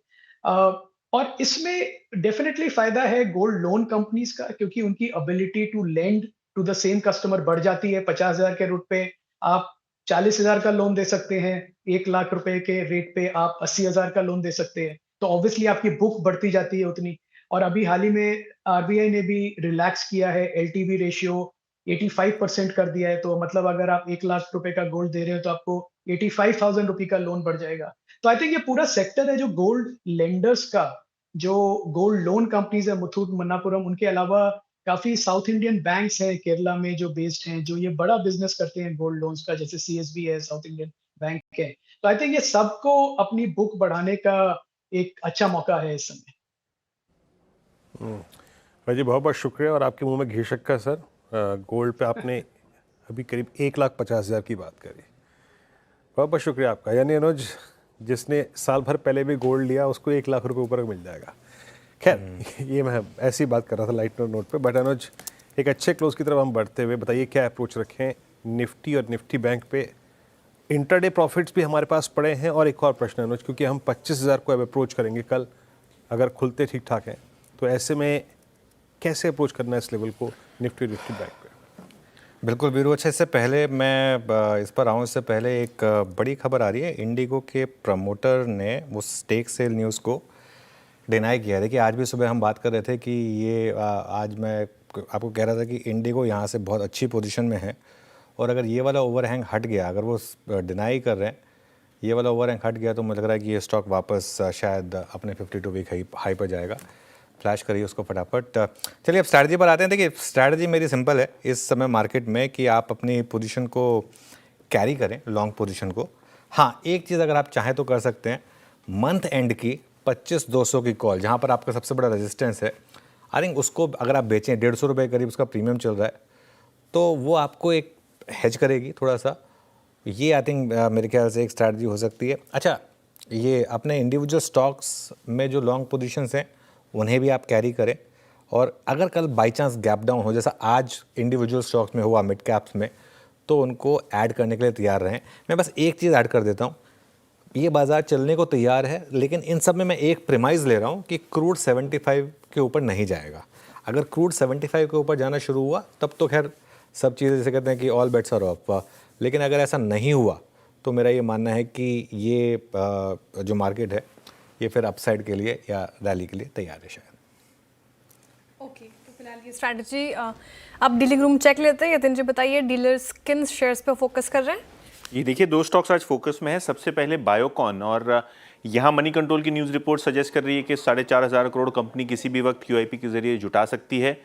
और इसमें डेफिनेटली फायदा है गोल्ड लोन कंपनीज का, क्योंकि उनकी ability to lend to the same customer बढ़ जाती है। 50,000 के रूट पे आप 40,000 का लोन दे सकते हैं, 1 लाख रुपए के रेट पे आप 80,000 का लोन दे सकते हैं। तो ऑब्वियसली आपकी बुक बढ़ती जाती है उतनी। और अभी हाल ही में आरबीआई ने भी रिलैक्स किया है, एलटीवी रेशियो 85% कर दिया है। तो मतलब अगर आप 1 लाख रुपए का गोल्ड दे रहे हो तो आपको 85,000 रुपए का लोन बढ़ जाएगा। तो आई थिंक ये पूरा सेक्टर है जो गोल्ड लेंडर्स का, जो गोल्ड लोन कंपनीज है, मुथूट, मन्नापुरम, उनके अलावा काफी साउथ इंडियन बैंक्स हैं केरला में जो बेस्ड हैं, जो ये बड़ा बिजनेस करते हैं गोल्ड लोन्स का, जैसे सीएसबी है, साउथ इंडियन बैंक है। तो आई थिंक ये सबको अपनी बुक बढ़ाने का एक अच्छा मौका है इस समय। भाई जी बहुत बहुत शुक्रिया, और आपके मुंह में घी शक्कर सर। गोल्ड पे आपने अभी करीब 1,50,000 की बात करी। बहुत बहुत शुक्रिया आपका। यानी अनुज, जिसने साल भर पहले भी गोल्ड लिया उसको 1 लाख रुपए ऊपर मिल जाएगा। खैर, ये मैं ऐसी बात कर रहा था लाइट नोट पे। बट अनुज, एक अच्छे क्लोज की तरफ हम बढ़ते हुए बताइए क्या अप्रोच रखें निफ्टी और निफ्टी बैंक पे। इंटरडे प्रॉफिट्स भी हमारे पास पड़े हैं। और एक और प्रश्न अनुज, क्योंकि हम 25,000 को अब अप्रोच करेंगे कल, अगर खुलते ठीक ठाक हैं तो ऐसे में कैसे अप्रोच करना है इस लेवल को निफ्टी बैंक पे? बिल्कुल वीरू, अच्छा इससे पहले मैं इस पर आऊँ, इससे पहले एक बड़ी खबर आ रही है। इंडिगो के प्रमोटर ने वो स्टेक सेल न्यूज़ को डिनाई किया। देखिए आज भी सुबह हम बात कर रहे थे कि ये आज मैं आपको कह रहा था कि इंडिगो यहाँ से बहुत अच्छी पोजीशन में है, और अगर ये वाला ओवरहैंग हट गया, अगर वो डिनाई कर रहे हैं ये वाला ओवरहैंग हट गया, तो मुझे लग रहा है कि ये स्टॉक वापस शायद अपने 52 वीक हाई पर जाएगा। फ्लैश करिए उसको फटाफट। चलिए अब स्ट्रैटेजी पर आते हैं। देखिए स्ट्रैटेजी मेरी सिंपल है इस समय मार्केट में कि आप अपनी पोजीशन को कैरी करें, लॉन्ग पोजीशन को। हाँ, एक चीज़ अगर आप चाहें तो कर सकते हैं, मंथ एंड की 25,200 की कॉल, जहाँ पर आपका सबसे बड़ा रेजिस्टेंस है, आई थिंक उसको अगर आप बेचें, 150 रुपये करीब उसका प्रीमियम चल रहा है, तो वो आपको एक हेज करेगी थोड़ा सा। ये आई थिंक मेरे ख्याल से एक स्ट्रैटेजी हो सकती है। अच्छा, ये अपने इंडिविजुअल स्टॉक्स में जो लॉन्ग पोजीशंस हैं उन्हें भी आप कैरी करें, और अगर कल बाई चांस गैप डाउन हो, जैसा आज इंडिविजुअल स्टॉक्स में हुआ मिड कैप्स में, तो उनको ऐड करने के लिए तैयार रहें। मैं बस एक चीज़ ऐड कर देता हूँ, ये बाज़ार चलने को तैयार है, लेकिन इन सब में मैं एक प्रीमाइज़ ले रहा हूँ कि क्रूड 75 के ऊपर नहीं जाएगा। अगर क्रूड 75 के ऊपर जाना शुरू हुआ तब तो खैर सब चीज़ें जैसे कहते हैं कि ऑल बेट्स आर ऑफ, लेकिन अगर ऐसा नहीं हुआ तो मेरा ये मानना है कि ये जो मार्केट है ये फिर अपसाइड के लिए या रैली के लिए तैयार है शायद। ओके, तो फिलहाल ये स्ट्रैटेजी अब डीलिंग रूम चेक लेते हैं। यतिन जी बताइए, डीलर्स किन शेयर्स पे फोकस कर रहे हैं? ये देखिए 2 स्टॉक्स आज फोकस में है। सबसे पहले बायोकॉन, और यहाँ मनी कंट्रोल की न्यूज़ रिपोर्ट सजेस्ट कर रही है कि 4,500 करोड़ कंपनी किसी भी वक्त QIP के जरिए जुटा सकती है।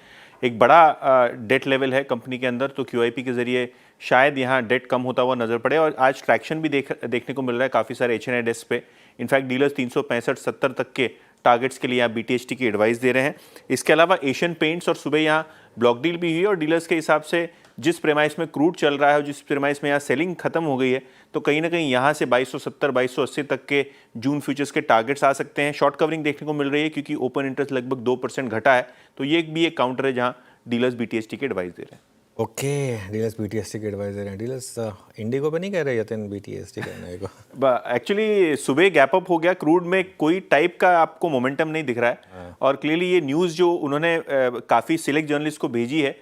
एक बड़ा डेट लेवल है कंपनी के अंदर, तो QIP के जरिए शायद यहाँ डेट कम होता हुआ नजर पड़े। और आज ट्रैक्शन भी देखने को मिल रहा है काफ़ी सारे HNI डेस्क पे। इनफैक्ट डीलर्स 365-70 तक के टारगेट्स के लिए यहाँ BTHT की एडवाइस दे रहे हैं। इसके अलावा एशियन पेंट्स और सुबह यहाँ ब्लॉक डील भी हुई, और डीलर्स के हिसाब से जिस प्रेमाइस में क्रूड चल रहा है और जिस प्रेमाइस में यहाँ सेलिंग खत्म हो गई है, तो कहीं ना कहीं यहाँ से 2270-2280 तक के जून फ्यूचर्स के टारगेट्स आ सकते हैं। शॉर्ट कवरिंग देखने को मिल रही है क्योंकि ओपन इंटरेस्ट लगभग 2% घटा है, तो ये भी एक काउंटर है जहाँ डीलर्स BTHT की एडवाइस दे रहे हैं। ओके, डीलर्स BTHT की एडवाइस दे रहे हैं। डीलर्स इंडिगो पे नहीं कह रहे यतिन BTHT करने को? एक्चुअली सुबह गैप अप हो गया, क्रूड में कोई टाइप का आपको मोमेंटम नहीं दिख रहा है। और क्लियरली ये न्यूज़ जो उन्होंने काफ़ी सिलेक्ट जर्नलिस्ट को भेजी है,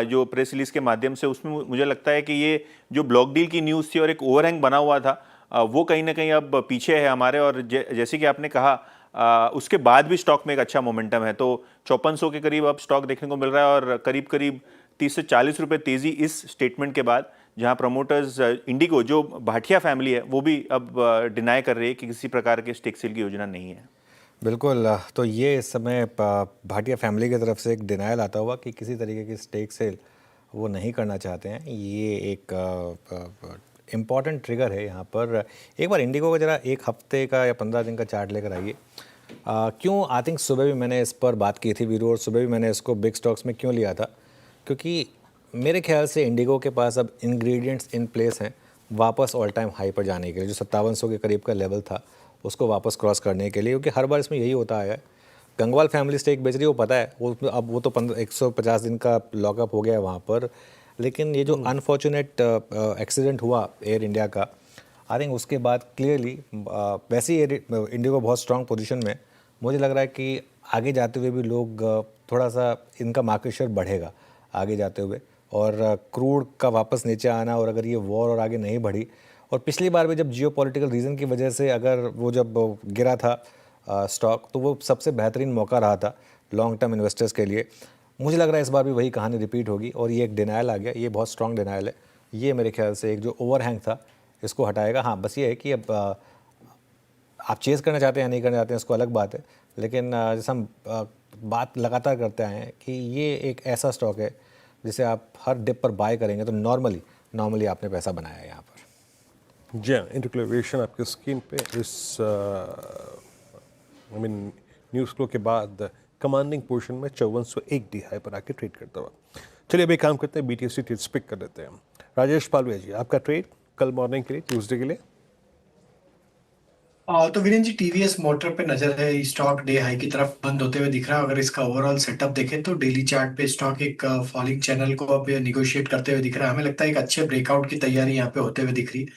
जो प्रेस रिलीज के माध्यम से, उसमें मुझे लगता है कि ये जो ब्लॉक डील की न्यूज़ थी और एक ओवरहैंग बना हुआ था, वो कहीं ना कहीं अब पीछे है हमारे। और जैसे कि आपने कहा, उसके बाद भी स्टॉक में एक अच्छा मोमेंटम है, तो 5400 के करीब अब स्टॉक देखने को मिल रहा है, और करीब करीब 30 से 40 रुपये तेज़ी इस स्टेटमेंट के बाद, जहां प्रमोटर्स इंडिगो जो भाटिया फैमिली है वो भी अब डिनाई कर रही है कि किसी प्रकार के स्टेक सेल की योजना नहीं है। बिल्कुल, तो ये इस समय भाटिया फैमिली की तरफ से एक डिनायल आता हुआ कि किसी तरीके की स्टेक सेल वो नहीं करना चाहते हैं। ये एक इम्पॉर्टेंट ट्रिगर है यहाँ पर। एक बार इंडिगो का जरा एक हफ्ते का या 15 दिन का चार्ट लेकर आइए। क्यों आई थिंक सुबह भी मैंने इस पर बात की थी वीरू, और सुबह भी मैंने इसको बिग स्टॉक्स में क्यों लिया था, क्योंकि मेरे ख्याल से इंडिगो के पास अब इंग्रेडिएंट्स इन प्लेस हैं वापस ऑल टाइम हाई पर जाने के लिए। जो 5700 के करीब का लेवल था उसको वापस क्रॉस करने के लिए, क्योंकि हर बार इसमें यही होता आया है। गंगवाल फैमिली स्टेक बेच रही है, वो पता है, वो अब वो तो 150 दिन का लॉकअप हो गया है वहाँ पर। लेकिन ये जो अनफॉर्चुनेट एक्सीडेंट हुआ एयर इंडिया का, आई थिंक उसके बाद क्लियरली वैसे ही इंडिगो बहुत स्ट्रॉन्ग पोजीशन में, मुझे लग रहा है कि आगे जाते हुए भी लोग थोड़ा सा इनका मार्केट शेयर बढ़ेगा आगे जाते हुए। और क्रूड का वापस नीचे आना, और अगर ये वॉर और आगे नहीं बढ़ी, और पिछली बार भी जब जियोपॉलिटिकल रीज़न की वजह से अगर वो जब गिरा था स्टॉक, तो वो सबसे बेहतरीन मौका रहा था लॉन्ग टर्म इन्वेस्टर्स के लिए। मुझे लग रहा है इस बार भी वही कहानी रिपीट होगी, और ये एक डिनायल आ गया, ये बहुत स्ट्रॉन्ग डिनायल है। ये मेरे ख्याल से एक जो ओवरहैंग था इसको हटाएगा। हाँ, बस ये है कि अब आप चेस करना चाहते हैं या नहीं करना चाहते हैं इसको अलग बात है, लेकिन जैसे हम बात लगातार करते आए हैं कि ये एक ऐसा स्टॉक है जिसे आप हर डिप पर बाय करेंगे तो नॉर्मली आपने पैसा बनाया है यहाँ पर। जी हाँ, इंटरक्लेवेशन आपके स्क्रीन पे इस न्यूज़ फ्लो के बाद कमांडिंग पोर्शन में 5401 डी हाई पर आके ट्रेड करता हुआ। चलिए अब एक काम करते हैं, BTHT ट्रेड्स पिक कर लेते हैं। राजेश पालवे जी, आपका ट्रेड कल मॉर्निंग के लिए, ट्यूसडे के लिए? तो वीरेंद्र जी, टीवीएस मोटर पे नजर है। स्टॉक डे हाई की तरफ बंद होते हुए दिख रहा है। अगर इसका ओवरऑल सेटअप देखें तो डेली चार्ट पे स्टॉक एक फॉलिंग चैनल को अब निगोशिएट करते हुए दिख रहा है। हमें लगता है एक अच्छे ब्रेकआउट की तैयारी यहाँ पे होते हुए दिख रही है।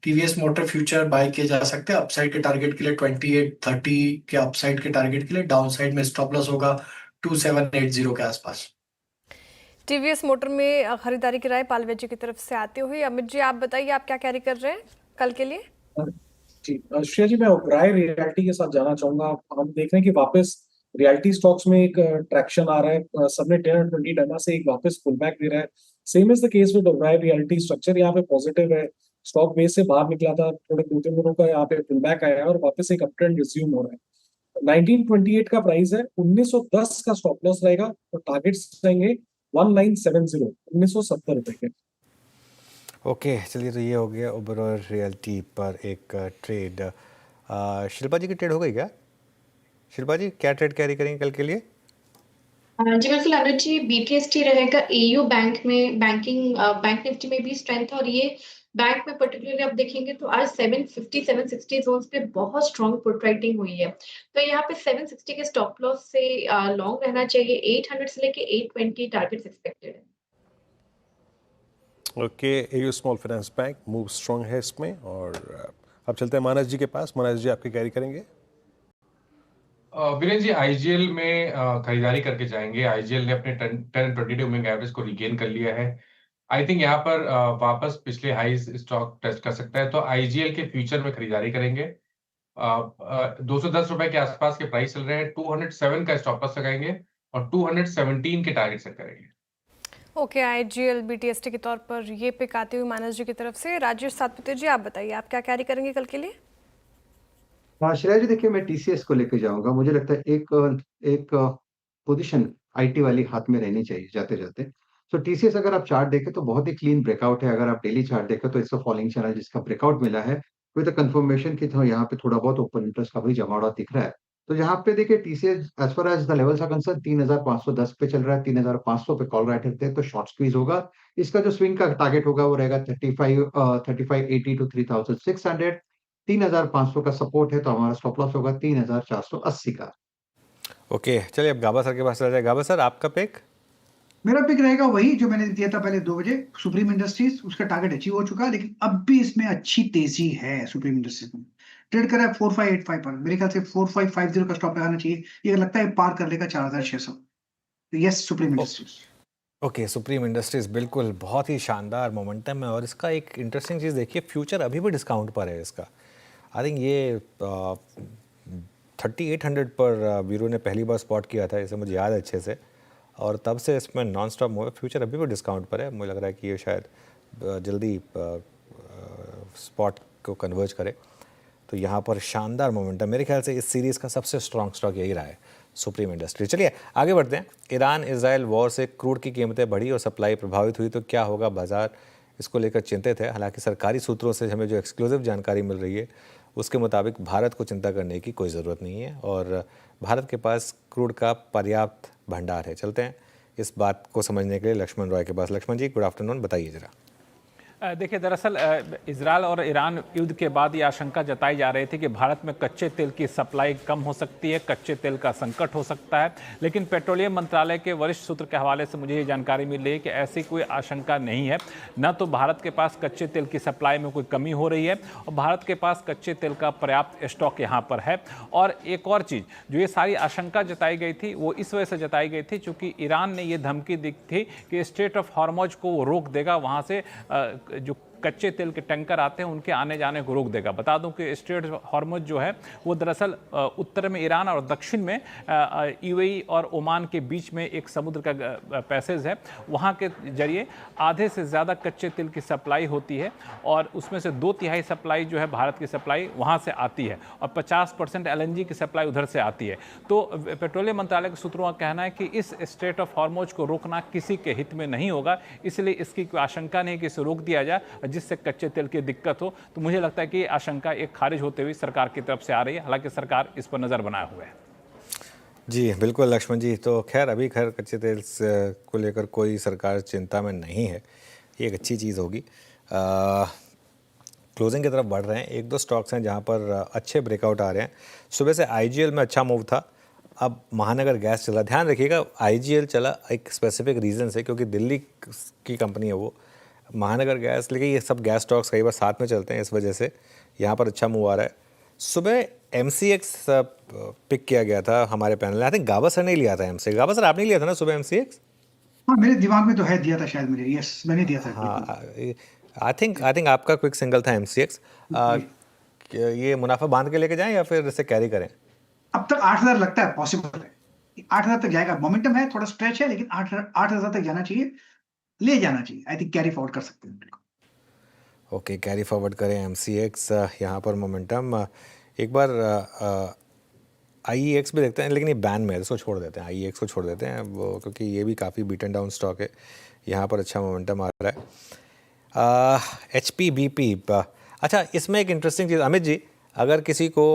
टीवीएस मोटर फ्यूचर बाय किए जा सकते हैं अपसाइड के टारगेट के लिए 2830 के अपसाइड के टारगेट के लिए। डाउन साइड में स्टॉप लॉस होगा 2780 के आसपास। टीवीएस मोटर में खरीदारी की राय पालवे जी की तरफ से आती हुई। अमित जी, आप बताइए, आप क्या कैरी कर रहे हैं कल के लिए? जी श्रेया जी, मैं ओबराय रियल्टी के साथ जाना चाहूंगा। हम देख रहे हैं कि वापस रियल्टी स्टॉक्स में एक ट्रैक्शन आ रहा है। सबने 10 और 20 डमा से एक वापस पुल बैक दे रहा है। Same is the case with Oberoi realty. Structure यहाँ पे पॉजिटिव है, स्टॉक बेस से बाहर निकला था, थोड़े 2-3 दिनों का यहाँ पे पुल बैक आया है और वापस एक अपट्रेंड रिज्यूम हो रहा है। 1928 का प्राइस है, 1910 का स्टॉप लॉस रहेगा और टारगेट्स रहेंगे 1970, 1970 रुपए के। ओके, चलिए, तो ये हो गया ओबेरॉय रियल्टी पर एक ट्रेड। शिल्पा जी की ट्रेड हो गई क्या? शिल्पा जी, क्या ट्रेड कैरी करेंगे कल के लिए? जी बिल्कुल अनुज जी, बीटीएसटी रहेगा। एयू बैंक में बैंक निफ्टी में भी स्ट्रेंथ है और ये बैंक में पर्टिकुलरली आप देखेंगे तो आज 750 760 जोन्स पे बहुत स्ट्रॉन्ग पुट राइटिंग हुई है। तो यहाँ पे 760 के स्टॉप लॉस से लॉन्ग रहना चाहिए। 800 से लेके 820 टारगेट्स एक्सपेक्टेड है। Okay, AU small finance bank move strong है इसमें। और अब चलते हैं मानस जी के पास। मानस जी, आपके कैरी करेंगे? वीरेंद्र जी, आईजीएल में खरीदारी करके जाएंगे। आईजीएल ने अपने 10-20 मूविंग एवरेज को रिगेन कर लिया है। आई थिंक यहाँ पर वापस पिछले हाईज स्टॉक टेस्ट कर सकता है, तो आईजीएल के फ्यूचर में खरीदारी करेंगे। 210 रुपए के आसपास के प्राइस चल रहे हैं। 207 का स्टॉप लॉस लगाएंगे और 217 के टारगेट सेट करेंगे। ओके, आईजीएल बीटीएसटी के तौर पर ये पिक आती हुई मानस जी की तरफ से। राजेश सातपुते जी, आप बताइए, आप क्या कैरी करेंगे कल के लिए? हाँ श्रेया जी, देखिए, मैं टीसीएस को लेकर जाऊंगा। मुझे लगता है एक पोजीशन आईटी वाली हाथ में रहनी चाहिए जाते जाते। तो टीसीएस अगर आप चार्ट देखें तो बहुत ही क्लीन ब्रेकआउट है। अगर आप डेली चार्ट देखें तो इट्स अ फॉलिंग चैनल जिसका ब्रेकआउट मिला है विद कंफर्मेशन की। तो यहाँ पे थोड़ा बहुत ओपन इंटरेस्ट का भी जमावड़ा दिख रहा है। तो यहाँ पे देखिए, TCS as far as the levels are concern 3510 पे चल रहा है। 3500 पे कॉल राइट रखते हैं तो शॉर्ट स्क्वीज होगा। इसका जो स्विंग का टारगेट होगा वो रहेगा 3580 टू 3600। 3500 का सपोर्ट है तो हमारा स्टॉप लॉस होगा 3480 का। ओके, चलिए, अब गाबा सर के पास चला जाए। गाबा सर, आपका पिक? मेरा पिक रहेगा वही जो मैंने दिया था पहले 2 बजे, सुप्रीम इंडस्ट्रीज। उसका टारगेट अचीव हो चुका है, लेकिन अब भी इसमें अच्छी तेजी है। सुप्रीम इंडस्ट्रीज में ट्रेड कर रहा है 4585 पर। मेरे ख्याल से 4550 का स्टॉप लगाना चाहिए। ये लगता है पार कर लेगा 4600। तो yes, supreme industries. Okay, supreme industries बिल्कुल बहुत ही शानदार मोमेंटम है और इसका एक इंटरेस्टिंग चीज़ देखिए, फ्यूचर अभी भी डिस्काउंट पर है इसका। आई थिंक ये 3800 पर वीरो ने पहली बार स्पॉट किया था, इसे मुझे याद है अच्छे से, और तब से इसमें नॉन स्टॉप मूव है। फ्यूचर अभी भी डिस्काउंट पर है। मुझे लग रहा है कि ये शायद जल्दी स्पॉट को कन्वर्ज करे। तो यहाँ पर शानदार मोमेंटम, मेरे ख्याल से इस सीरीज़ का सबसे स्ट्रॉन्ग स्टॉक यही रहा है, सुप्रीम इंडस्ट्री। चलिए आगे बढ़ते हैं। ईरान इजराइल वॉर से क्रूड की कीमतें बढ़ी और सप्लाई प्रभावित हुई, तो क्या होगा? बाजार इसको लेकर चिंतित है। हालांकि सरकारी सूत्रों से हमें जो एक्सक्लूसिव जानकारी मिल रही है उसके मुताबिक भारत को चिंता करने की कोई ज़रूरत नहीं है और भारत के पास क्रूड का पर्याप्त भंडार है। चलते हैं इस बात को समझने के लिए लक्ष्मण रॉय के पास। लक्ष्मण जी, गुड आफ्टरनून, बताइए ज़रा। देखिए, दरअसल इजरायल और ईरान युद्ध के बाद ये आशंका जताई जा रही थी कि भारत में कच्चे तेल की सप्लाई कम हो सकती है, कच्चे तेल का संकट हो सकता है। लेकिन पेट्रोलियम मंत्रालय के वरिष्ठ सूत्र के हवाले से मुझे ये जानकारी मिली है कि ऐसी कोई आशंका नहीं है। न तो भारत के पास कच्चे तेल की सप्लाई में कोई कमी हो रही है और भारत के पास कच्चे तेल का पर्याप्त स्टॉक यहाँ पर है। और एक और चीज़, जो ये सारी आशंका जताई गई थी वो इस वजह से जताई गई थी चूँकि ईरान ने ये धमकी दी थी कि स्ट्रेट ऑफ हॉर्मुज को वो रोक देगा, वहाँ से जो कच्चे तेल के टैंकर आते हैं उनके आने जाने को रोक देगा। बता दूं कि स्ट्रेट हॉर्मुज जो है वो दरअसल उत्तर में ईरान और दक्षिण में यूएई और ओमान के बीच में एक समुद्र का पैसेज है। वहाँ के जरिए आधे से ज़्यादा कच्चे तेल की सप्लाई होती है और उसमें से 2/3 सप्लाई जो है भारत की सप्लाई वहाँ से आती है और 50% एलएनजी की सप्लाई उधर से आती है। तो पेट्रोलियम मंत्रालय के सूत्रों का कहना है कि इस स्ट्रेट ऑफ हॉर्मुज को रोकना किसी के हित में नहीं होगा, इसलिए इसकी कोई आशंका नहीं कि इसे रोक दिया जाए जिससे कच्चे तेल की दिक्कत हो। तो मुझे लगता है कि ये आशंका एक खारिज होते हुए सरकार की तरफ से आ रही है, हालांकि सरकार इस पर नज़र बनाए हुए है। जी बिल्कुल लक्ष्मण जी, तो खैर अभी कच्चे तेल को लेकर कोई सरकार चिंता में नहीं है, ये एक अच्छी चीज़ होगी। क्लोजिंग की तरफ बढ़ रहे हैं। एक दो स्टॉक्स हैं जहां पर अच्छे ब्रेकआउट आ रहे हैं। सुबह से आईजीएल में अच्छा मूव था, अब महानगर गैस चला। ध्यान रखिएगा आईजीएल चला एक स्पेसिफिक रीज़न से, क्योंकि दिल्ली की कंपनी है वो। महानगर गैस, लेकिन ये सब गैस स्टॉक्स कई बार साथ में चलते हैं, इस वजह से यहाँ पर अच्छा मूव आ रहा है। सुबह MCX पिक किया गया था हमारे पैनल में। आई थिंक गावा सर ने लिया था MCX। गावा सर आपने लिया था ना सुबह MCX? हाँ मेरे दिमाग में तो है, दिया था शायद मेरे। यस मैंने दिया था। हाँ आई थिंक आपका क्विक सिंगल था MCX। ये मुनाफा बांध के लेके जाएं या फिर इसे कैरी करें? अब तक 8,000 लगता है पॉसिबल है, 8,000 तक जाएगा। मोमेंटम है, थोड़ा स्ट्रेच है, लेकिन 8,000 तक जाना चाहिए, ले जाना चाहिए। आई थिंक कैरी फॉरवर्ड कर सकते हैं। ओके, कैरी फॉरवर्ड करें MCX। यहाँ पर मोमेंटम एक बार IEX भी देखते हैं, लेकिन ये बैन में है, इसको छोड़ देते हैं। IEX को छोड़ देते हैं वो, क्योंकि ये भी काफ़ी बीटन डाउन स्टॉक है। यहाँ पर अच्छा मोमेंटम आ रहा है। HPBP, अच्छा इसमें एक इंटरेस्टिंग चीज़ अमित जी, अगर किसी को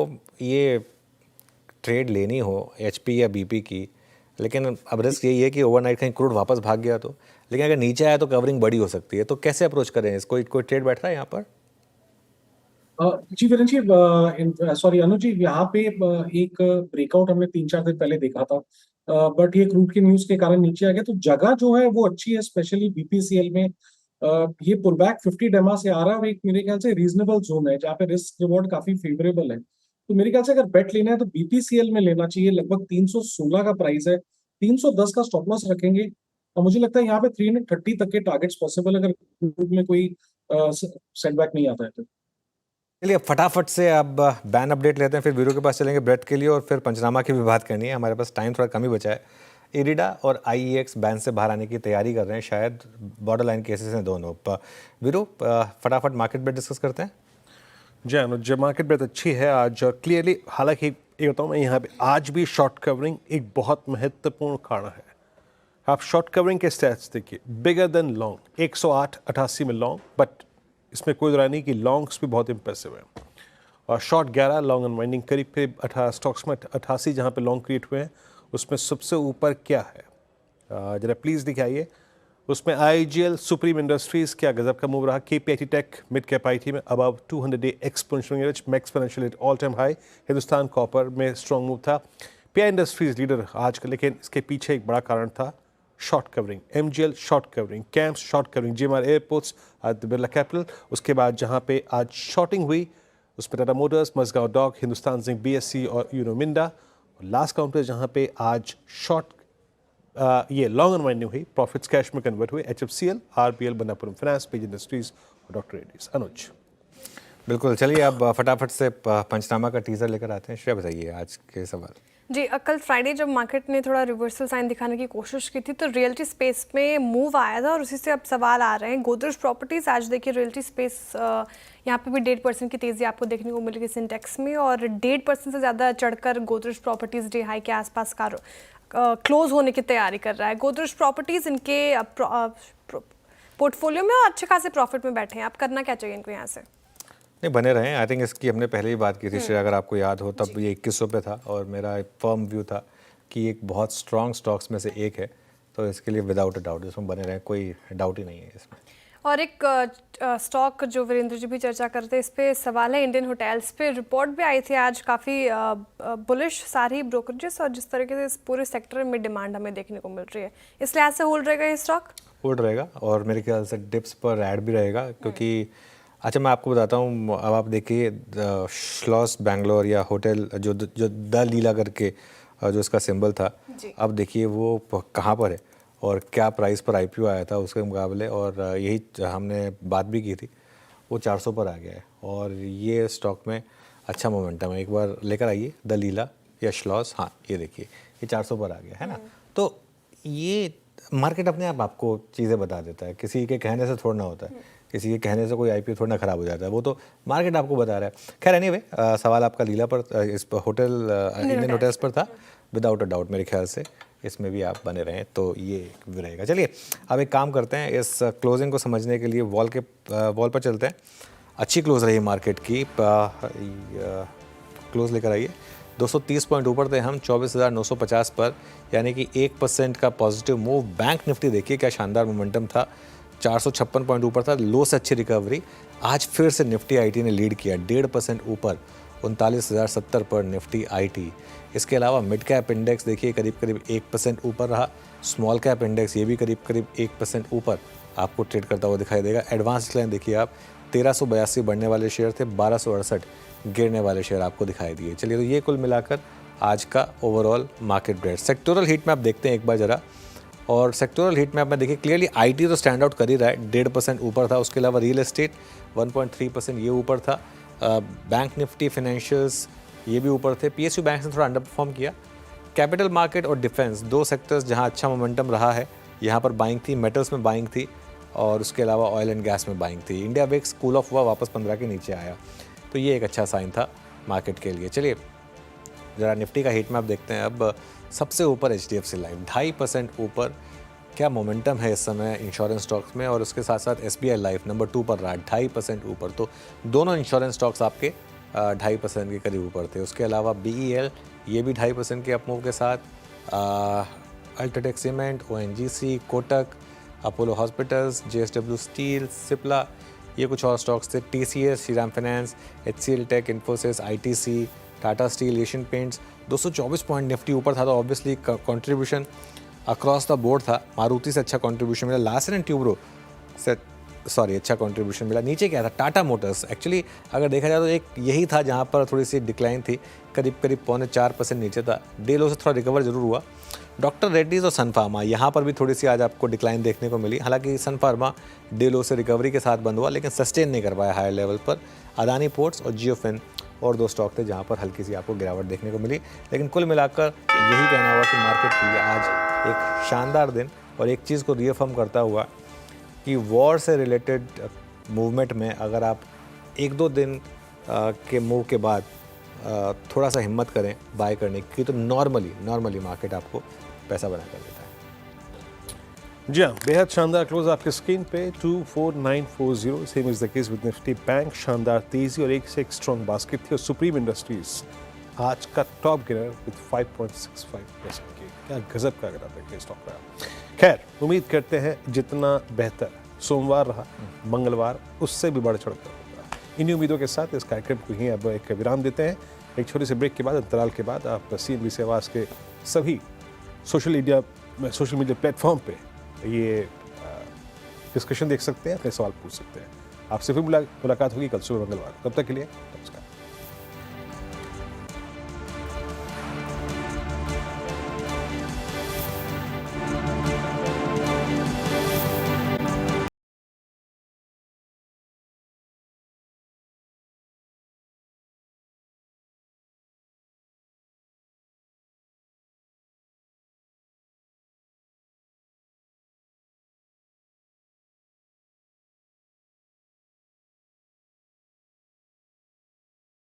ये ट्रेड लेनी हो HP या BP की, लेकिन अब रिस्क यही है कि ओवरनाइट कहीं क्रूड वापस भाग गया तो, लेकिन अगर नीचे आया तो कवरिंग बड़ी हो सकती है, तो कैसे अप्रोच करें इसको? कोई ट्रेड बैठ रहा है यहाँ पर? जी वीरेन जी, सॉरी अनुज जी, यहाँ पे एक ब्रेकआउट हमने 3-4 दिन पहले देखा था, बट ये क्रूड की न्यूज के कारण नीचे आ गया। तो जगह जो है वो अच्छी है, स्पेशली BPCL में। ये पुल बैक 50 डेमा से आ रहा है और एक मेरे ख्याल से रीजनेबल जोन है जहाँ पे रिस्क रिवॉर्ड काफी फेवरेबल है। तो मेरे ख्याल से अगर बेट लेना है तो BPCL में लेना चाहिए। लगभग 316 का प्राइस है, 310 का स्टॉप लॉस रखेंगे और मुझे लगता है यहाँ पे 330 तक के टारगेट्स पॉसिबल, अगर क्रूड में कोई सेटबैक नहीं आता है तो। चलिए फटाफट से अब बैन अपडेट लेते हैं, फिर वीडियो के पास चलेंगे ब्रेड के लिए, और फिर पंचनामा की भी बात करनी है। हमारे पास टाइम थोड़ा कम ही बचा है। इरिडा और IEX बैन से बाहर आने की तैयारी कर रहे हैं, शायद बॉर्डर लाइन केसेस हैं दोनों। वीरू फटाफट मार्केट ब्रेड डिस्कस करते हैं। जी अनुज, मार्केट ब्रेड अच्छी है आज क्लियरली। हालांकि ये बताऊँ मैं, यहाँ पे आज भी शॉर्ट कवरिंग एक बहुत महत्वपूर्ण कारण है। आप शॉर्ट कवरिंग के स्टैट्स देखिए, बिगर देन लॉन्ग 108.88 में लॉन्ग, बट इसमें कोई राय नहीं कि लॉन्ग्स भी बहुत इंप्रेसिव है। और शॉर्ट 11, लॉन्ग अनवाइंडिंग करीब 18 स्टॉक्स में 88 जहाँ पे लॉन्ग क्रिएट हुए हैं, उसमें सबसे ऊपर क्या है जरा प्लीज़ दिखाइए। उसमें IGL, सुप्रीम इंडस्ट्रीज़, क्या गजब का मूव रहा। KPIT tech, mid cap IT में above 200 day exponential, Max Financial all time high. Hindustan Copper में स्ट्रॉन्ग मूव था। PI इंडस्ट्रीज लीडर आज का, लेकिन इसके पीछे एक बड़ा कारण था short covering. MGL short covering, CAMS short covering, GMR Airports, Aditya Birla Capital. उसके बाद जहां पे आज शॉर्टिंग हुई उसमें Tata Motors, Mazagon Dock, Hindustan Zinc, BSC और यूनो मिंडा। और लास्ट काउंटर जहां पे आज शॉर्ट ये लॉन्ग अनवाइंडिंग हुई, प्रॉफिट्स कैश में कन्वर्ट हुए। HFCL, RBL, Manappuram finance, page industries और डॉक्टर रेड्डीज। अनुज बिल्कुल, चलिए अब फटाफट से पंचनामा का टीजर लेकर आते हैं। श्रेया बताइए आज के सवाल। जी, कल फ्राइडे जब मार्केट ने थोड़ा रिवर्सल साइन दिखाने की कोशिश की थी तो रियल्टी स्पेस में मूव आया था और उसी से अब सवाल आ रहे हैं। गोदरेज प्रॉपर्टीज आज देखिए रियल्टी स्पेस यहाँ पे भी 1.5% की तेज़ी आपको देखने को मिलेगी सिंटेक्स में, और 1.5% से ज़्यादा चढ़कर गोदरेज प्रॉपर्टीज़ डे हाई के आसपास क्लोज होने की तैयारी कर रहा है। गोदरेज प्रॉपर्टीज़ इनके पोर्टफोलियो में और अच्छे खासे प्रॉफिट में बैठे हैं। आप करना क्या चाहिए इनको यहाँ से? नहीं, बने रहें। आई थिंक इसकी हमने पहले ही बात की थी श्रेया, अगर आपको याद हो तब ये 2100 पे था और मेरा एक फर्म व्यू था कि एक बहुत स्ट्रॉन्ग स्टॉक्स में से एक है, तो इसके लिए विदाउट अ डाउट इसमें बने रहें, कोई डाउट ही नहीं है इसमें। और एक स्टॉक जो वीरेंद्र जी भी चर्चा करते हैं, इस पे सवाल है इंडियन होटल्स पे। रिपोर्ट भी आई थी आज काफ़ी बुलिश सारी ब्रोकरेजेस, और जिस तरीके से इस पूरे सेक्टर में डिमांड हमें देखने को मिल रही है, इस लिहाज से होल्ड रहेगा ये स्टॉक? होल्ड रहेगा, और मेरे ख्याल से डिप्स पर ऐड भी रहेगा, क्योंकि अच्छा मैं आपको बताता हूँ, अब आप देखिए श्लॉस बैंगलोर या होटल जो द लीला करके जो इसका सिंबल था, अब देखिए वो कहाँ पर है और क्या प्राइस पर IPO आया था उसके मुकाबले, और यही हमने बात भी की थी, वो 400 पर आ गया है। और ये स्टॉक में अच्छा मोमेंटम है, एक बार लेकर आइए द लीला या श्लॉस। हाँ ये देखिए ये 400 पर आ गया है ना। तो ये मार्केट अपने आप आपको चीज़ें बता देता है, किसी के कहने से थोड़ा ना होता है, किसी के कहने से कोई IPO थोड़ा ना ख़राब हो जाता है, वो तो मार्केट आपको बता रहा है। खैर एनीवे, सवाल आपका लीला पर, इस पर होटल इंडियन होटल्स पर था, विदाउट अ डाउट मेरे ख्याल से इसमें भी आप बने रहें तो ये भी रहेगा। चलिए अब एक काम करते हैं, इस क्लोजिंग को समझने के लिए वॉल पर चलते हैं। अच्छी क्लोज रही मार्केट की, क्लोज लेकर आइए। 230 पॉइंट ऊपर थे हम 24,950 पर, यानी कि 1% का पॉजिटिव मूव। बैंक निफ्टी देखिए क्या शानदार मोमेंटम था, 456 पॉइंट ऊपर था, लो से अच्छी रिकवरी। आज फिर से निफ्टी आईटी ने लीड किया 1.5% ऊपर 39,070 पर निफ्टी आईटी। इसके अलावा मिड कैप इंडेक्स देखिए करीब करीब 1% ऊपर रहा। स्मॉल कैप इंडेक्स ये भी करीब करीब 1% ऊपर आपको ट्रेड करता हुआ दिखाई देगा। एडवांस डिक्लाइन देखिए आप, 1382 बढ़ने वाले शेयर थे, 1268 गिरने वाले शेयर आपको दिखाई दिए। चलिए, तो ये कुल मिलाकर आज का overall market bread. Sectoral heat map देखते हैं एक बार जरा, और सेक्टोरल हीट मैप में देखिए क्लियरली आईटी तो स्टैंड आउट कर ही रहा है, 1.5% ऊपर था। उसके अलावा रियल एस्टेट 1.3% ये ऊपर था। बैंक निफ्टी, फाइनेंशियल्स ये भी ऊपर थे। पीएसयू बैंक ने थोड़ा अंडर परफॉर्म किया। कैपिटल मार्केट और डिफेंस, दो सेक्टर्स जहां अच्छा मोमेंटम रहा है, यहाँ पर बाइंग थी, मेटल्स में बाइंग थी, और उसके अलावा ऑयल एंड गैस में बाइंग थी। इंडिया विक्स कूल ऑफ हुआ, वापस 15 के नीचे आया, तो ये एक अच्छा साइन था मार्केट के लिए। चलिए ज़रा निफ्टी का हीट मैप देखते हैं। अब सबसे ऊपर HDFC लाइफ 2.5% ऊपर, क्या मोमेंटम है इस समय इंश्योरेंस स्टॉक्स में। और उसके साथ साथ SBI लाइफ नंबर 2 पर रहा 2.5% ऊपर, तो दोनों इंश्योरेंस स्टॉक्स आपके 2.5% के करीब ऊपर थे। उसके अलावा BEL ये भी 2.5% के अपमूव के साथ, UltraTech Cement, ONGC, Kotak, Apollo Hospitals, JSW Steel, Cipla, ये कुछ और स्टॉक्स थे। TCS, Shriram Finance, HCL tech, Infosys, ITC, Tata Steel, Asian Paints. 224 point Nifty ऊपर था, तो obviously contribution across the board था। मारुति से अच्छा कंट्रीब्यूशन मिला, लार्सन एंड ट्यूब्रो से अच्छा कंट्रीब्यूशन मिला। नीचे क्या था, टाटा मोटर्स। एक्चुअली अगर देखा जाए तो एक यही था जहां पर थोड़ी सी डिक्लाइन थी, करीब करीब 0.4% नीचे था। डे लो से थोड़ा रिकवर जरूर हुआ। डॉक्टर रेड्डीज और सन फार्मा यहाँ पर भी थोड़ी सी आज आपको डिक्लाइन देखने को मिली। हालांकि सन फार्मा डे लो से रिकवरी के साथ बंद हुआ, लेकिन सस्टेन नहीं कर पाया हायर लेवल पर। अदानी पोर्ट्स और जियोफिन और दो स्टॉक थे जहाँ पर हल्की सी आपको गिरावट देखने को मिली। लेकिन कुल मिलाकर यही कहना हुआ कि मार्केट के लिए आज एक शानदार दिन, और एक चीज़ को रीअफर्म करता हुआ कि वॉर से रिलेटेड मूवमेंट में अगर आप 1-2 दिन के मूव के बाद थोड़ा सा हिम्मत करें बाय करने की, तो नॉर्मली मार्केट आपको पैसा बना कर देता है। जी हाँ, बेहद शानदार क्लोज आपके स्क्रीन पे 24940। Same is the case with Nifty bank, शानदार तेजी और एक से एक स्ट्रॉन्ग बास्केट थी। और सुप्रीम इंडस्ट्रीज आज का टॉप गेनर विद 5.65% की, क्या गजब का अगर आप देखें स्टॉक का। खैर, उम्मीद करते हैं जितना बेहतर सोमवार रहा, मंगलवार उससे भी बढ़ चढ़ कर होगा। इन्हीं उम्मीदों के साथ इस कार्यक्रम को ही अब एक विराम देते हैं। एक छोटे से ब्रेक के बाद, अंतराल के बाद, आप CNBC आवाज़ के सभी सोशल मीडिया प्लेटफॉर्म पे ये डिस्कशन देख सकते हैं, अपने सवाल पूछ सकते हैं। आपसे फिर मुलाकात होगी कल सुबह मंगलवार। तब तक के लिए नमस्कार।